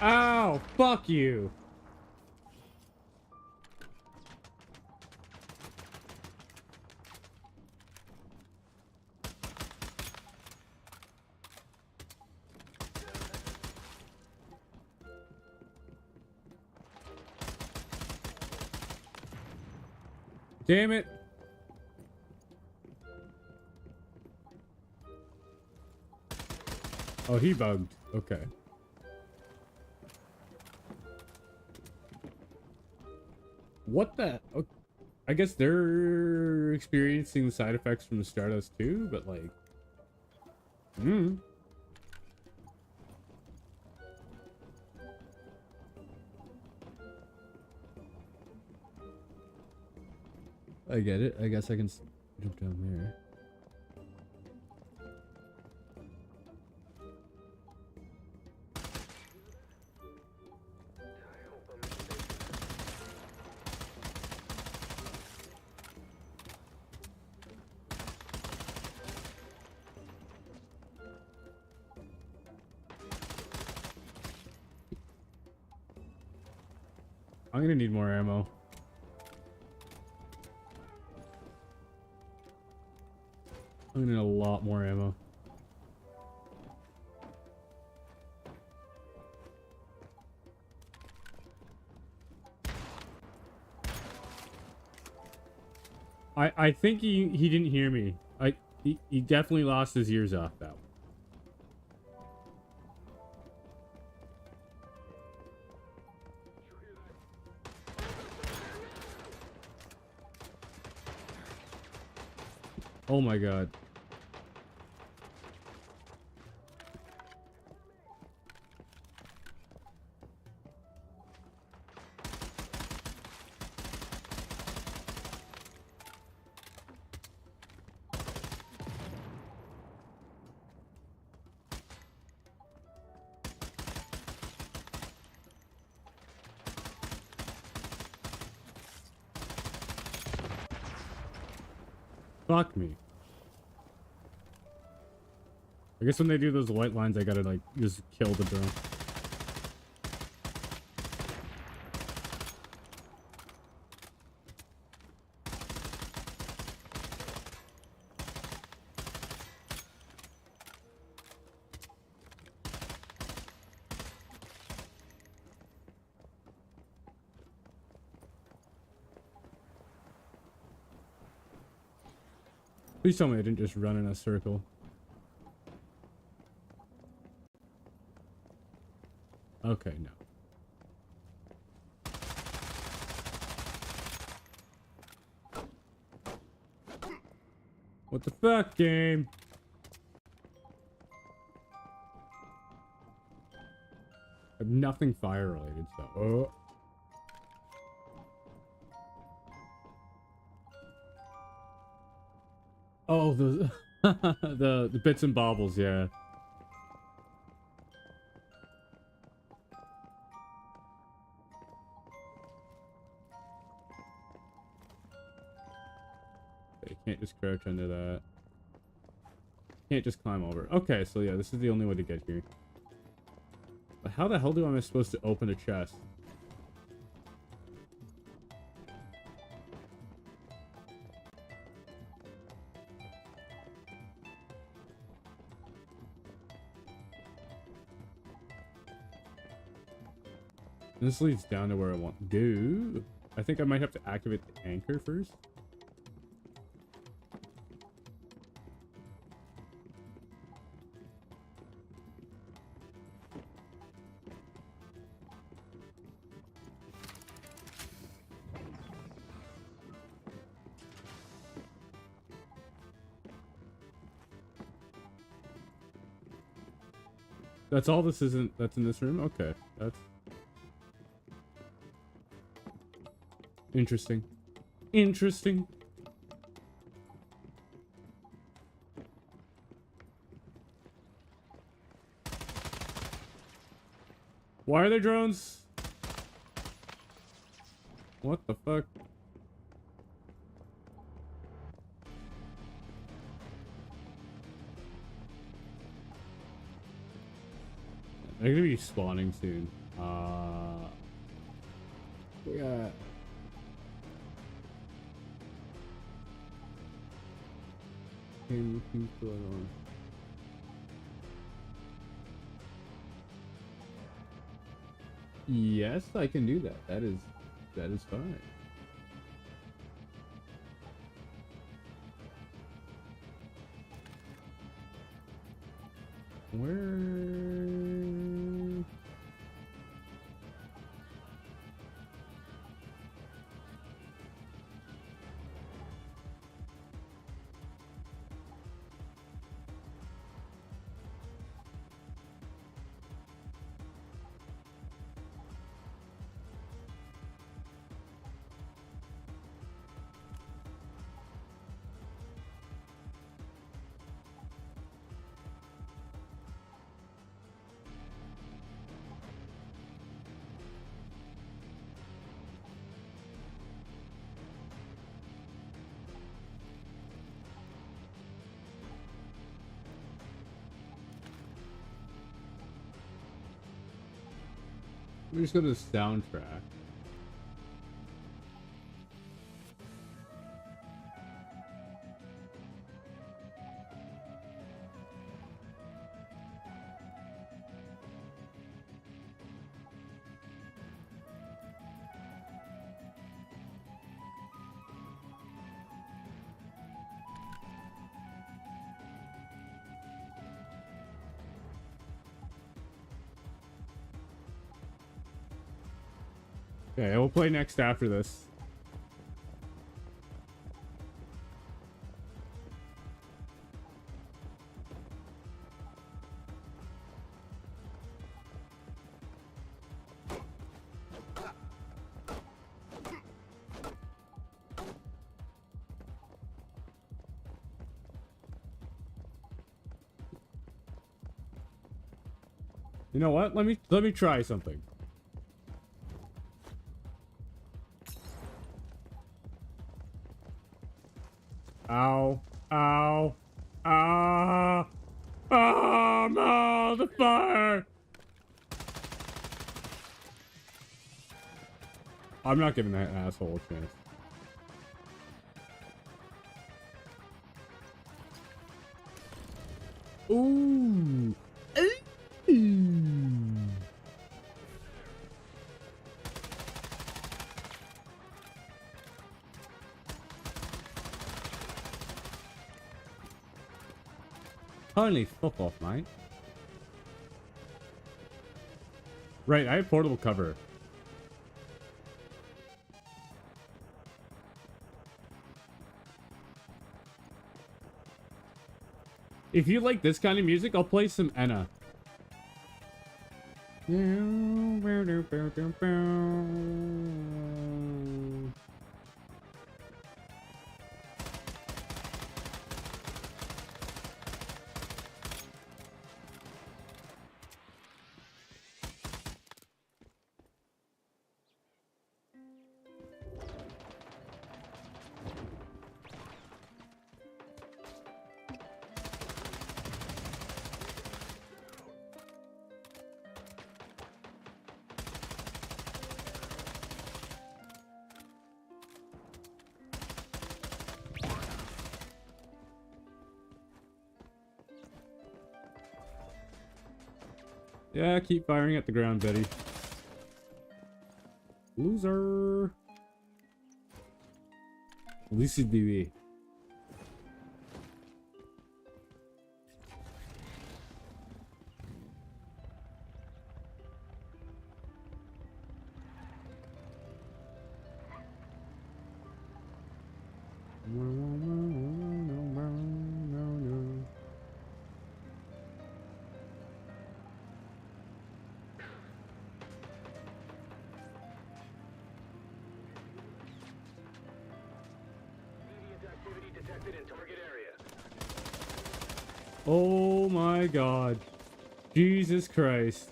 Ow! Fuck you! Damn it! Oh, he bugged. Okay. What the? Okay. I guess they're experiencing the side effects from the Stardust too, but like... I get it. I guess I can jump down there. I hope I'm mistaken. I'm gonna need more ammo. I'm gonna need a lot more ammo. I think he didn't hear me. He definitely lost his ears off that one. Oh my god. Fuck me. I guess when they do those white lines, I gotta like just kill the drone. Please tell me I didn't just run in a circle. Okay, no. What the fuck, game? I have nothing fire related, so. Oh. Oh, the the bits and bobbles, yeah. You can't just crouch under that. Can't just climb over. Okay, so yeah, this is the only way to get here. But how the hell am I supposed to open a chest? This leads down to where I want to go. I think I might have to activate the anchor first. That's all this isn't that's in this room? Okay. That's interesting. Interesting. Why are there drones? What the fuck? They're gonna be spawning soon. Yeah. Yes, I can do that. That is fine. Where? Let me just go to the soundtrack. Okay, we'll play next after this. You know what? Let me try something. Ow. Ow. Ah. Ah, no, the fire. I'm not giving that asshole a chance. Ooh. Holy fuck off, mate. Right, I have portable cover. If you like this kind of music, I'll play some Enna. Yeah, keep firing at the ground, Betty. Loser. Lucy BB. Deviant activity detected in target area. Oh my god. Jesus Christ.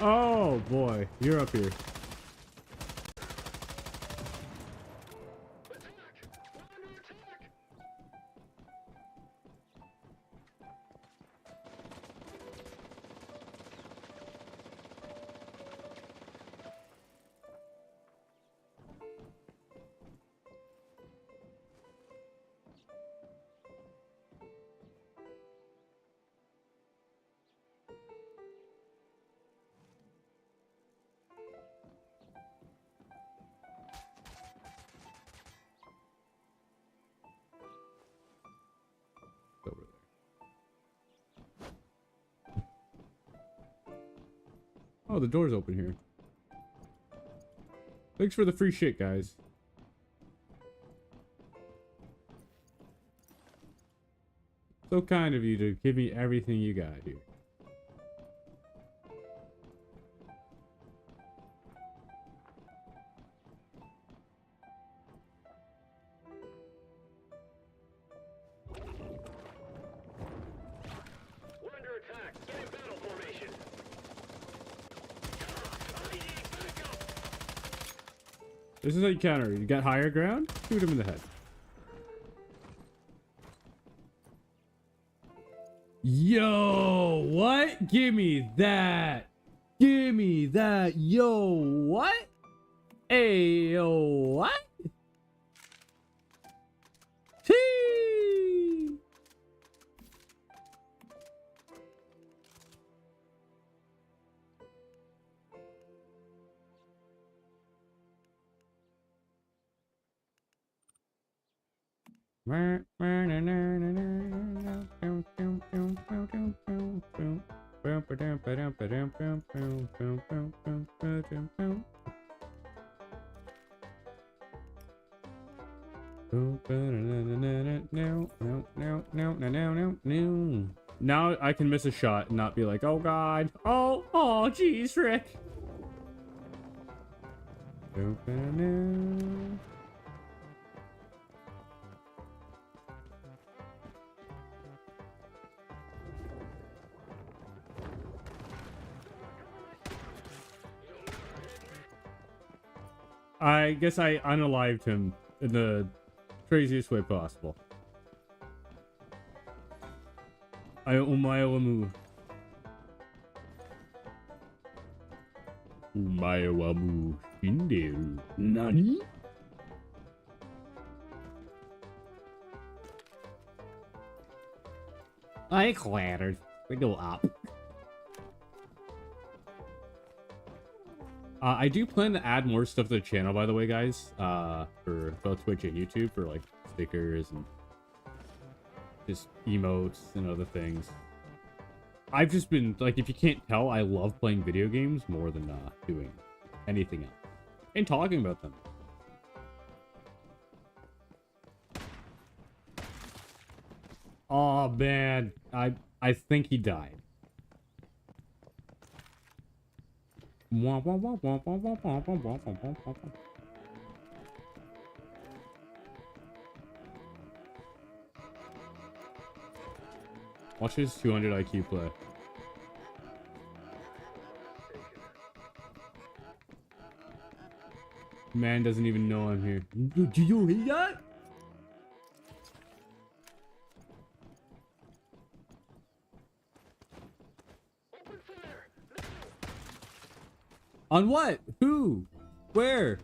Oh boy, you're up here. Over there. Oh, the door's open here. Thanks for the free shit, guys. So kind of you to give me everything you got here. We're under attack. Get in battle formation. I need backup. This is how you counter. You got higher ground? Shoot him in the head. Yo, what? Give me that. Give me that. Yo, what? Hey, yo, what? Tee. Now I can miss a shot and not be like, oh god, oh geez, Rick. I guess I unalived him in the craziest way possible. I omae wa mu. Omae wa mu shinderu. Nani? I clattered. We go up. I do plan to add more stuff to the channel, by the way, guys. For both Twitch and YouTube, for like stickers and just emotes and other things. I've just been like, if you can't tell, I love playing video games more than doing anything else and talking about them. Oh man, I think he died. Watch his 200 IQ play. Man doesn't even know I'm here. Did you hear that? On what? Who? Where?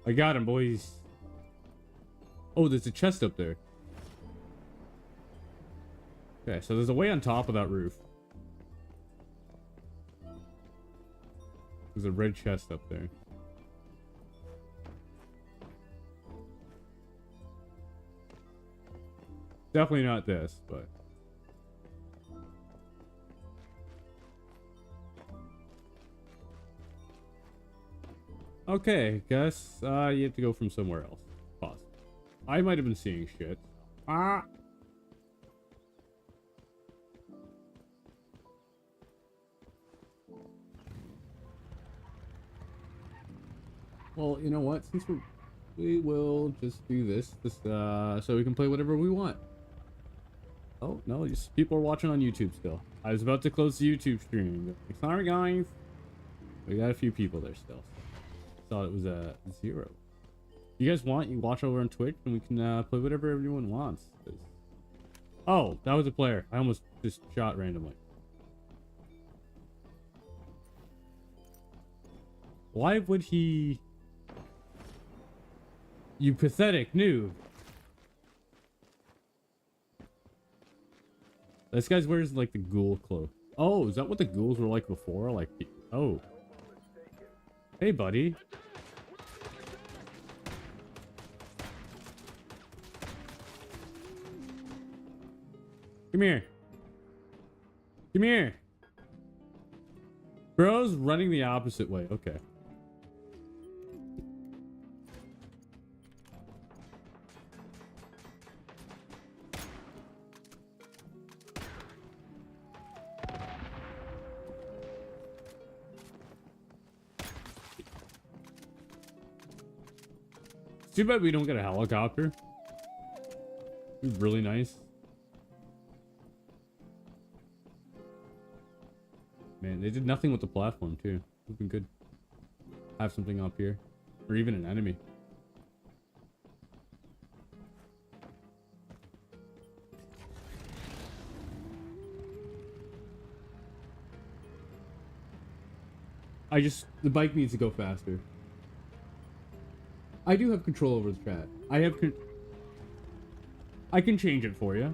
I got him, boys. Oh, there's a chest up there. Okay, so there's a way on top of that roof. There's a red chest up there. Definitely not this, but... Okay, guess you have to go from somewhere else. Pause. I might have been seeing shit. Ah! Well, you know what? Since we will just do this, so we can play whatever we want. Oh, no, just people are watching on YouTube still. I was about to close the YouTube stream. Sorry, guys. We got a few people there still. Thought it was a 0. You guys want, you watch over on Twitch and we can play whatever everyone wants. Oh, that was a player. I almost just shot randomly. Why would he... You pathetic noob. This guy's wears like the ghoul cloak. Oh, is that what the ghouls were like before? Like, oh. Hey, buddy. Come here. Come here. Bro's running the opposite way. Okay. It's too bad we don't get a helicopter. It'd be really nice. Man, they did nothing with the platform too. Would've been good. Have something up here. Or even an enemy. The bike needs to go faster. I do have control over the chat. I can change it for you.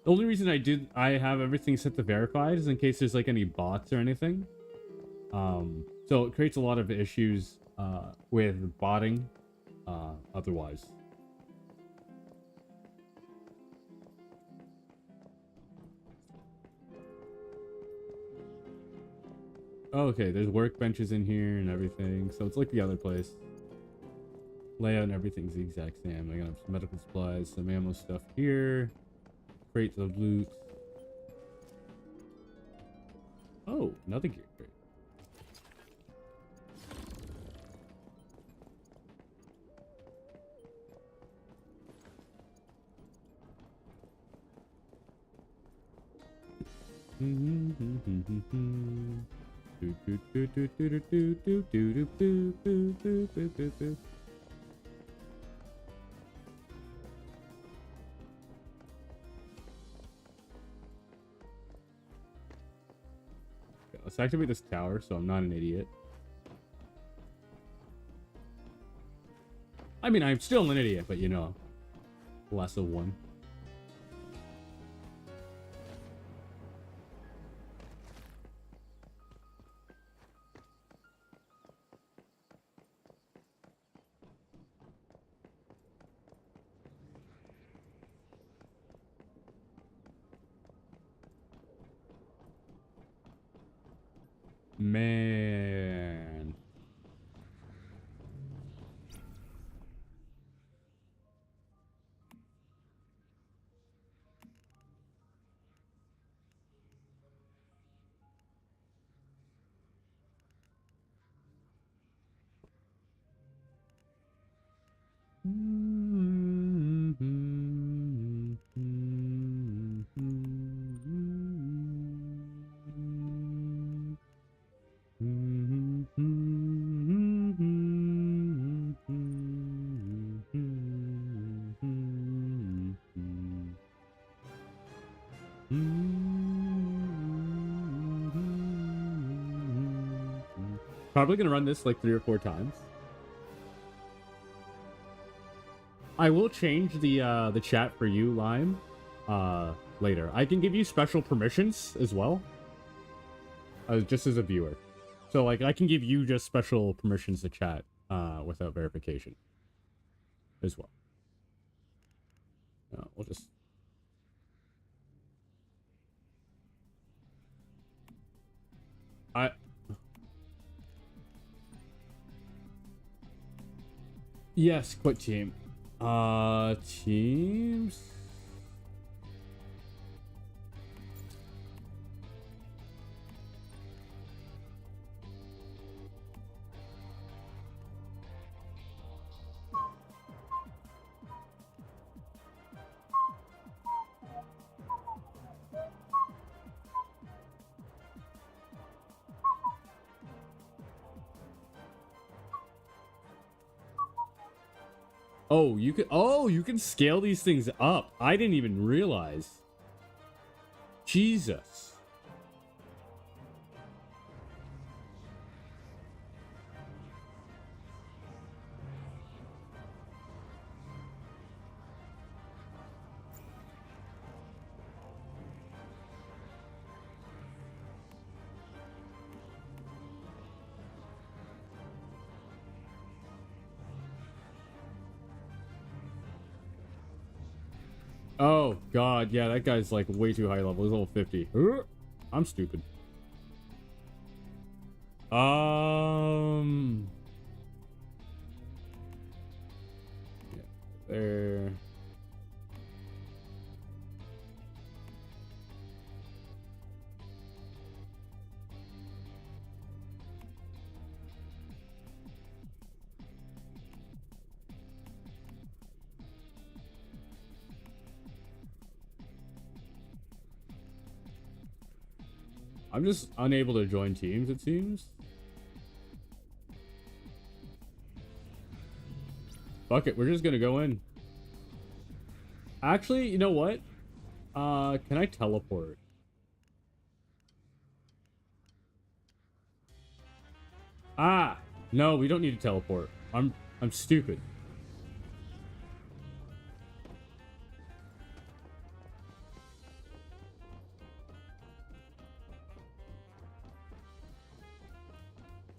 The only reason I have everything set to verified is in case there's like any bots or anything. So it creates a lot of issues with botting otherwise. Okay, there's workbenches in here and everything, so it's like the other place. Layout and everything's the exact same. I got some medical supplies, some ammo stuff here. Crates of loot. Oh, another gear crate. Let's activate this tower so I'm not an idiot. I mean, I'm still an idiot, but you know, less of one. Man. Probably gonna run this like 3 or 4 times. I will change the chat for you, Lime, later. I can give you special permissions as well, just as a viewer. So like I can give you just special permissions to chat without verification as well. We'll just. Yes, quit team. Teams. Oh, you can scale these things up. I didn't even realize. Jesus. Oh, God. Yeah, that guy's, like, way too high level. He's level 50. I'm stupid. Yeah, there. I'm just unable to join teams, it seems. Fuck it, we're just gonna go in. Actually, you know what? Can I teleport? Ah! No, we don't need to teleport. I'm stupid.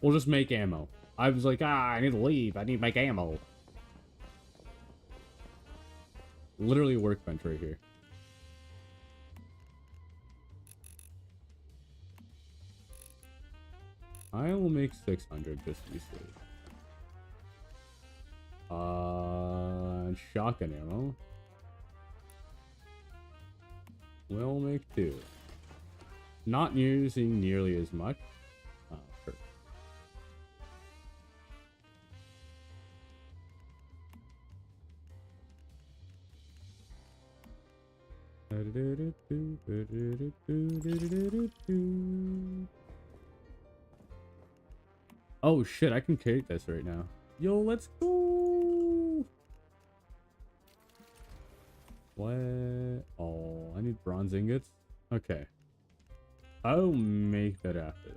We'll just make ammo. I was like, I need to leave. I need to make ammo. Literally a workbench right here. I will make 600 just to be safe. Shotgun ammo. We'll make 2. Not using nearly as much. Oh, perfect. Oh shit, I can create this right now. Yo, let's go. What? Oh, I need bronze ingots. Okay. I'll make that after this.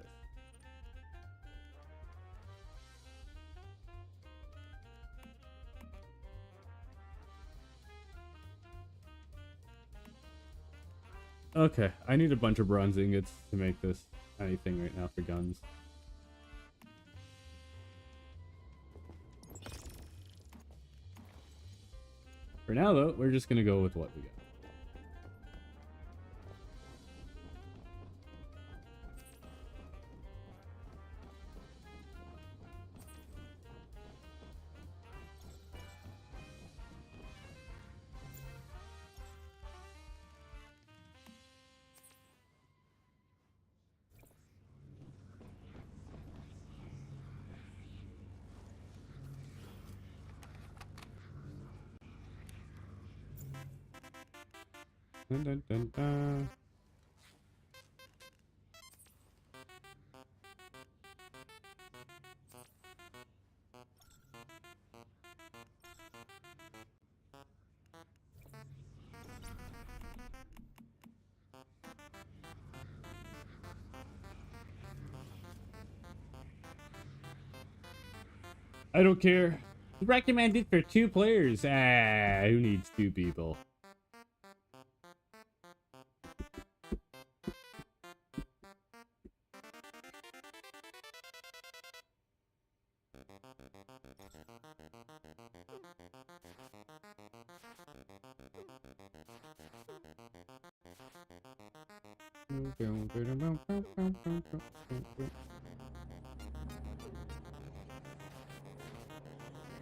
Okay, I need a bunch of bronze ingots to make this anything right now for guns. For now, though, we're just gonna go with what we got. Dun, dun, dun, dun. I don't care. Recommended for 2 players. Ah, who needs 2 people?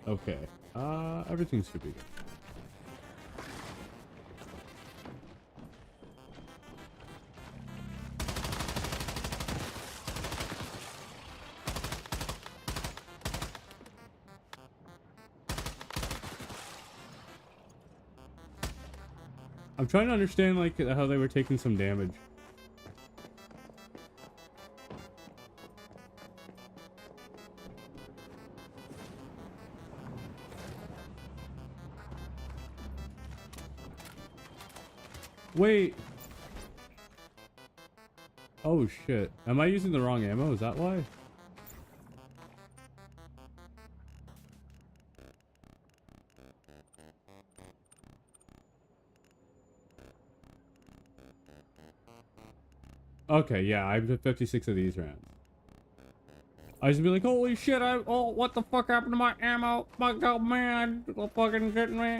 Okay. Everything should be good. I'm trying to understand like how they were taking some damage. Wait. Oh shit. Am I using the wrong ammo? Is that why? Okay, yeah, I have 56 of these rounds. I used to be like, holy shit, what the fuck happened to my ammo? My god, man, fucking get me.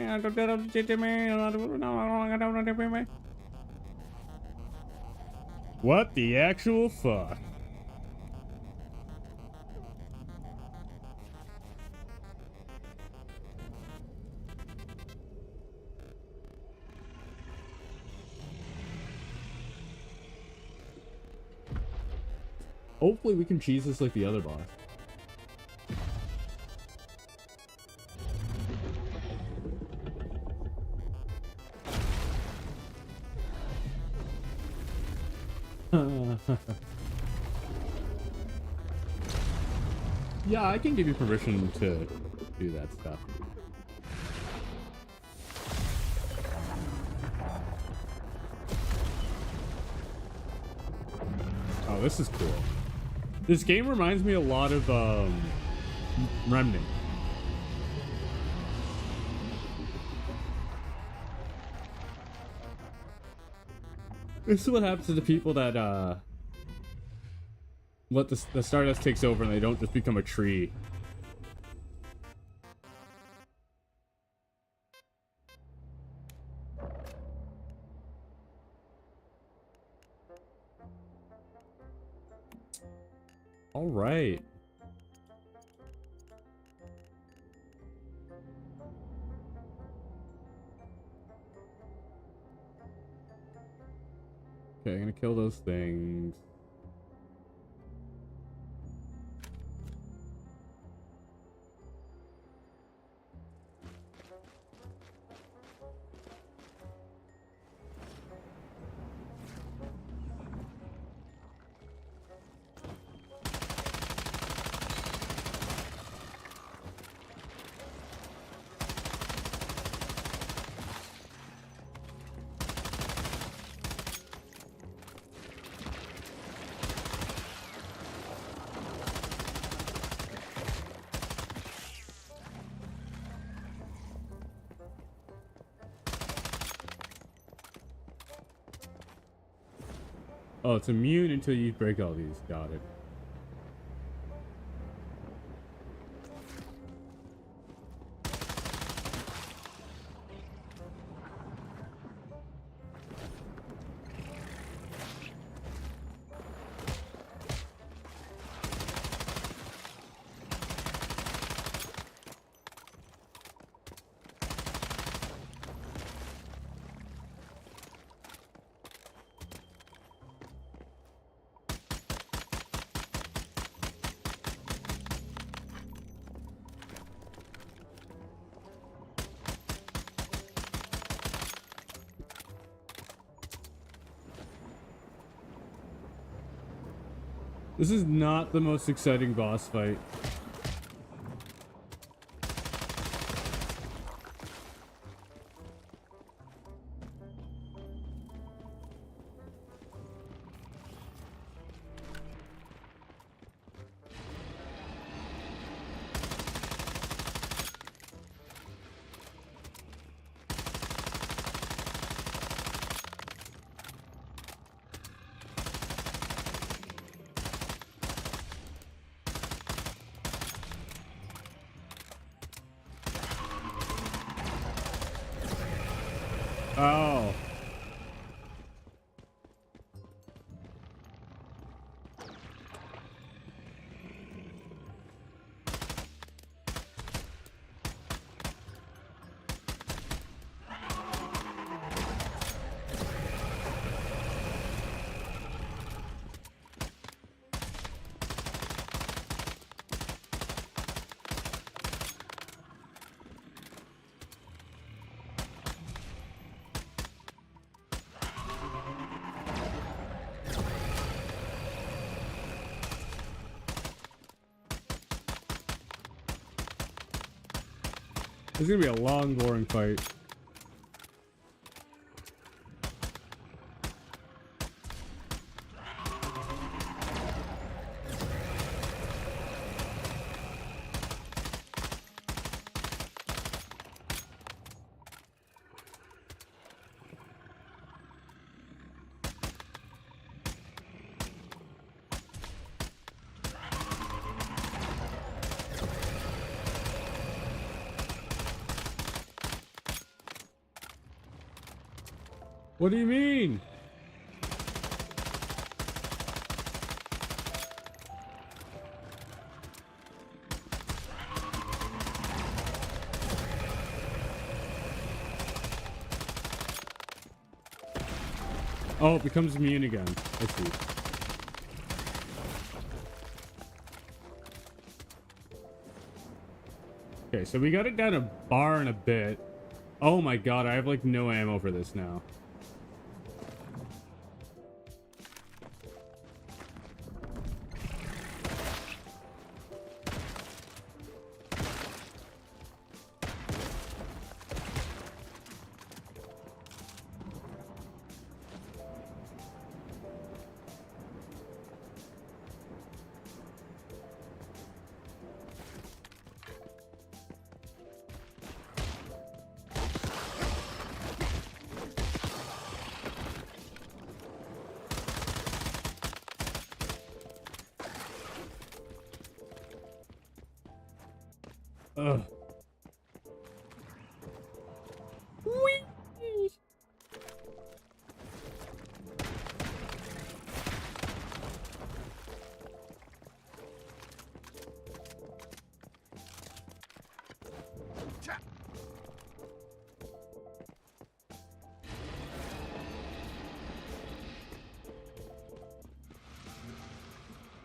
What the actual fuck? Hopefully we can cheese this like the other boss. Yeah, I can give you permission to do that stuff. Oh, this is cool. This game reminds me a lot of Remnant. This is what happens to the people that let the Stardust takes over and they don't just become a tree. All right. Okay, I'm gonna kill those things. Oh, it's immune until you break all these. Got it. This is not the most exciting boss fight. Oh. This is gonna be a long, boring fight. What do you mean? Oh, it becomes immune again. I see. Okay, so we got it down a bar in a bit. Oh my god, I have like no ammo for this now. Ugh. Whee!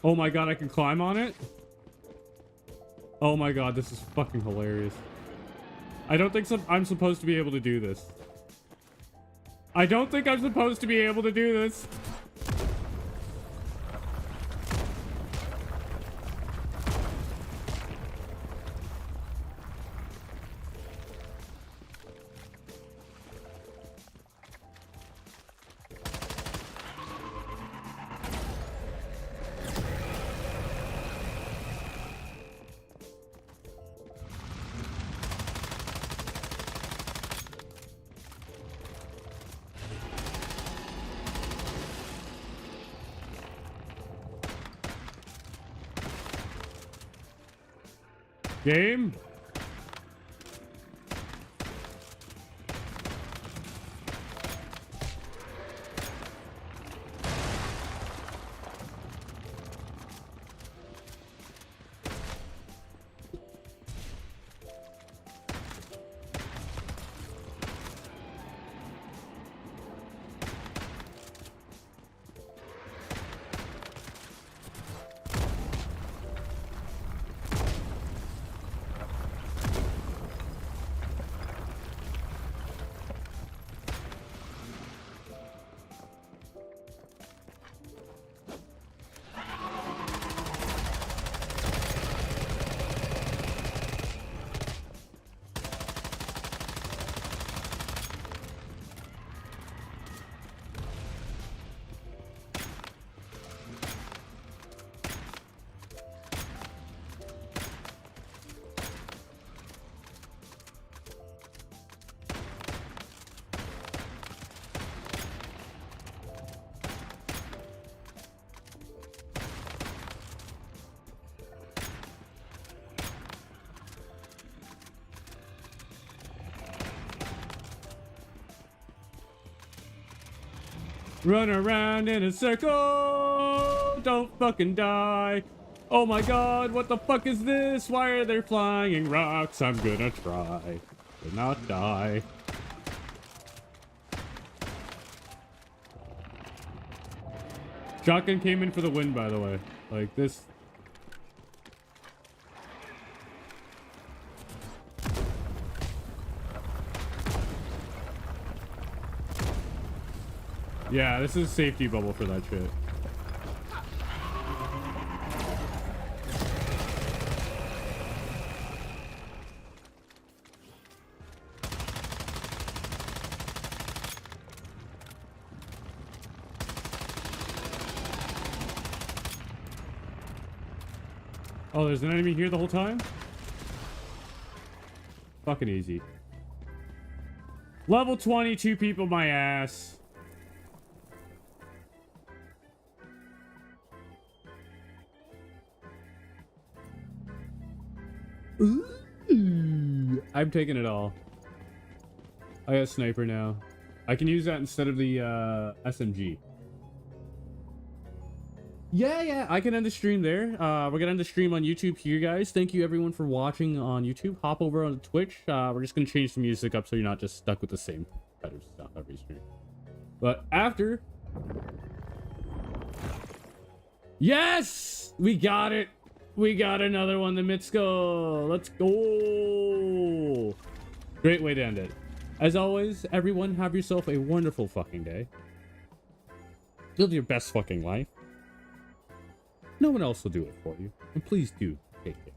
Oh my god, I can climb on it? Oh my god, this is fucking hilarious. I don't think I'm supposed to be able to do this. I don't think I'm supposed to be able to do this. Game? Run around in a circle. Don't fucking die. Oh my god, what the fuck is this? Why are there flying rocks? I'm gonna try to not die. Shotgun came in for the win, by the way. Like this. Yeah, this is a safety bubble for that shit. Oh, there's an enemy here the whole time? Fucking easy. Level 22 people, my ass. Ooh, I'm taking it all. I got a sniper now. I can use that instead of the SMG. Yeah, I can end the stream there. We're gonna end the stream on YouTube here, guys. Thank you everyone for watching on YouTube. Hop over on Twitch. We're just gonna change the music up so you're not just stuck with the same kind of stuff every stream. But after... Yes! We got it! We got another one, the Mitsuko. Let's go! Great way to end it. As always, everyone, have yourself a wonderful fucking day. Live your best fucking life. No one else will do it for you. And please do take care.